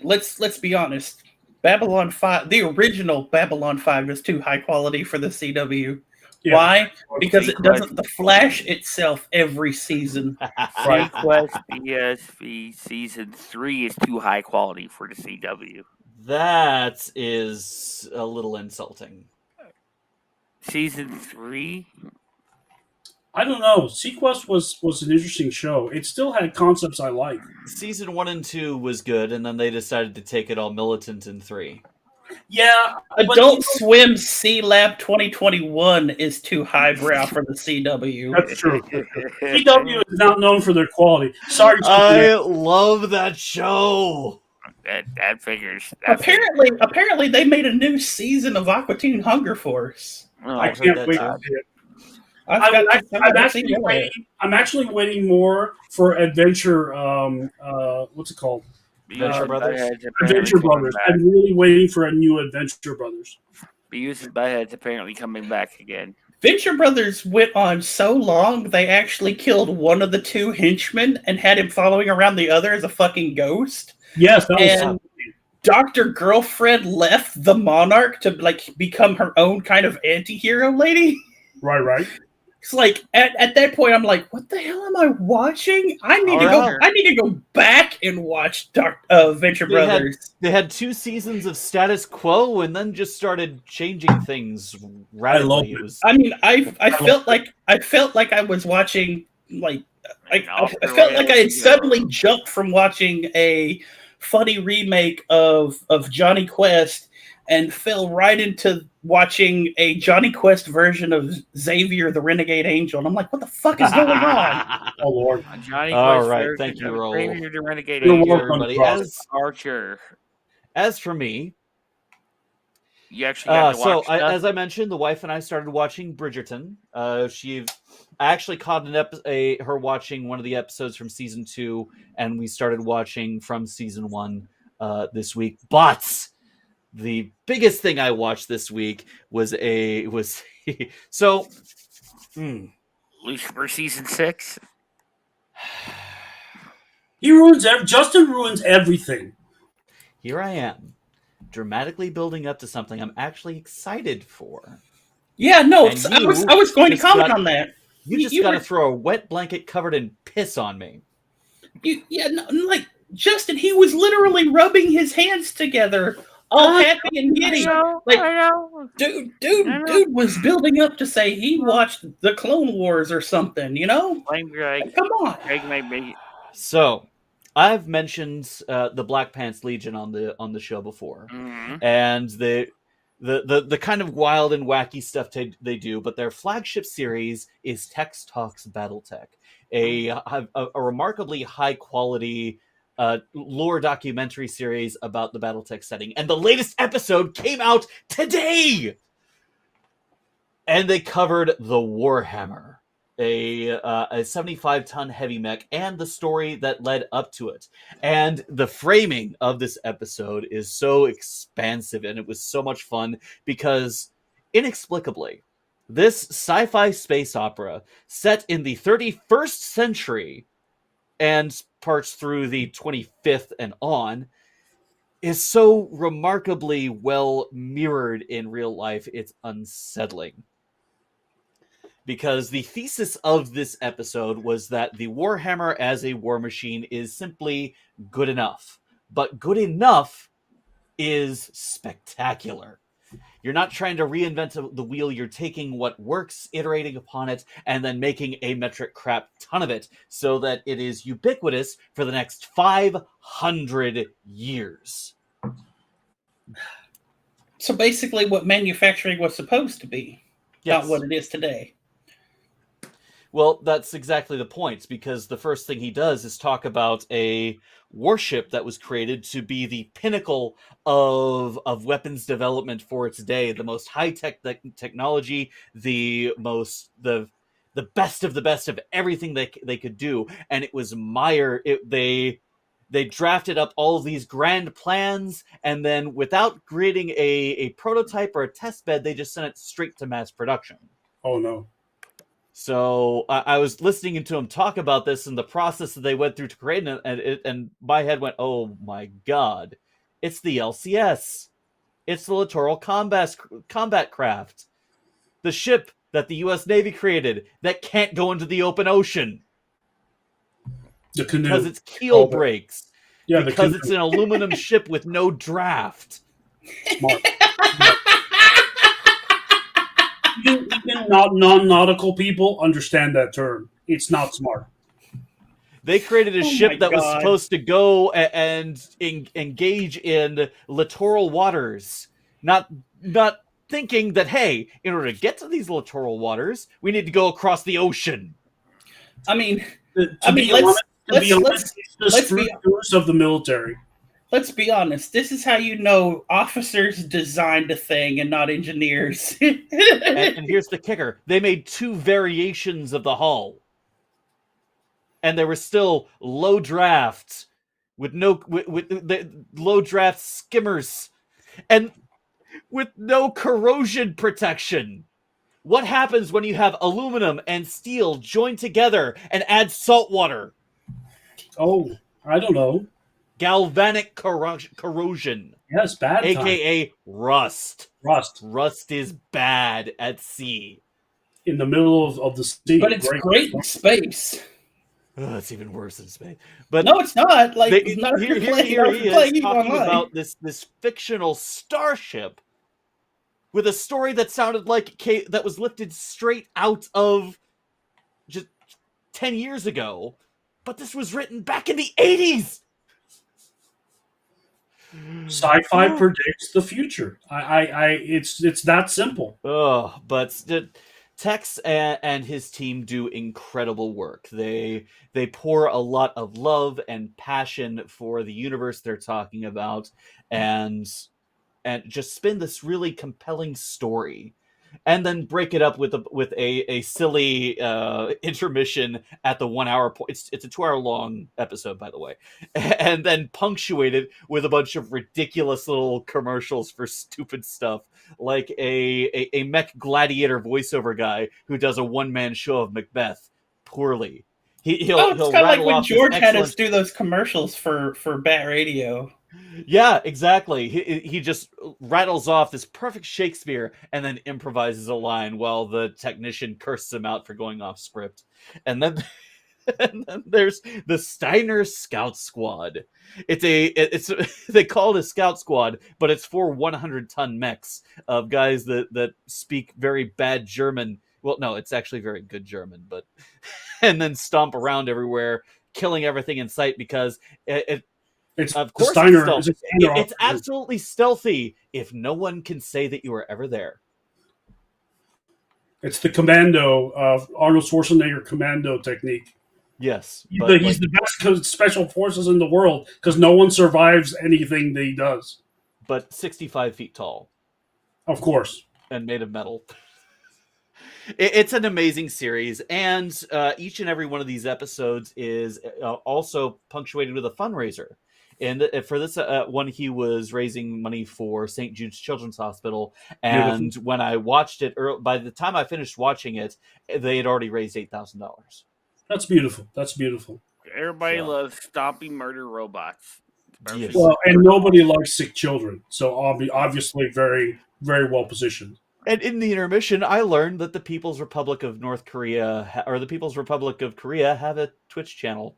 let's be honest. Babylon 5, the original Babylon 5 is too high quality for the CW. Yeah. Why? Because it Sequest- doesn't the Flash itself every season. Right. Sequest BSV season 3 is too high quality for the CW. That is a little insulting. Season 3? I don't know. Sequest was an interesting show. It still had concepts I liked. Season 1 and 2 was good, and then they decided to take it all militant in 3. Yeah, but Adult Swim C Lab 2021 is too highbrow for the CW. that's true. CW is not known for their quality. Sorry, I love that show. That figures. Apparently, they made a new season of Aqua Teen Hunger Force. Oh, I heard can't that wait too. to see it. I've I'm actually waiting more for Adventure. What's it called? Adventure Brothers? Adventure Brothers. I'm really waiting for a new Adventure Brothers. Beavis and Butthead's apparently coming back again. Venture Brothers went on so long they actually killed one of the two henchmen and had him following around the other as a fucking ghost. Yes, that was. And Dr. Girlfriend left the Monarch to become her own kind of anti-hero lady. Right. It's like at that point I'm like, what the hell am I watching? I need to go back and watch Venture Brothers. They had 2 seasons of status quo and then just started changing things radically. I felt like I was watching I felt like I had suddenly jumped from watching a funny remake of Johnny Quest and fell right into watching a Johnny Quest version of Xavier the Renegade Angel. And I'm like, what the fuck is going on? Oh, Lord. Johnny All Quest right, version thank you, of Roll. Xavier the Renegade You're Angel. welcome, Everybody. Archer. As for me, You actually got to watch stuff? as I mentioned, the wife and I started watching Bridgerton. I actually caught her watching one of the episodes from season 2, and we started watching from season 1 this week. But the biggest thing I watched this week was so. At least for season 6. Justin ruins everything. Here I am, dramatically building up to something I'm actually excited for. Yeah, no, And I was going to comment on that. You just got to throw a wet blanket covered in piss on me. Justin, he was literally rubbing his hands together, all happy and giddy. I know. Dude was building up to say he watched the Clone Wars or something, you know? Blame Greg. Come on. Greg might make it. So, I've mentioned the Black Pants Legion on the show before, and the kind of wild and wacky stuff they do, but their flagship series is Tex Talks BattleTech, a remarkably high quality lore documentary series about the BattleTech setting, and the latest episode came out today, and they covered the Warhammer, a 75-ton heavy mech, and the story that led up to it. And the framing of this episode is so expansive, and it was so much fun because, inexplicably, this sci-fi space opera set in the 31st century and parts through the 25th and on is so remarkably well mirrored in real life, it's unsettling. Because the thesis of this episode was that the Warhammer as a war machine is simply good enough. But good enough is spectacular. You're not trying to reinvent the wheel. You're taking what works, iterating upon it, and then making a metric crap ton of it so that it is ubiquitous for the next 500 years. So basically what manufacturing was supposed to be, Yes. not what it is today. Well, that's exactly the point, because the first thing he does is talk about a warship that was created to be the pinnacle of weapons development for its day, the most high-tech technology, the best of the best of everything they could do, and it was they drafted up all of these grand plans, and then without creating a prototype or a test bed, they just sent it straight to mass production. Oh, no. So I was listening to him talk about this and the process that they went through to create it, and my head went, "Oh my god, it's the LCS! It's the Littoral Combat Craft, the ship that the U.S. Navy created that can't go into the open ocean The canoe. because its keel breaks, Yeah, because it's an aluminum ship with no draft." Smart. Even non-nautical people understand that term. It's not smart. They created a Oh my ship that was God. supposed to go and engage in littoral waters, not thinking that, hey, in order to get to these littoral waters, we need to go across the ocean. I mean, To be honest, it's the let's be- screws of the military. let's be honest. This is how you know officers designed a thing and not engineers. And here's the kicker: they made 2 variations of the hull, and they were still low draft with the low draft skimmers and with no corrosion protection. What happens when you have aluminum and steel joined together and add salt water? Oh, I don't know. Galvanic corrosion, Yes, bad time. aka rust. Rust Rust is bad at sea. in the middle of the sea. But it's great in space. It's even worse in space. But No, it's not. Like, They, not if here, you're playing, here not he if you're playing is EVE talking Online. about this fictional starship with a story that sounded like that was lifted straight out of just 10 years ago, but this was written back in the 80s. Sci-fi predicts the future. It's that simple. Oh, but Tex and his team do incredible work. They pour a lot of love and passion for the universe they're talking about, and just spin this really compelling story, and then break it up with a silly intermission at the 1 hour point. It's a 2 hour long episode, by the way, and then punctuated with a bunch of ridiculous little commercials for stupid stuff, like a mech gladiator voiceover guy who does a 1-man show of Macbeth poorly. He'll it's kind of like rattle when off this George had us excellent- do those commercials for Bat Radio. Yeah, exactly. He just rattles off this perfect Shakespeare and then improvises a line while the technician curses him out for going off script. And then, and then there's the Steiner Scout Squad. It's they call it a Scout Squad, but it's for 100-ton mechs of guys that speak very bad German. Well, no, it's actually very good German, but and then stomp around everywhere, killing everything in sight because of course, it's absolutely stealthy if no one can say that you were ever there. It's the commando of Arnold Schwarzenegger commando technique. Yes, He's the best special forces in the world because no one survives anything that he does. But 65 feet tall, of course, and made of metal. It's an amazing series, and each and every one of these episodes is also punctuated with a fundraiser. And for this one, he was raising money for St. Jude's Children's Hospital. And beautiful. When I watched it, by the time I finished watching it, they had already raised $8,000. That's beautiful. That's beautiful. Everybody loves stopping murder robots. Yes. Well, and nobody likes sick children. So obviously very, very well positioned. And in the intermission, I learned that the People's Republic of North Korea, or the People's Republic of Korea, have a Twitch channel.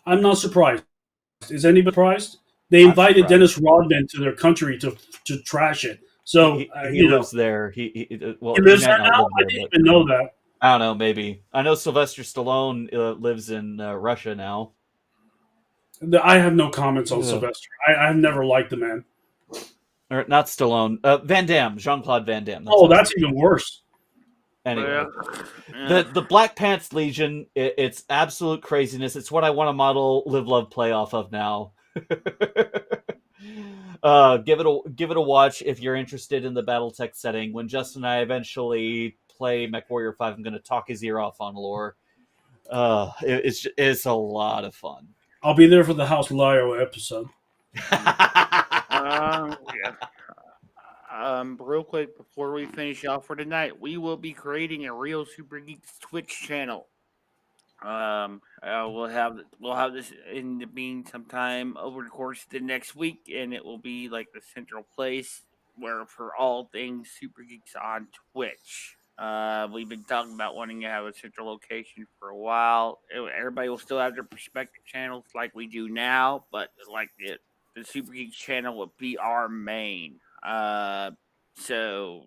I'm not surprised. Is anybody surprised? They invited Dennis Rodman to their country to trash it. So he lives there. He lives there now. I didn't even know that. I don't know. Maybe I know Sylvester Stallone lives in Russia now. I have no comments on Sylvester. I've never liked the man. Or not Stallone. Van Damme. Jean-Claude Van Damme. That's even worse. Anyway, the Black Pants Legion, it's absolute craziness. It's what I want to model Live, Love, Play off of now. Give it a watch if you're interested in the BattleTech setting. When Justin and I eventually play MechWarrior 5, I'm going to talk his ear off on lore. It's a lot of fun. I'll be there for the House Lyo episode. real quick before we finish off for tonight, we will be creating a real Super Geeks Twitch channel. We'll have this in the being sometime over the course of the next week, and it will be like the central place where for all things Super Geeks on Twitch. We've been talking about wanting to have a central location for a while. Everybody will still have their respective channels like we do now, but like the Super Geeks channel will be our main. So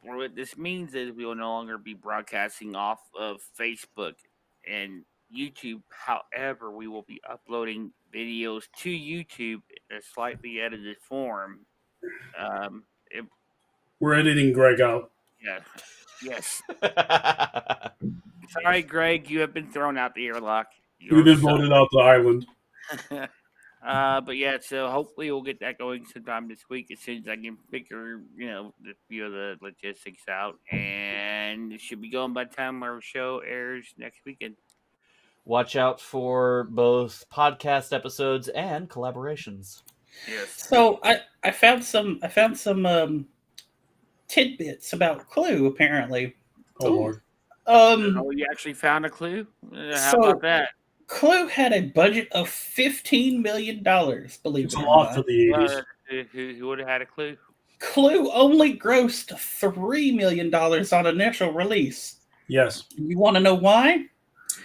what this means is we will no longer be broadcasting off of Facebook and YouTube. However, we will be uploading videos to YouTube in a slightly edited form. It, We're editing Greg out. yeah, yes. Sorry, Greg, you have been thrown out the airlock. You've been voted out the island. But yeah, so hopefully we'll get that going sometime this week as soon as I can figure, the few of the logistics out, and it should be going by the time our show airs next weekend. Watch out for both podcast episodes and collaborations. Yes. So I found some tidbits about Clue. Apparently, Oh Lord. Oh, you actually found a clue? How about that? Clue had a budget of $15 million. Believe It's it a or lot not. for the 80s. Who would have had a clue? Clue only grossed $3 million on initial release. Yes. You want to know why?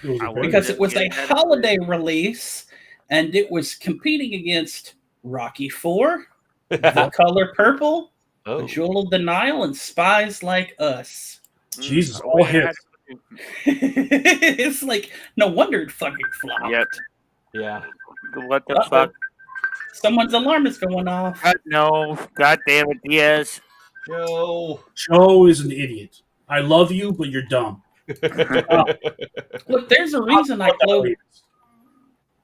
It was I a wouldn't Because have it was a guessed that a holiday release, and it was competing against Rocky IV, The Color Purple, Oh, Jewel of the Nile, and Spies Like Us. Jesus, I all wouldn't have hits. had a clue. It's like, no wonder it fucking flopped. Yep. yeah. What the Uh-oh. fuck? Someone's alarm is going off. No. God damn it, Diaz. Joe. Joe is an idiot. I love you, but you're dumb. Look, there's a reason I closed.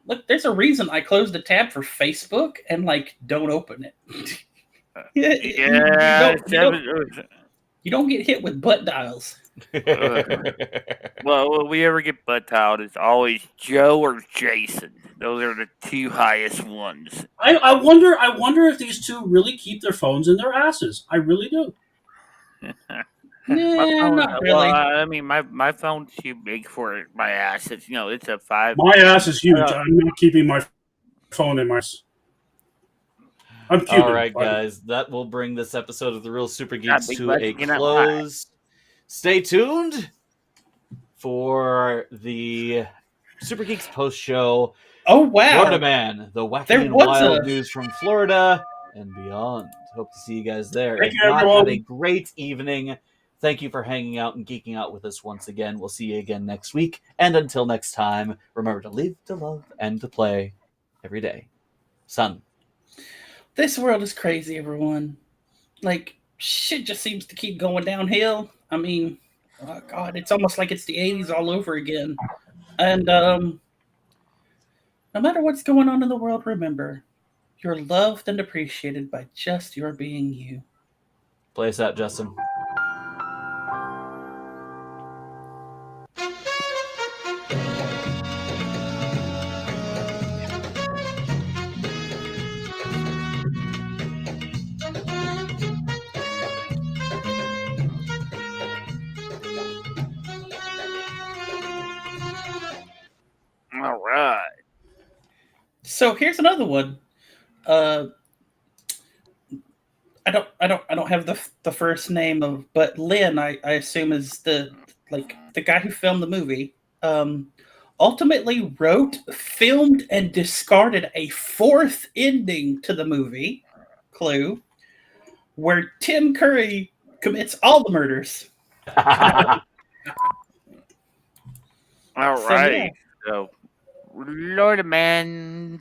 Look, there's a reason I closed the tab for Facebook and don't open it. Yeah. You don't get hit with butt dials. Well, when we ever get butt dialed, it's always Joe or Jason. Those are the two highest ones. I wonder if these two really keep their phones in their asses. I really do. Nah, not really. Well, I mean, my phone's too big for my ass. It's it's a 5. My ass is huge. I'm not keeping my phone in my. I'm Cuban. All right, guys, that will bring this episode of the Real Super Geeks big to butt, a you're not close. Stay tuned for the Super Geeks post show. Oh wow! Florida Man, the wacky There and was wild a- news from Florida and beyond. Hope to see you guys there. Thank If you, not, everyone. have a great evening. Thank you for hanging out and geeking out with us once again. We'll see you again next week. And until next time, remember to live, to love, and to play every day. Son. This world is crazy, everyone. Shit just seems to keep going downhill. I mean, oh God, it's almost like it's the 80s all over again. And no matter what's going on in the world, remember, you're loved and appreciated by just your being you. Play us out, Justin. All right. So here's another one. I don't have the first name of, but Lynn, I assume is the guy who filmed the movie. Ultimately wrote, filmed, and discarded a fourth ending to the movie, Clue, where Tim Curry commits all the murders. All So, right. yeah. So, Lord man.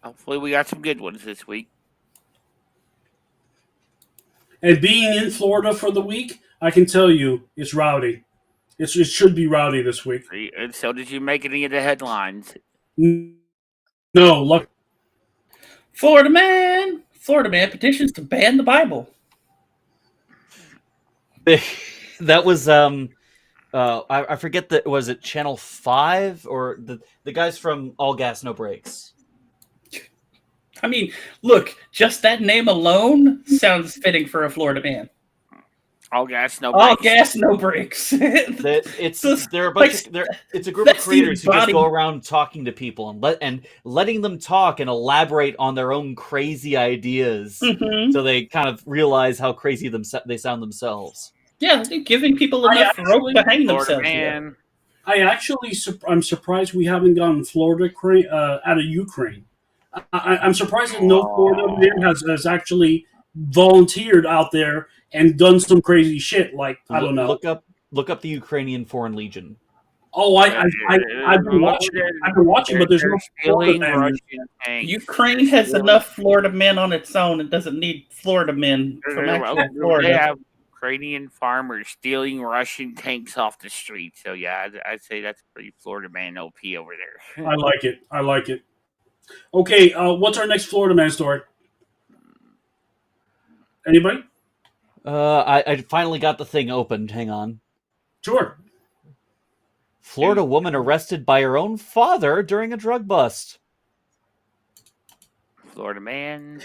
Hopefully, we got some good ones this week. And being in Florida for the week, I can tell you it's rowdy. It should be rowdy this week. And so, did you make any of the headlines? No, look. Florida man petitions to ban the Bible. That was I forget that, was it Channel 5 or the guys from All Gas No Brakes? I mean, look, just that name alone sounds fitting for a Florida man. All gas, no All brakes. gas, no brakes. It's Just they're a bunch like- of it's a group of that's the creators who just go embodiment. around talking to people and letting them talk and elaborate on their own crazy ideas, Mhm. so they kind of realize how crazy they sound themselves. Yeah, they're giving people I enough rope to hang Florida themselves with. man. I'm surprised we haven't gotten Florida out of Ukraine. I'm surprised that no Florida man has actually volunteered out there and done some crazy shit. Like I don't know. Look up the Ukrainian Foreign Legion. Oh, I've been watching. I've been watching, but there's no Florida stealing man. Russian tanks. Ukraine has enough Florida men on its own and doesn't need Florida men from actual They Florida. have Ukrainian farmers stealing Russian tanks off the street. So yeah, I'd say that's pretty Florida man OP over there. I like it. I like it. Okay, what's our next Florida man story? Anybody? I finally got the thing opened. Hang on. Sure. Florida woman arrested by her own father during a drug bust. Florida man.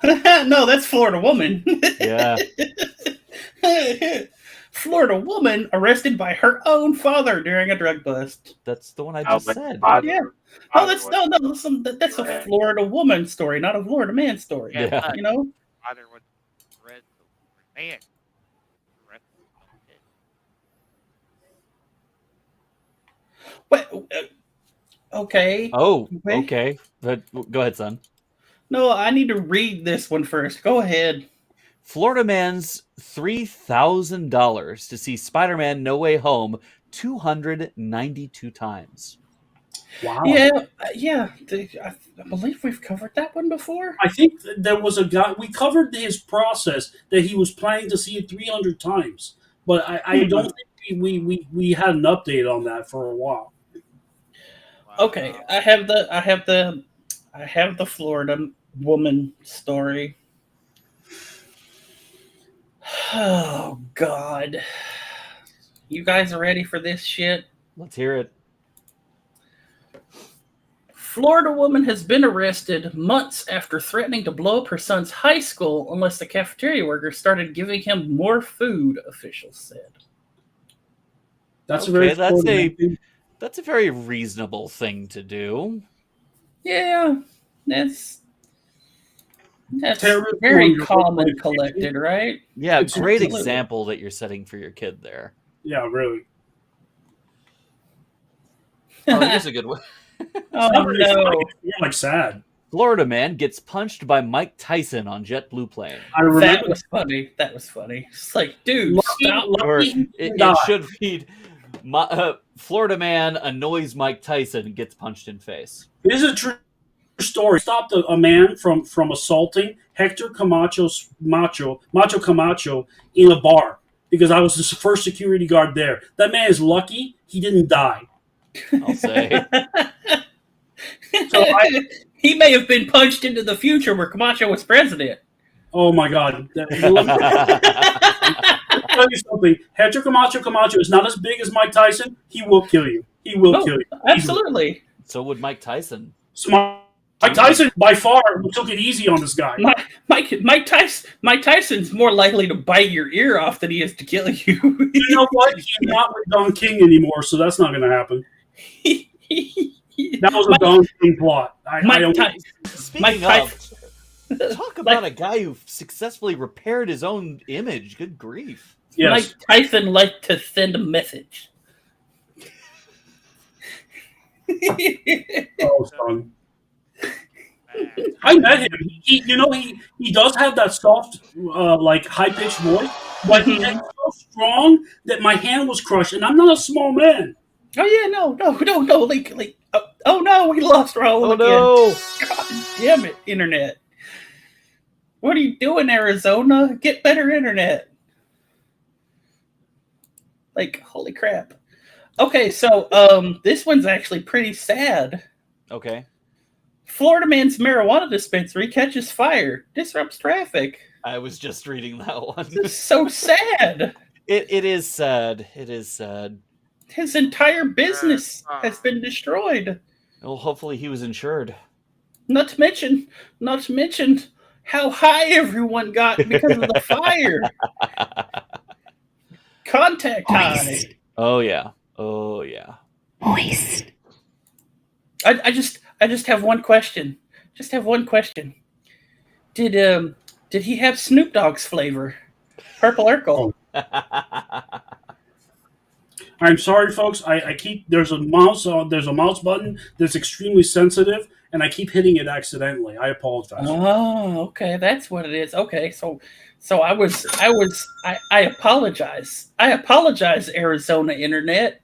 No, that's Florida woman. Yeah. Florida woman arrested by her own father during a drug bust. That's the one I just but said. Yeah. Oh, that's a Florida woman story, not a Florida man story. Yeah. You know? Father was arrested man. What? Okay. Oh, Wait. okay. But go ahead, son. No, I need to read this one first. Go ahead. Florida man's $3,000 to see Spider-Man No Way Home 292 times. Wow. Yeah. I believe we've covered that one before. I think there was a guy. We covered his process that he was planning to see it 300 times, but I don't think we had an update on that for a while. Okay, I have the Florida woman story. Oh God. You guys are ready for this shit? Let's hear it. Florida woman has been arrested months after threatening to blow up her son's high school unless the cafeteria worker started giving him more food, officials said. That's Okay, a very that's a very reasonable thing to do. Yeah, that's Terrorism very on your calm and own collected, right? Yeah, It's great absolutely. example that you're setting for your kid there. Yeah, really. Oh, here's a good one. Oh Not really no. funny, it's more like sad. Florida man gets punched by Mike Tyson on JetBlue plane. I remember That was funny. That was funny. It's like, dude, stop. Or Lucky it die. should read, Florida man annoys Mike Tyson and gets punched in face. This is a true story. Stopped a man from assaulting Hector Macho Camacho in a bar because I was the first security guard there. That man is lucky he didn't die. I'll say. So He may have been punched into the future where Camacho was president. oh my God. Let me tell you something. Hector Camacho is not as big as Mike Tyson. He will kill you. He will No, kill you. absolutely. So would Mike Tyson. So Mike Tyson, by far, took it easy on this guy. Mike Tyson's more likely to bite your ear off than he is to kill you. You know what? He's not with Don King anymore, so that's not going to happen. That was a Don King plot. I don't. Speaking Mike of, talk about a guy who successfully repaired his own image. Good grief. Yes. Mike Tyson liked to send a message. Oh, son. I met him. He does have that soft, like high pitched voice, but he's so strong that my hand was crushed, and I'm not a small man. Oh yeah, no. Like, oh no, we lost Raul Oh again. no! God damn it, internet. What are you doing, Arizona? Get better internet. Like, holy crap. Okay, so this one's actually pretty sad. Okay. Florida man's marijuana dispensary catches fire, disrupts traffic. I was just reading that one. This is so sad. It is sad. It is sad. His entire business has been destroyed. Well, hopefully he was insured. Not to mention, how high everyone got because of the fire. Contact high. Oh yeah. Oh yeah. Moist. I just have one question. Just have one question. Did he have Snoop Dogg's flavor? Purple Urkel. Oh. I'm sorry, folks. I keep there's a mouse button that's extremely sensitive, and I keep hitting it accidentally. I apologize. Oh, okay, that's what it is. Okay, so I apologize. I apologize, Arizona internet.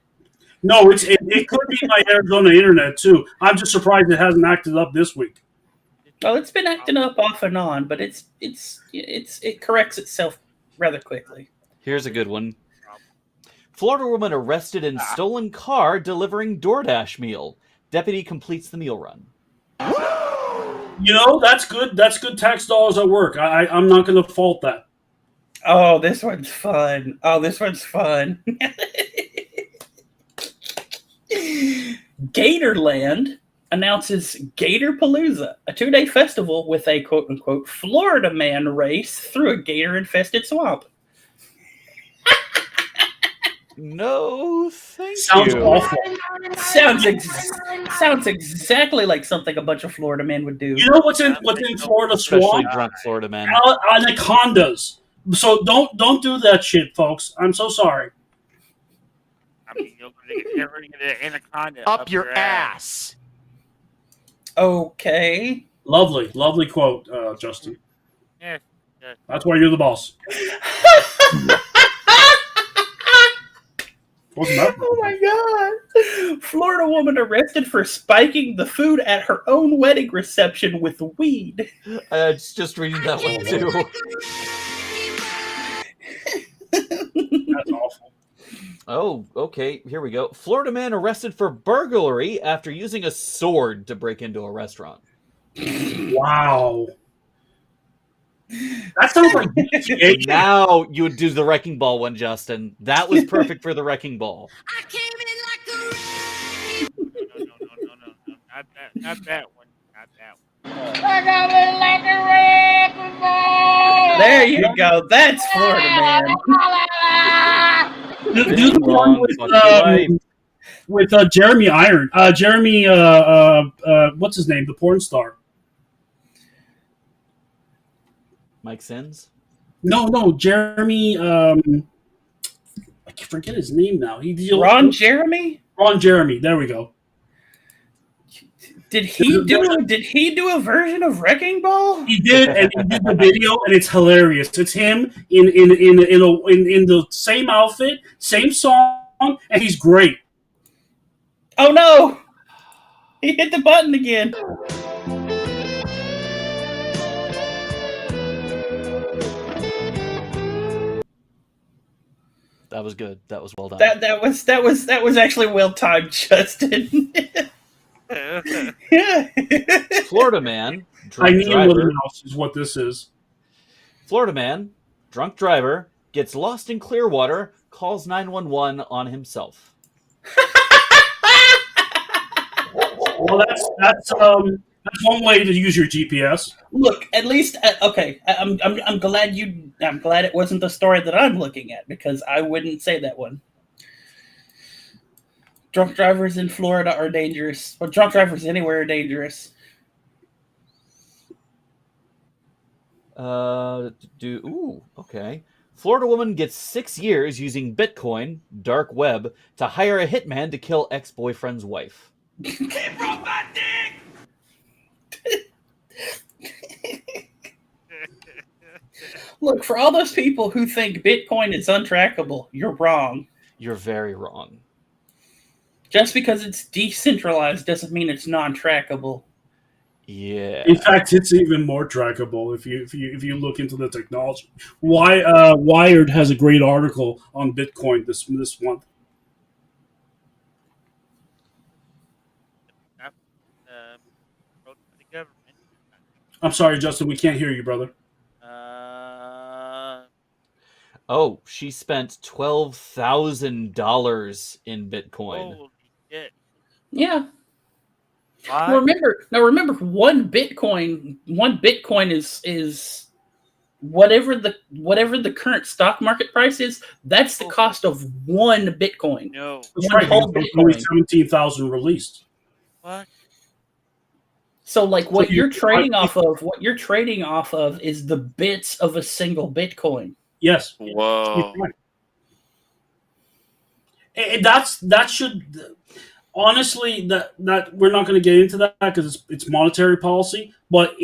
No, it could be my Arizona internet too. I'm just surprised it hasn't acted up this week. Well, it's been acting up off and on, but it corrects itself rather quickly. Here's a good one. Florida woman arrested in stolen car delivering DoorDash meal. Deputy completes the meal run. You know, that's good. That's good tax dollars at work. I'm not going to fault that. Oh, this one's fun. Gatorland announces Gatorpalooza, a 2-day festival with a quote-unquote Florida man race through a gator-infested swamp. No, thank Sounds you. awful. Sounds exactly like something a bunch of Florida men would do. You know what's in Florida Especially swamp? drunk Florida men. Anacondas. So don't do that shit, folks. I'm so sorry. I mean, you're going to get an anaconda Up your ass. Okay. Lovely quote, Justin. Yes. That's why you're the boss. Wasn't that? Oh my god. Florida woman arrested for spiking the food at her own wedding reception with weed. Just reading that one too. That's awful. Oh, okay. Here we go. Florida man arrested for burglary after using a sword to break into a restaurant. Wow. That sounds like GTA. Now you would do the wrecking ball one, Justin. That was perfect for the wrecking ball. I came in like a No. Not that one. There you go. That's Florida man. Do the one with Jeremy Iron. Jeremy, what's his name? The porn star. Mike Sins? No, Jeremy. I forget his name now. Ron Jeremy? Ron Jeremy. There we go. Did he do a version of Wrecking Ball? He did, and he did the video, and it's hilarious. It's him in the same outfit, same song, and he's great. Oh no! He hit the button again. That was good. That was well done. That was actually well timed, Justin. Yeah. Florida man, I drunk need driver. Little Mouse is what this is. Florida man, drunk driver, gets lost in Clearwater, calls 911 on himself. Well, that's one way to use your GPS. Look, at least okay. I'm glad I'm glad it wasn't the story that I'm looking at, because I wouldn't say that one. Drunk drivers in Florida are dangerous. Well, drunk drivers anywhere are dangerous. Okay. Florida woman gets 6 years using Bitcoin, dark web, to hire a hitman to kill ex-boyfriend's wife. He broke my dick. Look, for all those people who think Bitcoin is untrackable, you're wrong. You're very wrong. Just because it's decentralized doesn't mean it's non-trackable. Yeah. In fact, it's even more trackable if you look into the technology. Wired has a great article on Bitcoin this month. The government. I'm sorry, Justin, we can't hear you, brother. Oh, she spent $12,000 in Bitcoin. Holy shit. Yeah. Now remember, one Bitcoin is whatever the current stock market price is. That's the cost of one Bitcoin. No. That's One right. whole There's only Bitcoin. 17,000 released. What? So like So what you you're can trading buy- off of is the bits of a single Bitcoin. Yes. Whoa. And that should honestly that we're not going to get into that because it's monetary policy, but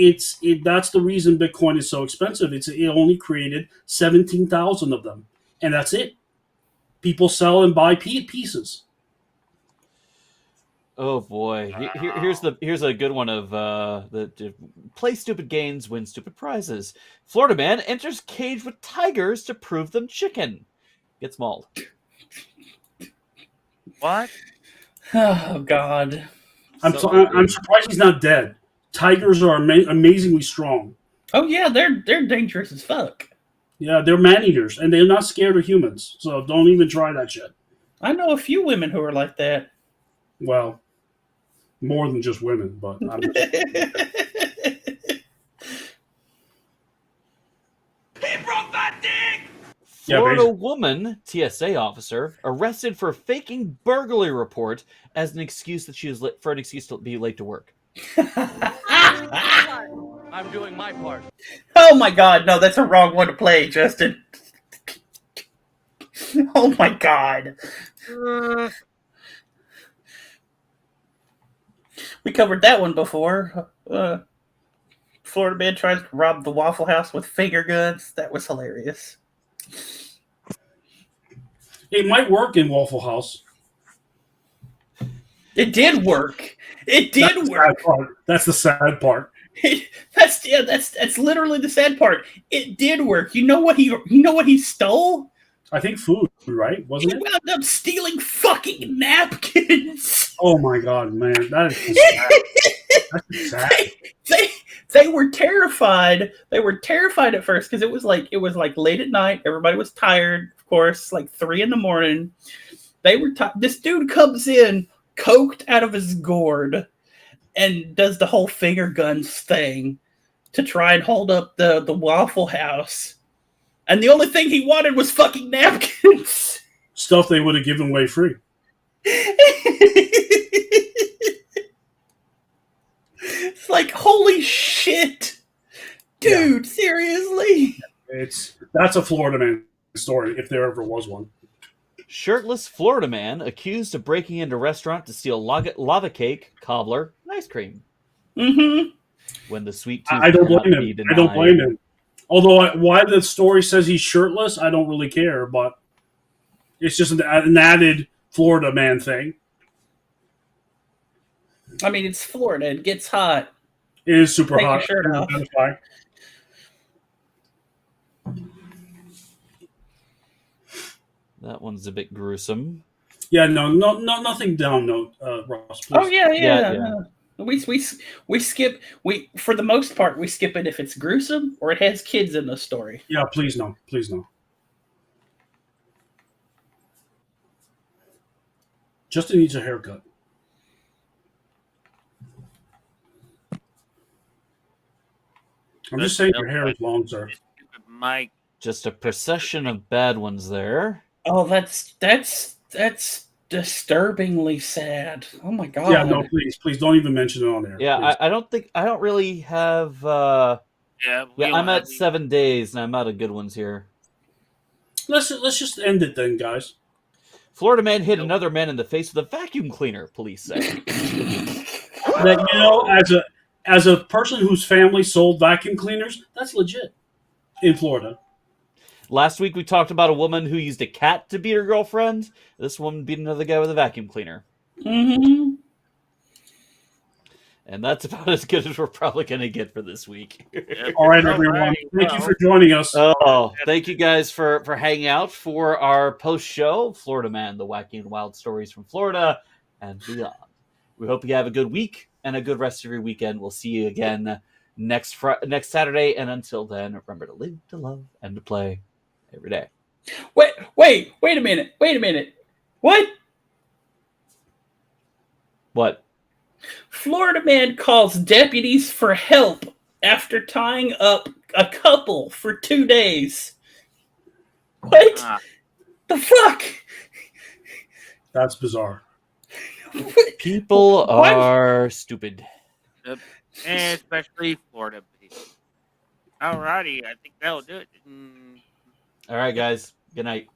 that's the reason Bitcoin is so expensive. It only created 17,000 of them, and that's it. People sell and buy pieces. Oh boy, here's a good one of the play stupid games, win stupid prizes. Florida man enters cage with tigers to prove them chicken. Gets mauled. What? Oh God. I'm So I'm good. surprised he's not dead. Tigers are amazingly strong. Oh yeah, they're dangerous as fuck. Yeah, they're man eaters, and they're not scared of humans. So don't even try that shit. I know a few women who are like that. Well, more than just women, but I'm just, He broke my dick! Yeah, Florida basically. woman, TSA officer, arrested for faking burglary report as an excuse that she was for an excuse to be late to work. I'm doing my part. Oh my God, no, that's a wrong one to play, Justin. Oh my God. We covered that one before. Florida man tries to rob the Waffle House with finger guns. That was hilarious. It might work in Waffle House. It did work. It That's did the work. sad part. That's the sad part. That's literally the sad part. It did work. You know what he stole? I think food, right? He Wasn't it? wound up stealing fucking napkins. Oh my god, man, that is just sad. That's just sad. They were terrified. They were terrified at first because it was like late at night. Everybody was tired, of course, like 3 a.m. They were this dude comes in coked out of his gourd and does the whole finger guns thing to try and hold up the Waffle House. And the only thing he wanted was fucking napkins. Stuff they would have given away free. It's like, holy shit. Dude, seriously? That's a Florida man story, if there ever was one. Shirtless Florida man accused of breaking into restaurant to steal lava cake, cobbler, and ice cream. Mm-hmm. When the sweet tooth I don't cannot blame be him. denied. I don't blame him. Although why the story says he's shirtless, I don't really care. But it's just an added Florida man thing. I mean, it's Florida. It gets hot. It is super Take your hot. shirt off. That's fine. That one's a bit gruesome. Yeah, no, nothing down note, Ross. Please. Oh yeah. Yeah. We skip for the most part we skip it if it's gruesome or it has kids in the story. Yeah, please no. Justin needs a haircut. I'm just saying your hair is long, sir. Mike. Just a procession of bad ones there. Oh, that's disturbingly sad. Oh my God. Yeah, no, please don't even mention it on there. Yeah, I don't really have. Yeah, I'm at 7 days, and I'm out of good ones here. Let's just end it then, guys. Florida man hit another man in the face with a vacuum cleaner. Police say. That as a person whose family sold vacuum cleaners, that's legit in Florida. Last week we talked about a woman who used a cat to beat her girlfriend. This woman beat another guy with a vacuum cleaner. Mm-hmm. And that's about as good as we're probably going to get for this week. All right, everyone. Thank you for joining us. Oh, thank you guys for hanging out for our post show, Florida Man, the wacky and wild stories from Florida and beyond. We hope you have a good week and a good rest of your weekend. We'll see you again next Saturday. And until then, remember to live, to love, and to play every day. Wait a minute. What? What? Florida man calls deputies for help after tying up a couple for 2 days. What Ah, the fuck? That's bizarre. People Why- are stupid. and especially Florida people. Alrighty, I think that'll do it. All right, guys. Good night.